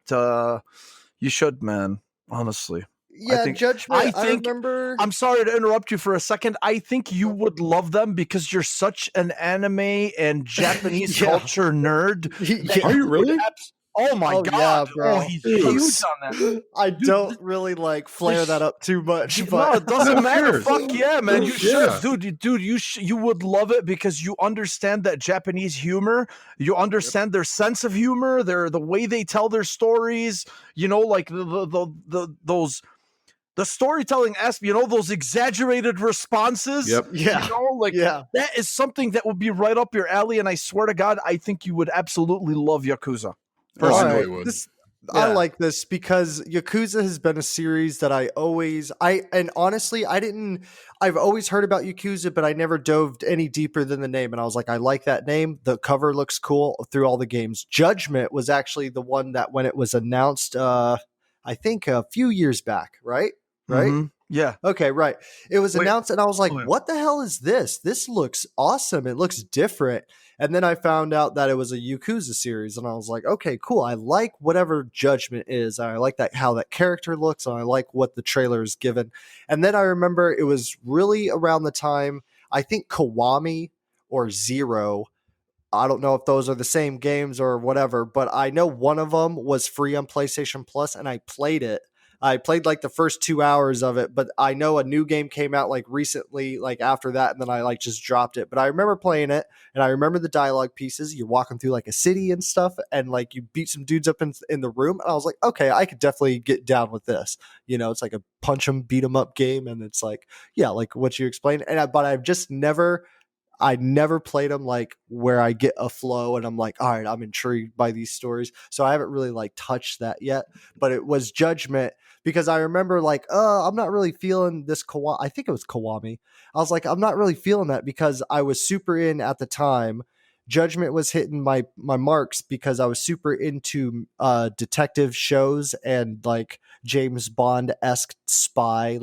you should, man. Honestly. Yeah, Judgment. I remember. I'm sorry to interrupt you for a second. I think you would love them because you're such an anime and Japanese culture nerd. Are you really? Oh my god! Yeah, bro. Oh, he's huge on that. I don't really flare that up too much, but no, it doesn't matter. Cheers. Fuck yeah, man! You Yeah. should, dude. You would love it because you understand that Japanese humor. You understand their sense of humor. The way they tell their stories. Like those. The storytelling aspect, those exaggerated responses. Yep. yeah, That is something that would be right up your alley. And I swear to God, I think you would absolutely love Yakuza. Oh, I know Alright, he would. I like this because Yakuza has been a series that I've always heard about Yakuza, but I never dove any deeper than the name. And I was like, I like that name. The cover looks cool through all the games. Judgment was actually the one that, when it was announced, I think a few years back, right? Mm-hmm. Yeah. Okay, right. It was announced, and I was like, Wait. what the hell is this? This looks awesome. It looks different. And then I found out that it was a Yakuza series, and I was like, okay, cool. I like whatever Judgment is. I like how that character looks, and I like what the trailer is given. And then I remember it was really around the time, I think Kiwami or Zero, I don't know if those are the same games or whatever, but I know one of them was free on PlayStation Plus, and I played it. I played the first 2 hours of it, but I know a new game came out recently, after that, and then I just dropped it. But I remember playing it, and I remember the dialogue pieces. You're walking through a city and stuff, and you beat some dudes up in the room, and I was like, okay, I could definitely get down with this. It's like a punch 'em, beat 'em up game, and it's what you explained. But I've just never. I never played them where I get a flow and I'm like, all right, I'm intrigued by these stories. So I haven't really touched that yet, but it was Judgment because I remember I'm not really feeling this I think it was Kiwami. I was like, I'm not really feeling that because I was super in at the time. Judgment was hitting my marks because I was super into detective shows and James Bond-esque spy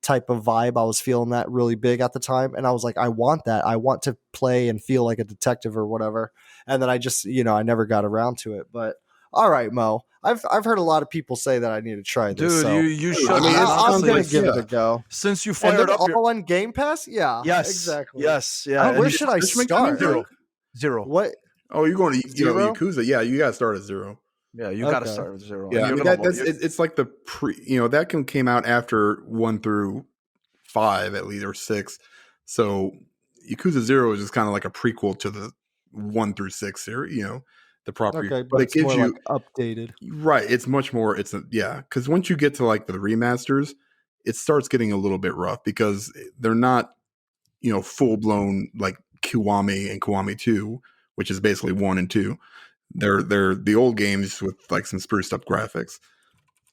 type of vibe. I was feeling that really big at the time, and I was like, I want that. I want to play and feel like a detective or whatever. And then I just, I never got around to it. But all right, Mo, I've heard a lot of people say that I need to try this. Dude, so you should. I'm gonna give it a go. Since you And fired then up all on Game Pass, yeah, yes, exactly. yes, yeah. Where should I start? Zero. What? Oh, you're going to Zero? Yakuza? Yeah, you got to start at 0. Yeah, you got to start with 0. Yeah, it's like the that came out after 1 through 5 at least, or 6. So Yakuza 0 is just kind of like a prequel to the 1 through 6 series, the proper. Okay, but it gives you updated. Right. It's much more. Because once you get to the remasters, it starts getting a little bit rough because they're not, full blown like Kiwami and Kiwami 2, which is basically 1 and 2. They're the old games with like some spruced up graphics.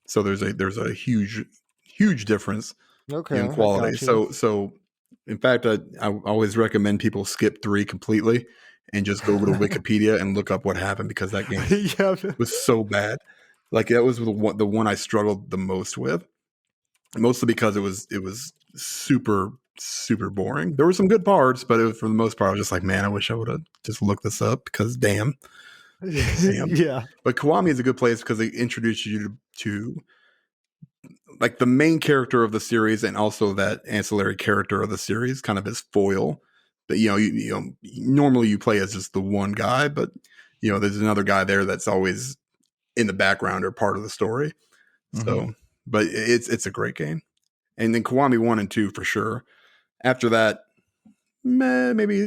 So there's a huge difference Okay, in I quality. got you. So in fact, I always recommend people skip 3 completely and just go over to Wikipedia and look up what happened, because that game Yeah. was so bad. Like that was the one I struggled the most with, mostly because it was super boring. There were some good parts, but for the most part, I was just like, man, I wish I would have just looked this up, because damn. Yeah. But Kiwami is a good place because they introduce you to like the main character of the series, and also that ancillary character of the series, kind of as foil. But normally you play as just the one guy, but there's another guy there that's always in the background or part of the story. So, but it's a great game. And then Kiwami 1 and 2 for sure. After that, maybe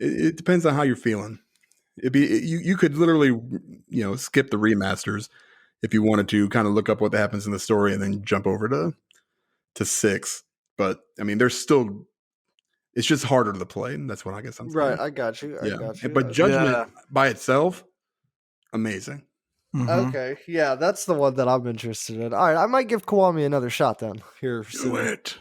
it depends on how you're feeling. You could literally skip the remasters if you wanted to, kind of look up what happens in the story and then jump over to 6. But I mean, it's just harder to play, and that's what I guess I'm saying. Right, I got you. I got you. But Judgment by itself, amazing. Okay, yeah, that's the one that I'm interested in. All right, I might give Kiwami another shot then here soon. Do it.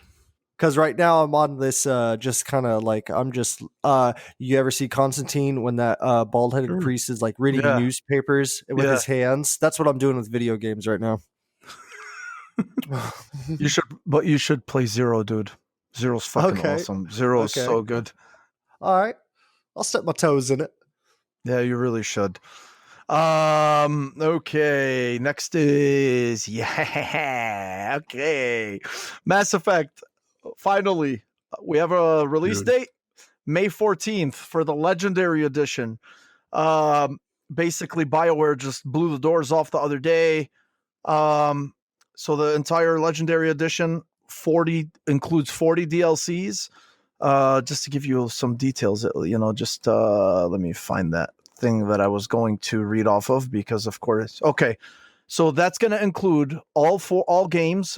Because right now I'm on this just kind of like you ever see Constantine when that bald-headed priest is like reading newspapers with his hands? That's what I'm doing with video games right now. You should play Zero, dude. Zero's fucking awesome. Zero is so good. All right, I'll step my toes in it. Yeah, you really should. Okay, next is Mass Effect. Finally, we have a release date, May 14th for the Legendary Edition. Basically, BioWare just blew the doors off the other day. So the entire Legendary Edition includes 40 DLCs. Just to give you some details, let me find that thing that I was going to read off of, because of course, okay. So that's going to include all games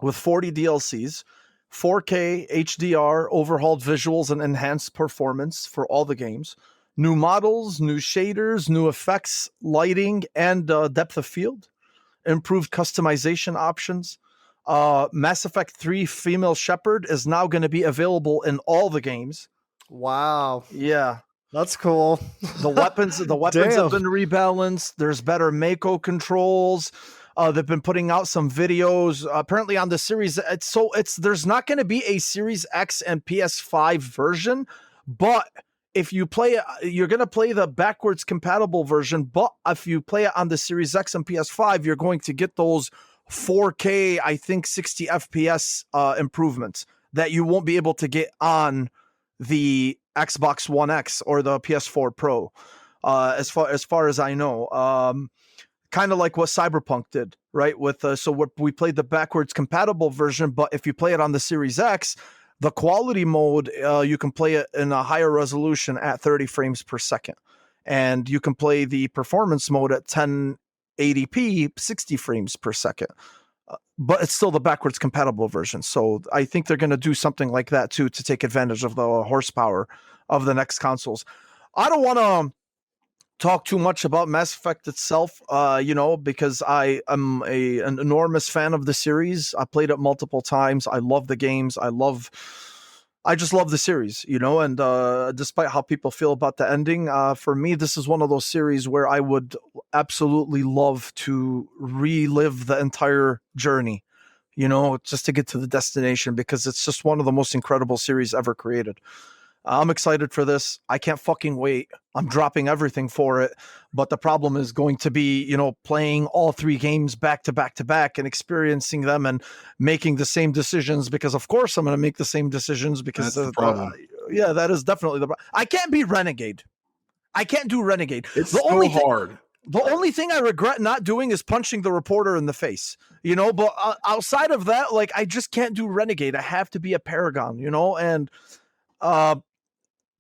with 40 DLCs, 4K HDR, overhauled visuals and enhanced performance for all the games, new models, new shaders, new effects, lighting, and depth of field, improved customization options. Mass Effect 3 Female Shepherd is now going to be available in all the games. Wow. Yeah. That's cool. The weapons have been rebalanced. There's better Mako controls. They've been putting out some videos. Apparently on the Series, there's not going to be a Series X and PS5 version, but if you play it, you're going to play the backwards compatible version. But if you play it on the Series X and PS5, you're going to get those 4K, I think 60 FPS improvements that you won't be able to get on the Xbox One X or the PS4 Pro, as far as I know. Kind of like what Cyberpunk did, right? We played the backwards compatible version, but if you play it on the Series X, the quality mode, you can play it in a higher resolution at 30 frames per second, and you can play the performance mode at 1080p, 60 frames per second. But it's still the backwards compatible version. So I think they're going to do something like that too, to take advantage of the horsepower of the next consoles. I don't want to talk too much about Mass Effect itself, because I am an enormous fan of the series. I played it multiple times. I love the games. I just love the series, and despite how people feel about the ending, for me, this is one of those series where I would absolutely love to relive the entire journey, just to get to the destination, because it's just one of the most incredible series ever created. I'm excited for this. I can't fucking wait. I'm dropping everything for it. But the problem is going to be, playing all 3 games back to back to back and experiencing them and making the same decisions, because of course I'm going to make the same decisions, because that's the problem. That is definitely the problem. I can't be Renegade. I can't do Renegade. It's so hard. The only thing I regret not doing is punching the reporter in the face, but outside of that, like, I just can't do Renegade. I have to be a Paragon, and,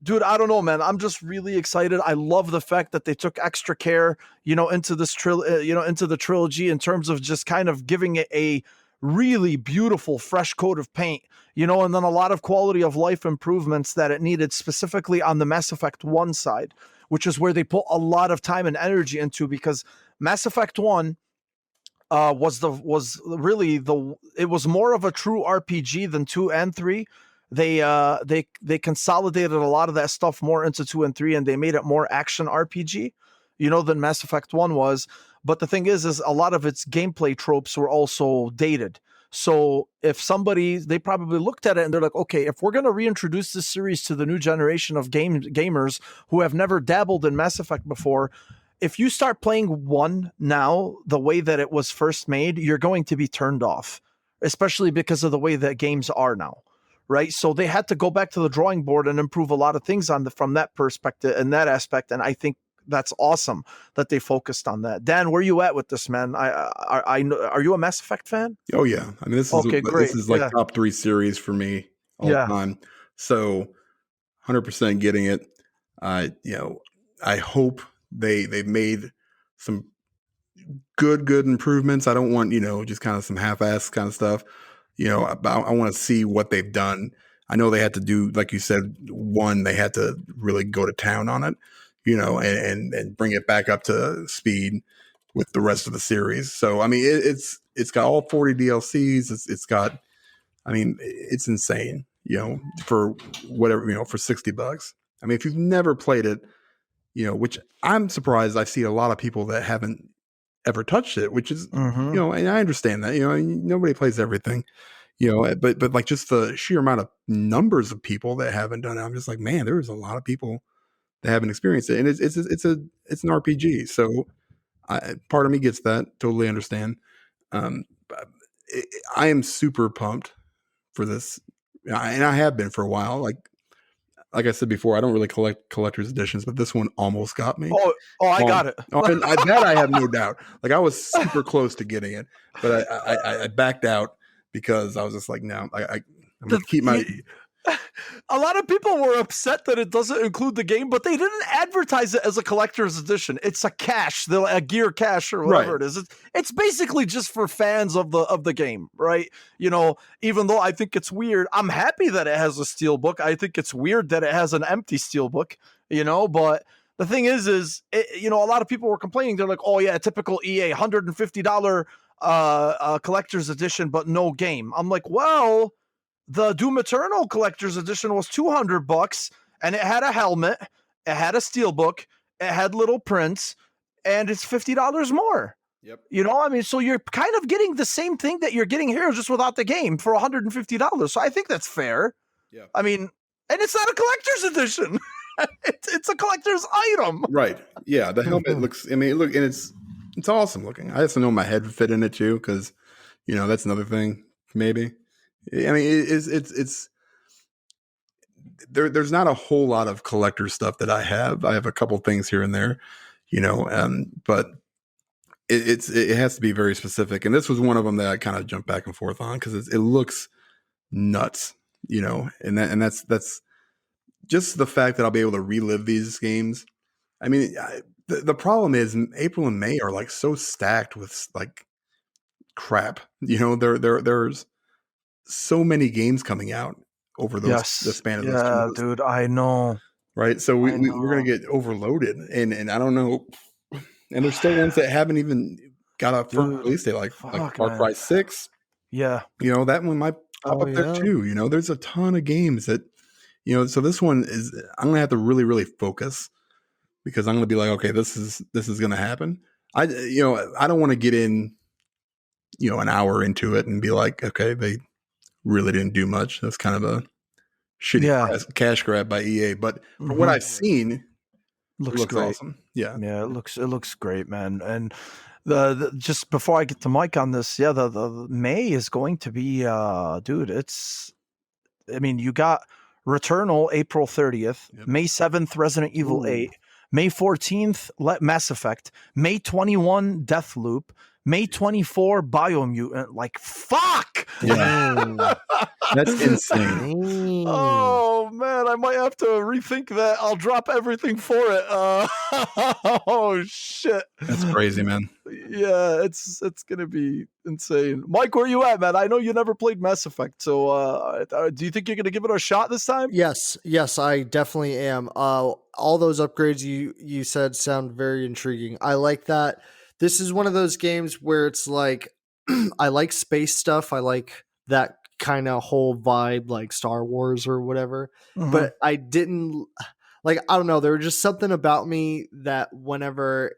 dude, I don't know, man. I'm just really excited. I love the fact that they took extra care, into this into the trilogy, in terms of just kind of giving it a really beautiful fresh coat of paint, you know, and then a lot of quality of life improvements that it needed specifically on the Mass Effect 1 side, which is where they put a lot of time and energy into, because Mass Effect 1 was really it was more of a true RPG than 2 and 3. They consolidated a lot of that stuff more into 2 and 3, and they made it more action RPG, you know, than Mass Effect 1 was. But the thing is a lot of its gameplay tropes were also dated. So if they probably looked at it and they're like, okay, if we're going to reintroduce this series to the new generation of gamers who have never dabbled in Mass Effect before, if you start playing 1 now, the way that it was first made, you're going to be turned off, especially because of the way that games are now. Right. So they had to go back to the drawing board and improve a lot of things from that perspective and that aspect. And I think that's awesome that they focused on that. Dan, where you at with this, man? Are you a Mass Effect fan? Oh yeah. I mean, this is like top 3 series for me all time. So 100% getting it. You know, I hope they've made some good improvements. I don't want, you know, just kind of some half-ass kind of stuff. You know, I want to see what they've done. I know they had to do, like you said, 1, they had to really go to town on it, you know, and bring it back up to speed with the rest of the series. So, I mean, it's got all 40 DLCs. It's got, I mean, it's insane, you know, for whatever, you know, for $60. I mean, if you've never played it, you know, which I'm surprised I see a lot of people that haven't ever touched it, which is, you know, and I understand that, you know, nobody plays everything, you know, but like just the sheer amount of numbers of people that haven't done it, I'm just like, man, there's a lot of people that haven't experienced it, and it's an RPG. So part of me gets that, totally understand. But I am super pumped for this, and I have been for a while. Like I said before, I don't really collect collector's editions, but this one almost got me. I got it. And that I have no doubt. Like I was super close to getting it, but I backed out because I was just like, no, I'm going to keep my. A lot of people were upset that it doesn't include the game, but they didn't advertise it as a collector's edition. It's a cache, a gear cache or whatever it is. It's basically just for fans of the game, right? You know, even though I think it's weird, I'm happy that it has a steelbook. I think it's weird that it has an empty steelbook, you know, but the thing is you know, a lot of people were complaining. They're like, oh yeah, typical EA, $150 collector's edition, but no game. I'm like, well, the Doom Eternal collector's edition was $200, and it had a helmet, it had a steelbook, it had little prints, and it's $50 more. Yep. You know, I mean, so you're kind of getting the same thing that you're getting here, just without the game, for $150. So I think that's fair. Yeah. I mean, and it's not a collector's edition. it's a collector's item. Right. Yeah. The helmet looks. I mean, look, and it's awesome looking. I just know my head would fit in it too, because, you know, that's another thing. Maybe. I mean, it's there's not a whole lot of collector stuff that I have. I have a couple things here and there, you know, but it has to be very specific. And this was one of them that I kind of jumped back and forth on because it looks nuts, you know, and that's just the fact that I'll be able to relive these games. I mean, the problem is April and May are like so stacked with like crap, you know, there's so many games coming out over the span of those 2 months. Dude, I know. Right. So we're going to get overloaded, and I don't know. And there's still ones that haven't even got a first release date, like Far Cry 6. Yeah. You know, that one might pop up there too. You know, there's a ton of games that, you know, so this one is, I'm going to have to really, really focus, because I'm going to be like, okay, this is going to happen. I don't want to get in, you know, an hour into it and be like, okay, they really didn't do much. That's kind of a shitty cash grab by EA. But from what I've seen, looks great. Awesome. Yeah. Yeah, it looks great, man. And the just before I get to Mike on this, the May is going to be dude, I mean, you got Returnal April 30th, May 7th, Resident Evil 8, May 14th, Mass Effect, May 21, Deathloop, May 24, Biomutant. Like, fuck! Yeah. That's insane. Oh Oh man, I might have to rethink that. I'll drop everything for it. Oh shit. That's crazy, man. Yeah, it's gonna be insane. Mike, where you at, man? I know you never played Mass Effect, so do you think you're gonna give it a shot this time? Yes, I definitely am. All those upgrades you said sound very intriguing. I like that. This is one of those games where it's like I like space stuff. I like that kind of whole vibe, like Star Wars or whatever. Mhm. But I didn't like. I don't know. There was just something about me that whenever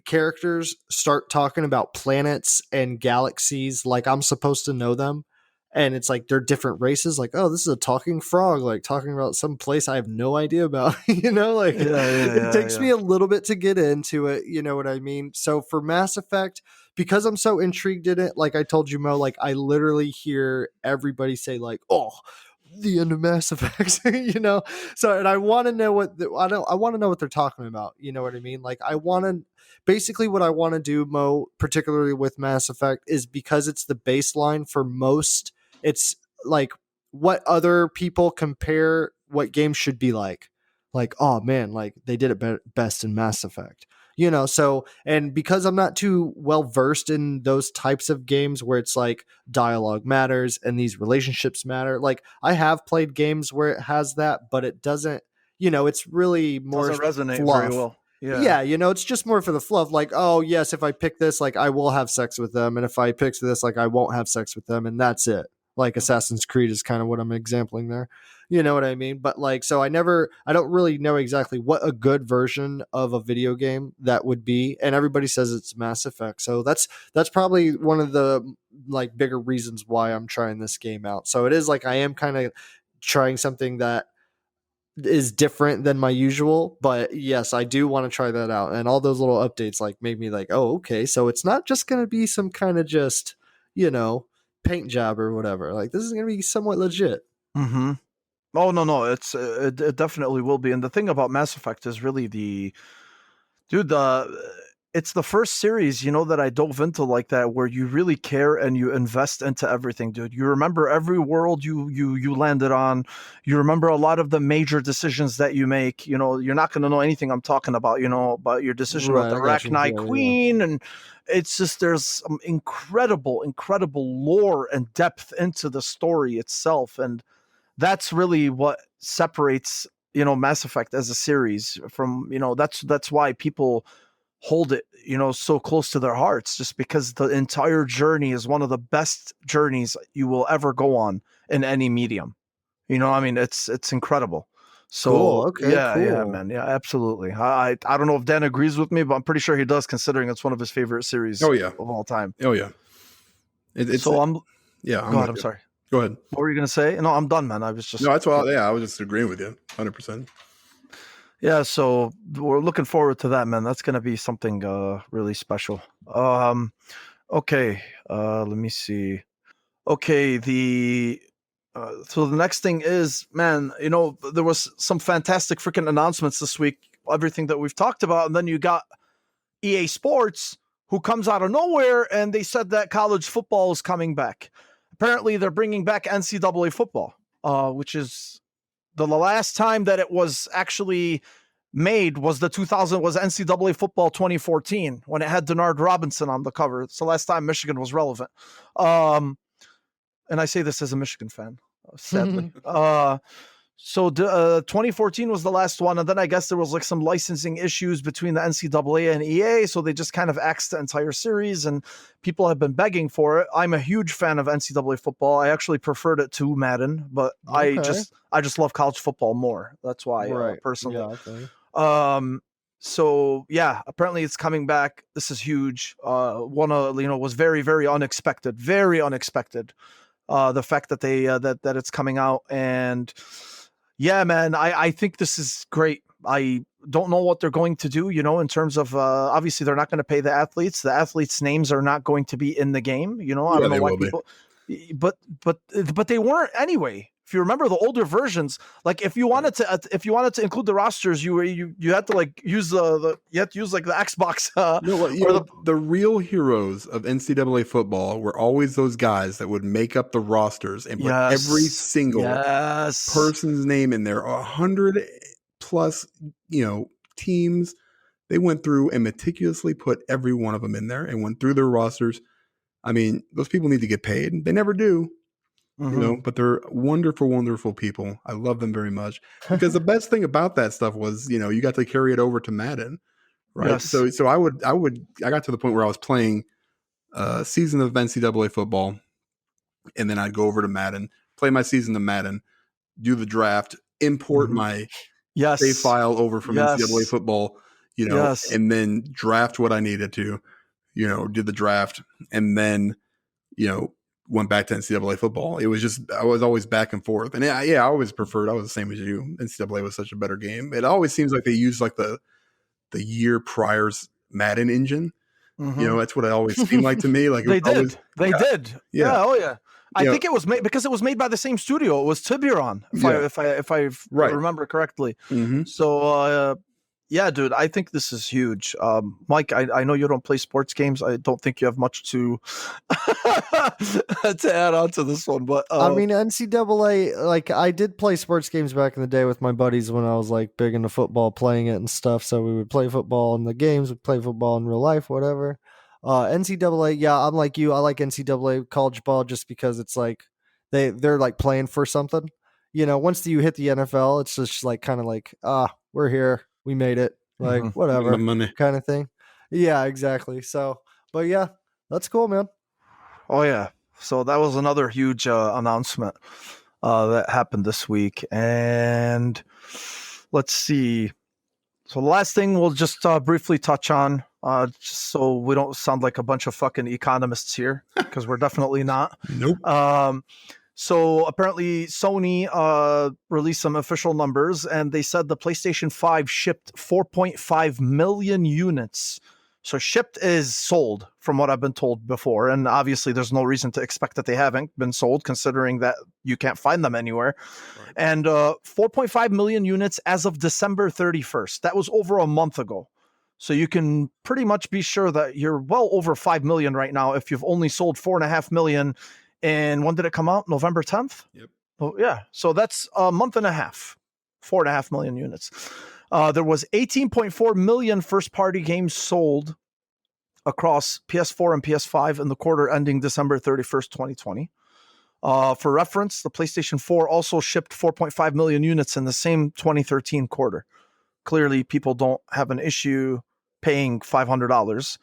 characters start talking about planets and galaxies, like I'm supposed to know them, and it's like they're different races, like, oh, this is a talking frog, like talking about some place I have no idea about. Like it takes me a little bit to get into it, you know what I mean? So for Mass Effect, because I'm so intrigued in it, like I told you, Mo, like I literally hear everybody say like, oh, the end of Mass Effect, so, and I want to know I want to know what they're talking about, you know what I mean? Like I want to basically what I want to do, Mo, particularly with Mass Effect, is because it's the baseline for most. It's like what other people compare what games should be like. Like, oh man, like they did it best in Mass Effect. So, and because I'm not too well versed in those types of games where it's like dialogue matters and these relationships matter, like I have played games where it has that, but it doesn't, it's really more doesn't resonate fluff. very well. Yeah, it's just more for the fluff. Like, oh yes, if I pick this, like I will have sex with them, and if I pick this, like I won't have sex with them, and that's it. Like Assassin's Creed is kind of what I'm exempling there. You know what I mean? But like, so I don't really know exactly what a good version of a video game that would be. And everybody says it's Mass Effect. So that's probably one of the like bigger reasons why I'm trying this game out. So it is like, I am kind of trying something that is different than my usual, but yes, I do want to try that out. And all those little updates like made me like, oh, okay. So it's not just going to be some kind of just, paint job or whatever. Like this is going to be somewhat legit. Mm-hmm. Oh no, it definitely will be. And the thing about Mass Effect is really it's the first series, that I dove into like that, where you really care and you invest into everything, dude. You remember every world you landed on. You remember a lot of the major decisions that you make. You're not going to know anything I'm talking about, about your decision with the Arachni Queen. And it's just, there's some incredible lore and depth into the story itself. And that's really what separates, Mass Effect as a series from, that's why people hold it, so close to their hearts, just because the entire journey is one of the best journeys you will ever go on in any medium. I mean, it's incredible. So cool. Okay, yeah, man. Yeah, absolutely. I don't know if Dan agrees with me, but I'm pretty sure he does, considering it's one of his favorite series of all time. Oh yeah. I'm sorry. Go ahead. What were you going to say? No, I'm done, man. I was just... No, that's why. Yeah, I was just agreeing with you 100%. Yeah, so we're looking forward to that, man. That's going to be something really special. Okay, let me see. Okay, so the next thing is, man, there was some fantastic freaking announcements this week, everything that we've talked about, and then you got EA Sports, who comes out of nowhere, and they said that college football is coming back. Apparently, they're bringing back NCAA football, which is the last time that it was actually made was NCAA Football 2014, when it had Denard Robinson on the cover. It's the last time Michigan was relevant. And I say this as a Michigan fan, sadly. So 2014 was the last one, and then I guess there was like some licensing issues between the NCAA and EA, so they just kind of axed the entire series, and people have been begging for it. I'm a huge fan of NCAA football. I actually preferred it to Madden, but I just love college football more. That's why, personally. Yeah, okay. So yeah, apparently it's coming back. This is huge. Was very, very unexpected. Very unexpected. The fact that they that it's coming out, and yeah, man, I think this is great. I don't know what they're going to do, in terms of obviously they're not going to pay the athletes. The athletes' names are not going to be in the game. I don't know why people, but they weren't anyway if you remember the older versions, like if you wanted to include the rosters, you had to like use the Xbox. The real heroes of NCAA football were always those guys that would make up the rosters and put every single person's name in there. 100 plus, teams. They went through and meticulously put every one of them in there and went through their rosters. I mean, those people need to get paid. They never do. But they're wonderful, wonderful people. I love them very much because the best thing about that stuff was, you got to carry it over to Madden, right? Yes. So I got to the point where I was playing a season of NCAA football, and then I'd go over to Madden, play my season of Madden, do the draft, import my save file over from NCAA football, and then draft what I needed to, did the draft, and then, went back to NCAA football. It was just, I was always back and forth. And I always preferred, I was the same as you. NCAA was such a better game. It always seems like they used like the year prior's Madden engine. That's what it always seemed like to me. Like they did. Yeah. Oh yeah. I think it was made because it was made by the same studio. It was Tiburon, if I remember correctly. So yeah, dude, I think this is huge. Mike, I know you don't play sports games. I don't think you have much to to add on to this one. But I mean, NCAA, like I did play sports games back in the day with my buddies when I was like big into football, playing it and stuff. So we would play football in the games, we'd play football in real life, whatever. NCAA, yeah, I'm like you. I like NCAA college ball just because it's like they're like playing for something. Once you hit the NFL, it's just like kind of like, we're here. We made it, like whatever kind of thing. Yeah, exactly. So, but yeah, that's cool, man. Oh yeah. So that was another huge announcement that happened this week. And let's see. So the last thing we'll just briefly touch on, just so we don't sound like a bunch of fucking economists here, because we're definitely not. Nope. So apparently Sony released some official numbers, and they said the PlayStation 5 shipped 4.5 million units. So shipped is sold, from what I've been told before. And obviously there's no reason to expect that they haven't been sold, considering that you can't find them anywhere. Right. And 4.5 million units as of December 31st. That was over a month ago. So you can pretty much be sure that you're well over 5 million right now if you've only sold 4.5 million. And when did it come out? November 10th? Yep. Oh, yeah. So that's a month and a half, 4.5 million units. There was 18.4 million first-party games sold across PS4 and PS5 in the quarter ending December 31st, 2020. For reference, the PlayStation 4 also shipped 4.5 million units in the same 2013 quarter. Clearly, people don't have an issue paying $500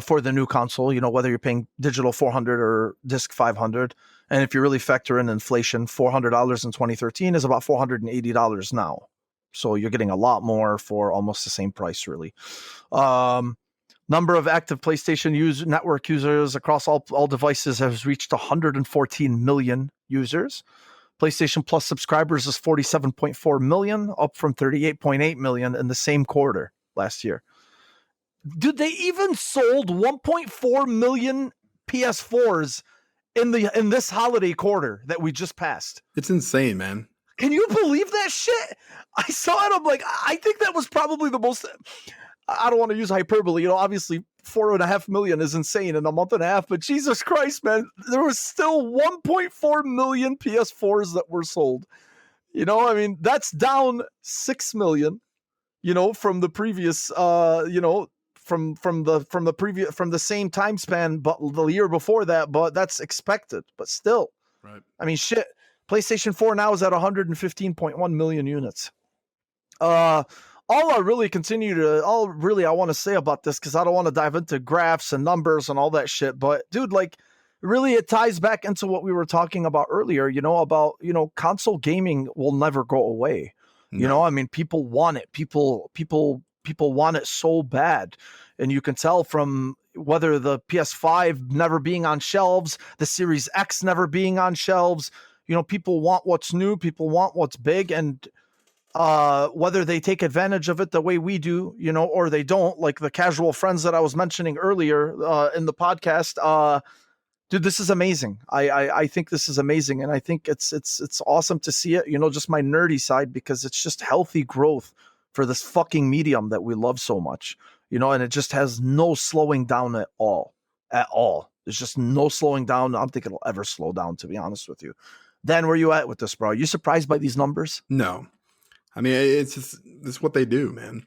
for the new console, whether you're paying digital $400 or disc $500. And if you really factor in inflation, $400 in 2013 is about $480 now. So you're getting a lot more for almost the same price, really. Number of active PlayStation network users across all devices has reached 114 million users. PlayStation Plus subscribers is 47.4 million, up from 38.8 million in the same quarter last year. Dude, they even sold 1.4 million PS4s in this holiday quarter that we just passed. It's insane, man. Can you believe that shit? I saw it. I'm like, I think that was probably the most. I don't want to use hyperbole. Obviously 4.5 million is insane in a month and a half, but Jesus Christ, man, there was still 1.4 million PS4s that were sold. I mean, that's down 6 million, from the previous, from the same time span, but the year before that, but that's expected, but still. Right. I mean, shit. PlayStation 4 now is at 115.1 million units. All I want to say about this, because I don't want to dive into graphs and numbers and all that shit, but dude, like, really it ties back into what we were talking about earlier, about, console gaming will never go away. No. I mean, people want it. People want it so bad. And you can tell from whether the PS5 never being on shelves, the Series X never being on shelves, people want what's new, people want what's big, and whether they take advantage of it the way we do, or they don't, like the casual friends that I was mentioning earlier in the podcast, Dude, this is amazing. I think this is amazing, and I think it's awesome to see it. Just my nerdy side, because it's just healthy growth for this fucking medium that we love so much. And it just has no slowing down at all. At all. There's just no slowing down. I don't think it'll ever slow down, to be honest with you. Dan, where you at with this, bro? Are you surprised by these numbers? No, I mean it's what they do, man.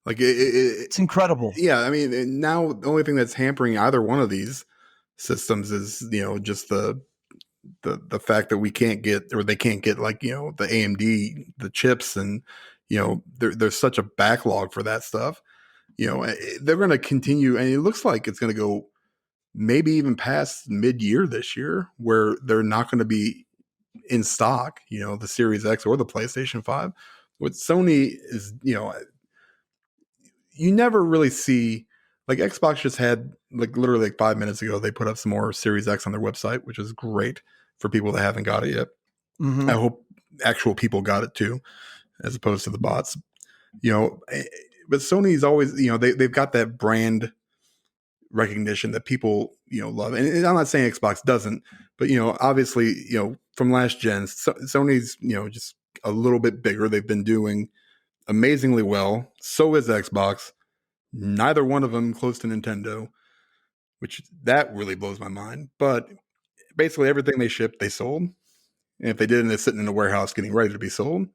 Like it's incredible. Yeah, I mean now the only thing that's hampering either one of these systems is just the fact that we can't get, or they can't get, like the AMD, the chips, and there's such a backlog for that stuff. They're going to continue, and it looks like it's going to go maybe even past mid-year this year, where they're not going to be in stock, the Series X or the PlayStation 5. What Sony is, you never really see, like Xbox just had, like literally like 5 minutes ago, they put up some more Series X on their website, which is great for people that haven't got it yet. Mm-hmm. I hope actual people got it too, as opposed to the bots. But Sony's always, they've got that brand recognition that people, love. And I'm not saying Xbox doesn't, but, obviously, from last gen, Sony's, just a little bit bigger. They've been doing amazingly well. So is Xbox. Neither one of them close to Nintendo, which that really blows my mind. But basically everything they shipped, they sold. And if they didn't, they're sitting in a warehouse getting ready to be sold.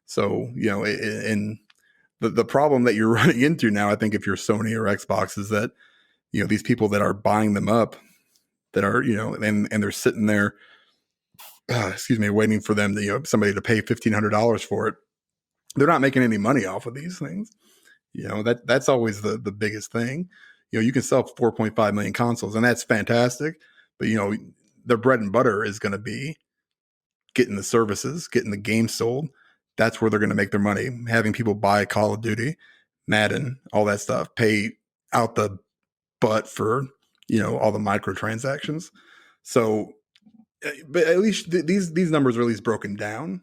So, and the problem that you're running into now, I think if you're Sony or Xbox, is that, these people that are buying them up, that are, and they're sitting there, waiting for them to, somebody to pay $1,500 for it. They're not making any money off of these things. That's always the biggest thing. You can sell 4.5 million consoles, and that's fantastic. But, their bread and butter is going to be getting the services, getting the games sold. That's where they're going to make their money. Having people buy Call of Duty, Madden, all that stuff, pay out the butt for, all the microtransactions. So, but at least these numbers are at least broken down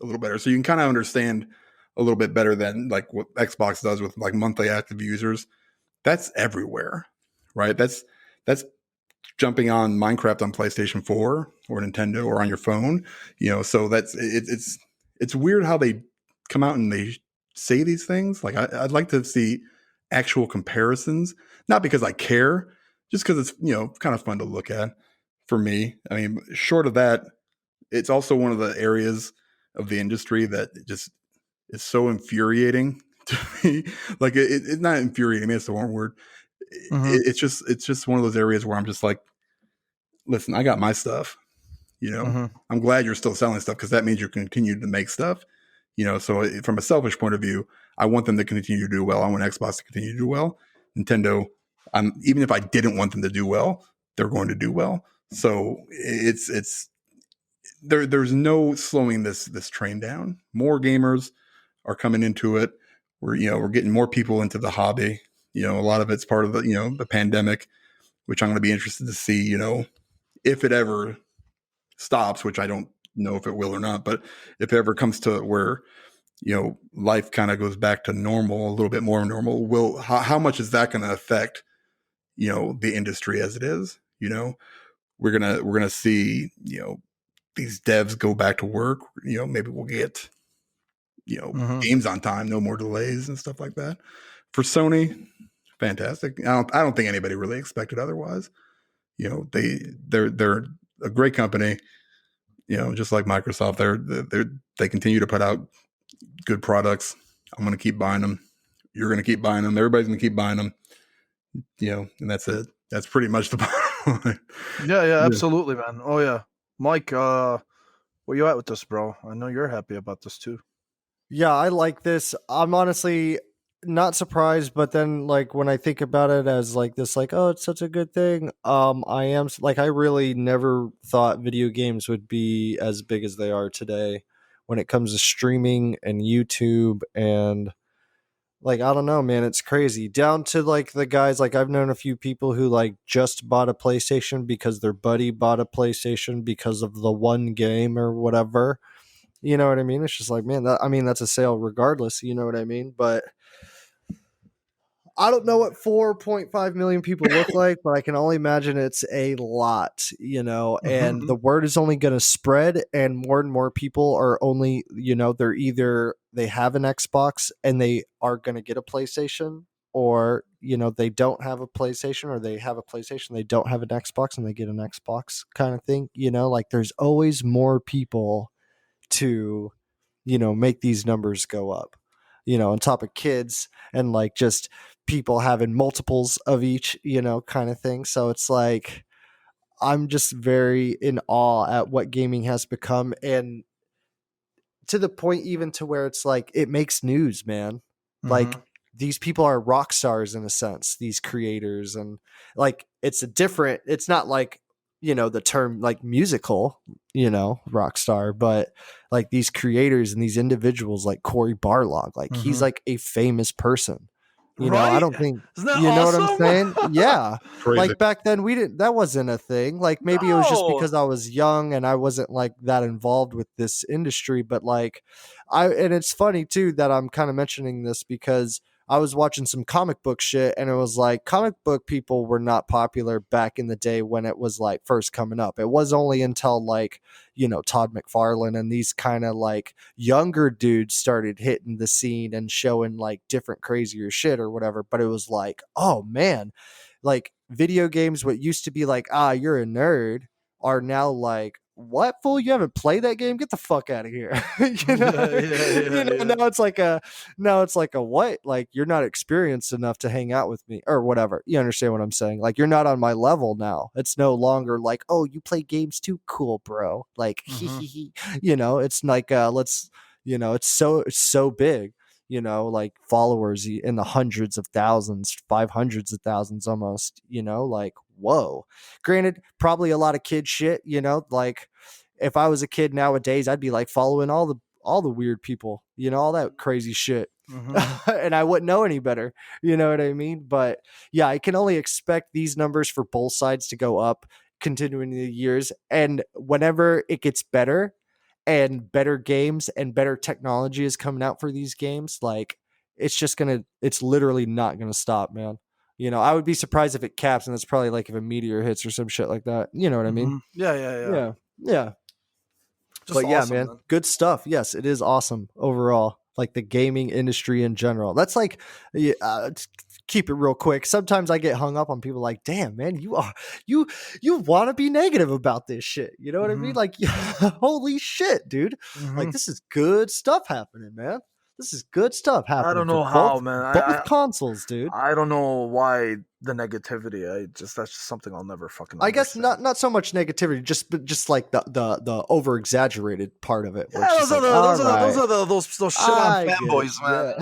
a little better. So you can kind of understand a little bit better than like what Xbox does with like monthly active users. That's everywhere, right? That's jumping on Minecraft on PlayStation 4 or Nintendo or on your phone, so it's weird how they come out and they say these things. Like I'd like to see actual comparisons, not because I care, just because it's, kind of fun to look at for me. I mean, short of that, it's also one of the areas of the industry that just is so infuriating to me. Like it's not infuriating. I mean, it's the wrong word. Mm-hmm. It's just one of those areas where I'm just like, listen, I got my stuff, mm-hmm. I'm glad you're still selling stuff, because that means you're continuing to make stuff, so from a selfish point of view, I want them to continue to do well. I want Xbox to continue to do well. Nintendo, even if I didn't want them to do well, they're going to do well. So it's there's no slowing this train down. More gamers are coming into it. We're getting more people into the hobby. A lot of it's part of the, the pandemic, which I'm going to be interested to see, if it ever stops, which I don't know if it will or not, but if it ever comes to where, life kind of goes back to normal, a little bit more normal, how much is that going to affect, the industry as it is? We're going to see, these devs go back to work, maybe we'll get, mm-hmm. games on time, no more delays and stuff like that. For Sony, fantastic. I don't think anybody really expected otherwise. They're a great company, just like Microsoft. They continue to put out good products. I'm going to keep buying them. You're going to keep buying them. Everybody's going to keep buying them. And that's it. That's pretty much the bottom line. Yeah, absolutely, man. Oh yeah, Mike, where you at with this, bro? I know you're happy about this too. Yeah, I like this. I'm honestly not surprised, but then like when I think about it as like this, like, oh, it's such a good thing. I am like, I really never thought video games would be as big as they are today when it comes to streaming and YouTube, and like, I don't know, man, it's crazy. Down to like the guys, like I've known a few people who like just bought a PlayStation because their buddy bought a PlayStation because of the one game or whatever. You know what I mean? It's just like, man, that's a sale regardless. You know what I mean? But I don't know what 4.5 million people look like, but I can only imagine it's a lot, and the word is only going to spread, and more people are only, they have an Xbox and they are going to get a PlayStation, or, they don't have a PlayStation, or they have a PlayStation, they don't have an Xbox and they get an Xbox kind of thing, like there's always more people to, make these numbers go up, on top of kids and like just people having multiples of each, kind of thing. So it's like, I'm just very in awe at what gaming has become. And to the point even to where it's like, it makes news, man. Like these people are rock stars in a sense, these creators. And like, it's not like, the term like musical, rock star, but like these creators and these individuals like Cory Barlog, like he's like a famous person. I don't think, Isn't that know what I'm awesome? saying? Yeah. Crazy. Like back then that wasn't a thing. Like maybe it was just because I was young and I wasn't like that involved with this industry, but like and it's funny too that I'm kind of mentioning this because I was watching some comic book shit and it was like comic book people were not popular back in the day when it was like first coming up. It was only until like, Todd McFarlane and these kind of like younger dudes started hitting the scene and showing like different crazier shit or whatever. But it was like, oh man, like video games, what used to be like, you're a nerd, are now like, what, fool, you haven't played that game, get the fuck out of here. Now it's like a what, like you're not experienced enough to hang out with me or whatever, you understand what I'm saying? Like you're not on my level now. It's no longer like, oh, you play games too, cool bro, like it's like let's, it's so big, like followers in the hundreds of thousands, 500s of thousands almost, like, whoa. Granted, probably a lot of kid shit, like if I was a kid nowadays, I'd be like following all the weird people, all that crazy shit. And I wouldn't know any better. You know what I mean? But yeah, I can only expect these numbers for both sides to go up continuing the years. And whenever it gets better, and better games and better technology is coming out for these games, like it's literally not gonna stop, man. I would be surprised if it caps, and it's probably like if a meteor hits or some shit like that. You know what I mean? Yeah. But awesome, yeah, man, good stuff. Yes, it is awesome overall. Like the gaming industry in general. That's like, keep it real quick. Sometimes I get hung up on people like, damn, man, you want to be negative about this shit. You know what I mean? Like, holy shit, dude. Like, this is good stuff happening, man. This is good stuff happening. I don't know how, man. Both consoles, dude. I don't know why the negativity. That's just something I'll never fucking I guess understand. not so much negativity, just like the over exaggerated part of it. Yeah, those are those shit on fanboys, man.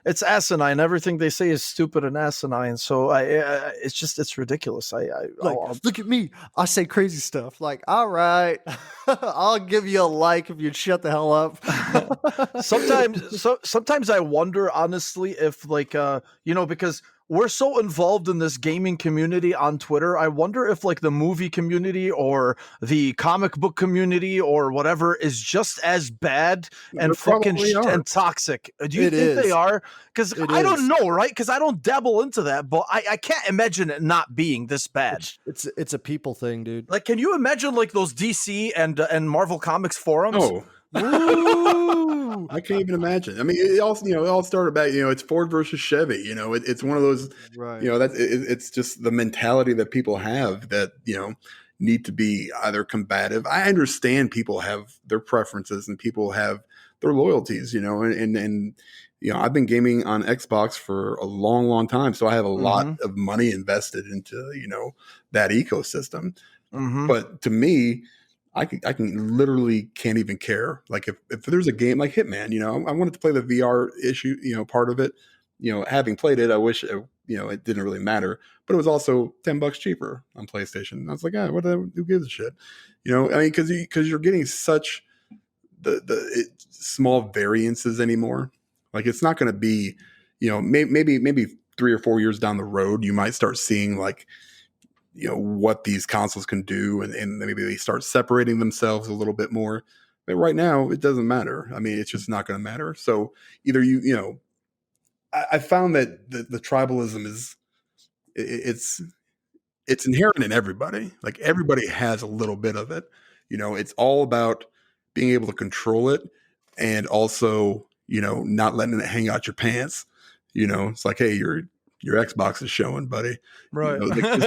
It's asinine. Everything they say is stupid and asinine. So it's ridiculous. Look at me. I say crazy stuff. Like, all right, I'll give you a like if you'd shut the hell up. Sometimes I wonder honestly if because we're so involved in this gaming community on Twitter, I wonder if like the movie community or the comic book community or whatever is just as bad and fucking and toxic. Do you think they are? Because I don't know, right? Because I don't dabble into that, but I can't imagine it not being this bad. It's a people thing, dude. Like, can you imagine like those DC and Marvel Comics forums? Oh. Ooh, I can't even imagine. I mean, it all started back. It's Ford versus Chevy. It's one of those. Right. It's just the mentality that people have that need to be either combative. I understand people have their preferences and people have their loyalties. And I've been gaming on Xbox for a long, long time, so I have a lot of money invested into that ecosystem. But to me, I can literally can't even care. Like if there's a game like Hitman, I wanted to play the VR issue, part of it. Having played it, I wish it didn't really matter. But it was also $10 cheaper on PlayStation. And I was like, who gives a shit? I mean, because you're getting such the small variances anymore. Like it's not going to be, maybe 3 or 4 years down the road, you might start seeing like, what these consoles can do, and maybe they start separating themselves a little bit more. But right now, it doesn't matter. I mean, it's just not going to matter. So either I found that the tribalism is it's inherent in everybody. Like everybody has a little bit of it. It's all about being able to control it and also, not letting it hang out your pants. It's like, hey, your Xbox is showing, buddy. Right. Like Really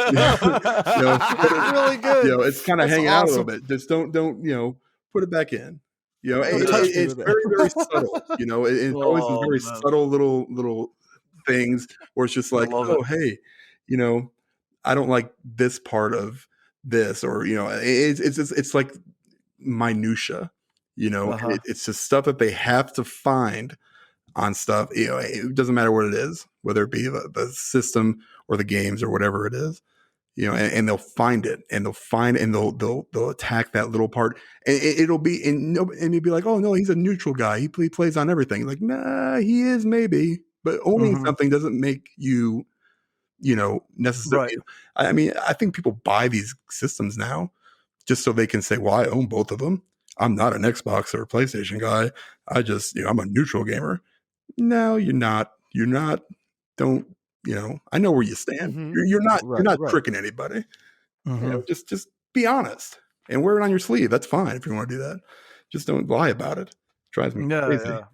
good. It's kind of That's hanging out a awesome. little bit. Just don't, put it back in. Don't touch me It's with it. very, very subtle. It's always these Oh, very man. subtle little things where it's just like, love oh, it. hey, I don't like this part of this, or it's like minutia. Uh-huh. It's just stuff that they have to find on stuff. It doesn't matter what it is, whether it be the system or the games or whatever it is. And they'll find it, and they'll attack that little part, and it'll be and you'll be like, oh no, he's a neutral guy. He plays on everything. Like, nah, he is maybe, but owning Mhm. something doesn't make you necessarily. Right. I mean, I think people buy these systems now just so they can say, well, I own both of them. I'm not an Xbox or a PlayStation guy. I just, I'm a neutral gamer. No, you're not. You're not. Don't, I know where you stand. Mhm. You're not Right. tricking anybody. Mhm. Just be honest and wear it on your sleeve. That's fine if you want to do that. Just don't lie about it. Drives me crazy. Yeah.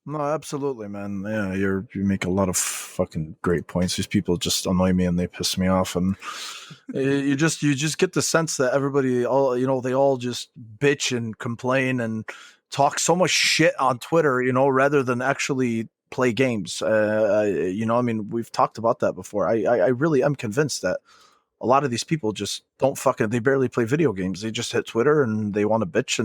No, absolutely, man. Yeah, you make a lot of fucking great points. These people just annoy me and they piss me off, and you just get the sense that everybody they all just bitch and complain and talk so much shit on Twitter, rather than actually play games. I mean, we've talked about that before. I really am convinced that a lot of these people just they barely play video games. They just hit Twitter and they want to bitch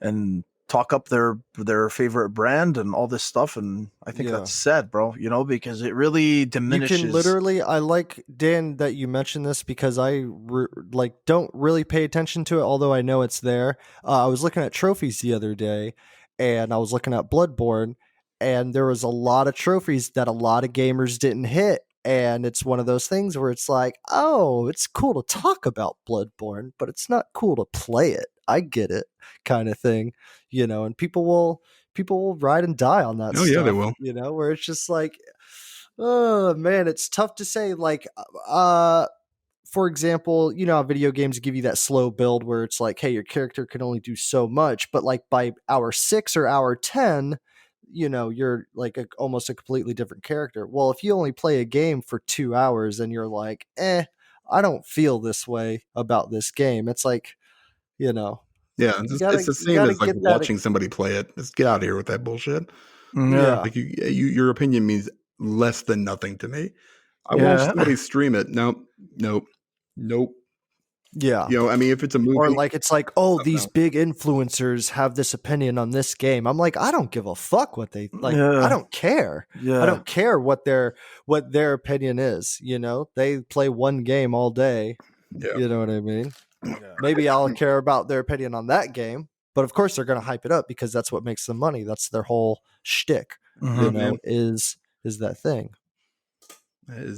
and talk up their favorite brand and all this stuff, and I think Yeah. that's sad, bro, because it really diminishes. You can literally, I like, Dan, that you mentioned this because I don't really pay attention to it, although I know it's there. I was looking at trophies the other day, and I was looking at Bloodborne, and there was a lot of trophies that a lot of gamers didn't hit. And it's one of those things where it's like, oh, it's cool to talk about Bloodborne, but it's not cool to play it. I get it, kind of thing, and people will ride and die on that Oh, stuff. yeah, they will. Where it's just like, oh man, it's tough to say. Like, for example, how video games give you that slow build where it's like, hey, your character can only do so much, but like by hour 6 or hour 10, you're like almost a completely different character. Well, if you only play a game for 2 hours and you're like, I don't feel this way about this game. It's like, Yeah, it's the same as like watching somebody play it. Just get out of here with that bullshit. Yeah. Like your opinion means less than nothing to me. I Yeah. watch somebody stream it. Nope. Yeah. I mean, if it's a movie, Or like it's like, oh, these big influencers have this opinion on this game. I'm like, I don't give a fuck what they like. Yeah. I don't care. Yeah. I don't care what their opinion is. They play one game all day. Yeah. You know what I mean? Yeah. Maybe I'll care about their opinion on that game, but of course they're going to hype it up because that's what makes them money. That's their whole shtick. Mhm. Is that thing.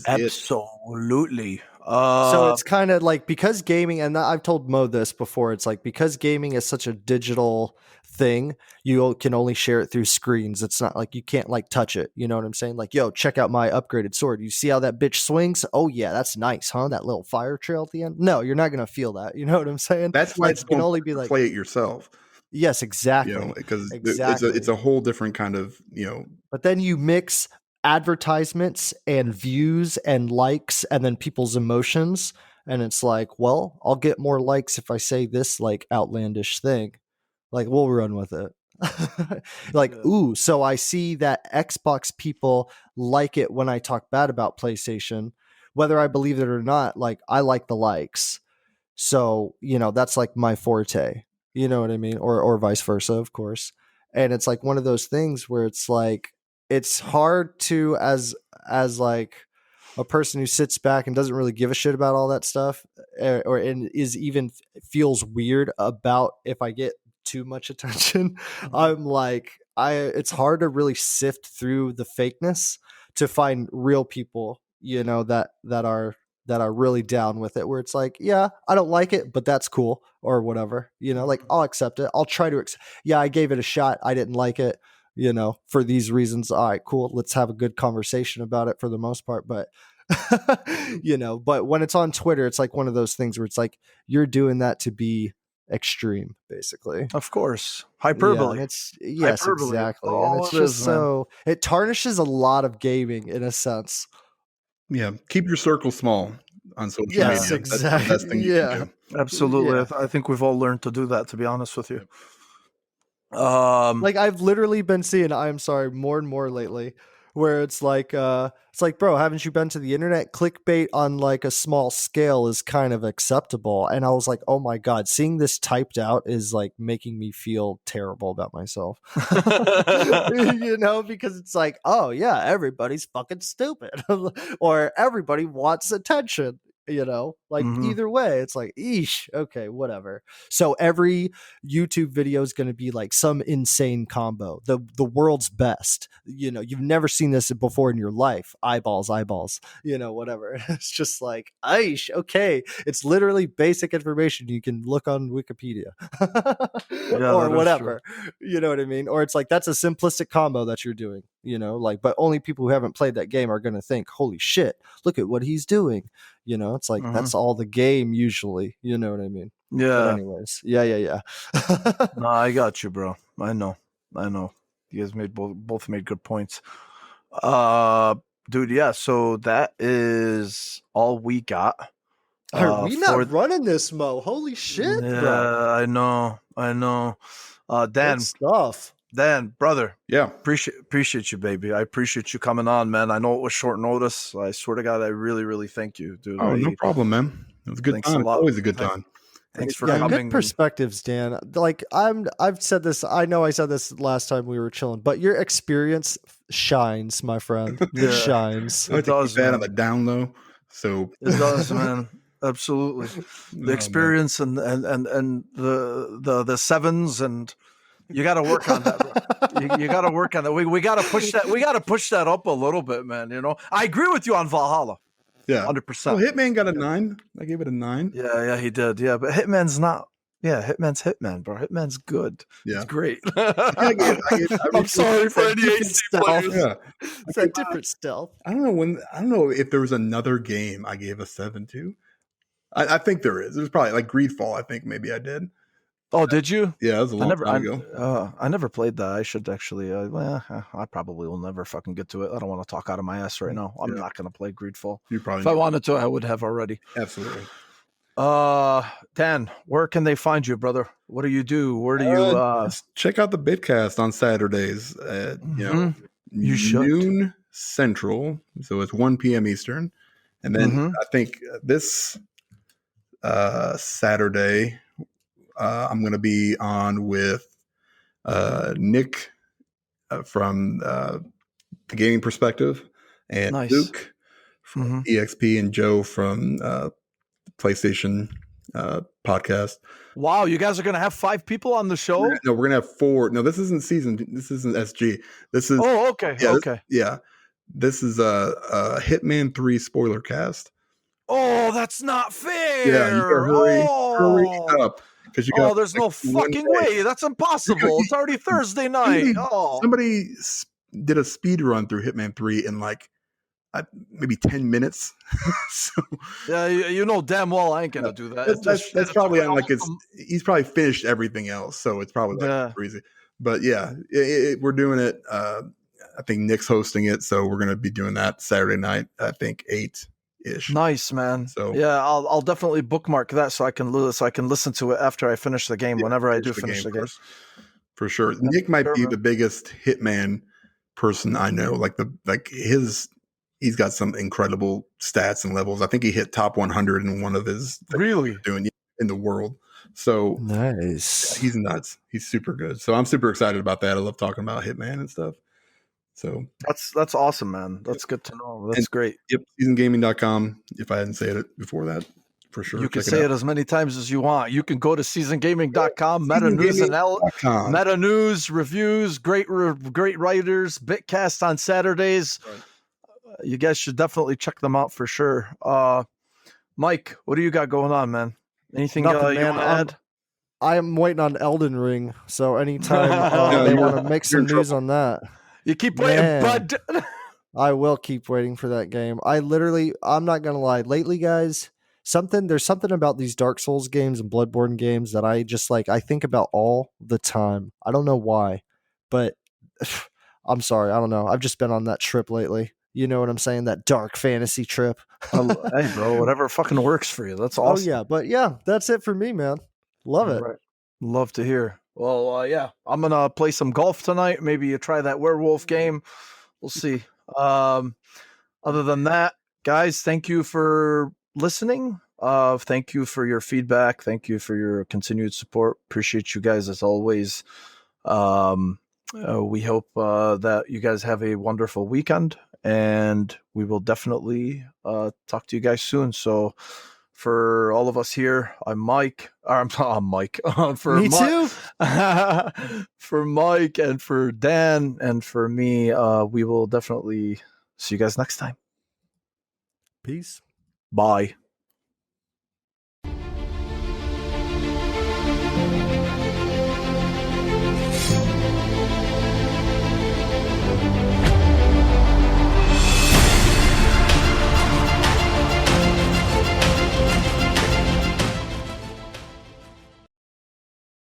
Absolutely. So it's kind of like, because gaming, and I've told Mo this before, it's like, because gaming is such a digital thing, you can only share it through screens. It's not like you can't like touch it. You know what I'm saying? Like, yo, check out my upgraded sword. You see how that bitch swings? Oh yeah, that's nice, huh? That little fire trail at the end. No, you're not gonna feel that. You know what I'm saying? That's why Like, it's you can so only important be to like, play it yourself. yes, exactly. Because Exactly. it's a whole different kind of But then you mix advertisements and views and likes and then people's emotions, and it's like, well, I'll get more likes if I say this like outlandish thing. Like, we'll run with it. Like, Yeah. ooh, so I see that Xbox people like it when I talk bad about PlayStation, whether I believe it or not. Like, I like the likes, so that's like my forte. You know what I mean? Or vice versa, of course. And it's like one of those things where it's like, it's hard to, as like a person who sits back and doesn't really give a shit about all that stuff, or and is even feels weird about if I get too much attention. I'm like, it's hard to really sift through the fakeness to find real people, that are that are really down with it, where it's like, yeah, I don't like it, but that's cool or whatever, like I'll accept it. I'll try to, yeah, I gave it a shot. I didn't like it, for these reasons. All right, cool. Let's have a good conversation about it for the most part. But, but when it's on Twitter, it's like one of those things where it's like, you're doing that to be extreme, basically. Of course. Hyperbole. Yeah, yes, hyperbole. Exactly. And it's just it tarnishes a lot of gaming in a sense. Yeah. Keep your circle small on social media. Exactly. That's the best thing you can do. Absolutely. Yeah. I think we've all learned to do that, to be honest with you. Like I've literally been seeing, I'm sorry, more and more lately, where it's like, bro, haven't you been to the internet? Clickbait on like a small scale is kind of acceptable. And I was like, oh my God, seeing this typed out is like making me feel terrible about myself. Because it's like, oh yeah, everybody's fucking stupid or everybody wants attention. Either way, it's like, eesh, okay, whatever. So every YouTube video is going to be like some insane combo, the world's best. You've never seen this before in your life. Eyeballs, whatever. It's just like, eesh, okay. It's literally basic information you can look on Wikipedia or whatever. You know what I mean? Or it's like, that's a simplistic combo that you're doing, but only people who haven't played that game are going to think, holy shit, look at what he's doing. It's like, that's all the game usually, you know what I mean? Yeah. But anyways, yeah. No, I got you, bro. I know. You guys both made good points. Dude, yeah, so that is all we got. Are we not running this, Mo? Holy shit, yeah, bro. I know. Dan. Good stuff. Dan, brother. Yeah. Appreciate you, baby. I appreciate you coming on, man. I know it was short notice. I swear to God, I really, really thank you, dude. Oh, no problem, man. It was a good time. Always a good time. Thanks for coming. Good perspectives, Dan. Like I've said this. I know I said this last time we were chilling, but your experience shines, my friend. It shines. It does, man. On the down low. So it does, man. Absolutely. The experience and the sevens, and you got to work on that, bro. You got to work on that. We got to push that. We got to push that up a little bit, man. I agree with you on Valhalla. Yeah, 100%. Well, Hitman got a 9. I gave it a 9. Yeah, he did. Yeah, but Hitman's not. Yeah, Hitman's Hitman, bro. Hitman's good. Yeah, it's great. I'm sorry for any AC players. Yeah, it's a different stealth. I don't know if there was another game I gave a 7 to. I think there is. There's probably like Greedfall. I think maybe I did. Oh, did you? Yeah, that was a long time ago. I never played that. I should actually. I probably will never fucking get to it. I don't want to talk out of my ass right now. I'm not going to play Greedfall. If I wanted to, I would have already. Absolutely. Dan, where can they find you, brother? What do you do? Where do you check out the Bitcast on Saturdays at you should. Noon Central, so it's 1 p.m. Eastern, and then I think this Saturday I'm going to be on with Nick from the Gaming Perspective, and Luke from EXP, and Joe from PlayStation podcast. Wow, you guys are going to have 5 people on the show? No, we're going to have 4. No, this isn't SG. This is okay. This is a Hitman 3 spoiler cast. Oh, that's not fair. Yeah, you gotta hurry up. There's no fucking way. That's impossible. It's already Thursday night. Somebody did a speed run through Hitman 3 in like maybe 10 minutes. So, yeah, you know damn well I ain't gonna do that. That's probably on like he's probably finished everything else, so it's probably like crazy. But yeah, we're doing it. I think Nick's hosting it, so we're gonna be doing that Saturday night. I think 8-ish. Nice, man. So yeah, I'll definitely bookmark that so I can listen to it after I finish the game. Whenever I do finish the game, for sure. Nick might be the biggest Hitman person I know. He's got some incredible stats and levels. I think he hit top 100 in one of his doing in the world. So nice. He's nuts. He's super good. So I'm super excited about that. I love talking about Hitman and stuff. So that's awesome, man. That's good to know. That's great. Yep. SeasonGaming.com. If I hadn't said it before that, for sure. You can say it as many times as you want. You can go to SeasonGaming.com, Meta News and Meta News, reviews, great writers, Bitcast on Saturdays. Right. You guys should definitely check them out for sure. Mike, what do you got going on, man? Anything Nothing, you man. want to add? I am waiting on Elden Ring, so anytime No, they you're- want to make you're some in news trouble. on that, You keep waiting, Man. bud. I will keep waiting for that game. I'm not gonna lie. Lately, guys, there's something about these Dark Souls games and Bloodborne games that I just like. I think about all the time. I don't know why, but I'm sorry. I don't know. I've just been on that trip lately. You know what I'm saying? That dark fantasy trip. Hey, bro, whatever fucking works for you. That's Oh awesome. yeah, but yeah, that's it for me, man. Love it. Right. Love to hear. Well, yeah, I'm gonna play some golf tonight. Maybe you try that werewolf game. We'll see. Other than that, guys, thank you for listening. Thank you for your feedback. Thank you for your continued support. Appreciate you guys as always. We hope that you guys have a wonderful weekend, and we will definitely talk to you guys soon. So, for all of us here, I'm Mike. I'm Mike. For Me too. for Mike and for Dan and for me, we will definitely see you guys next time. Peace. Bye.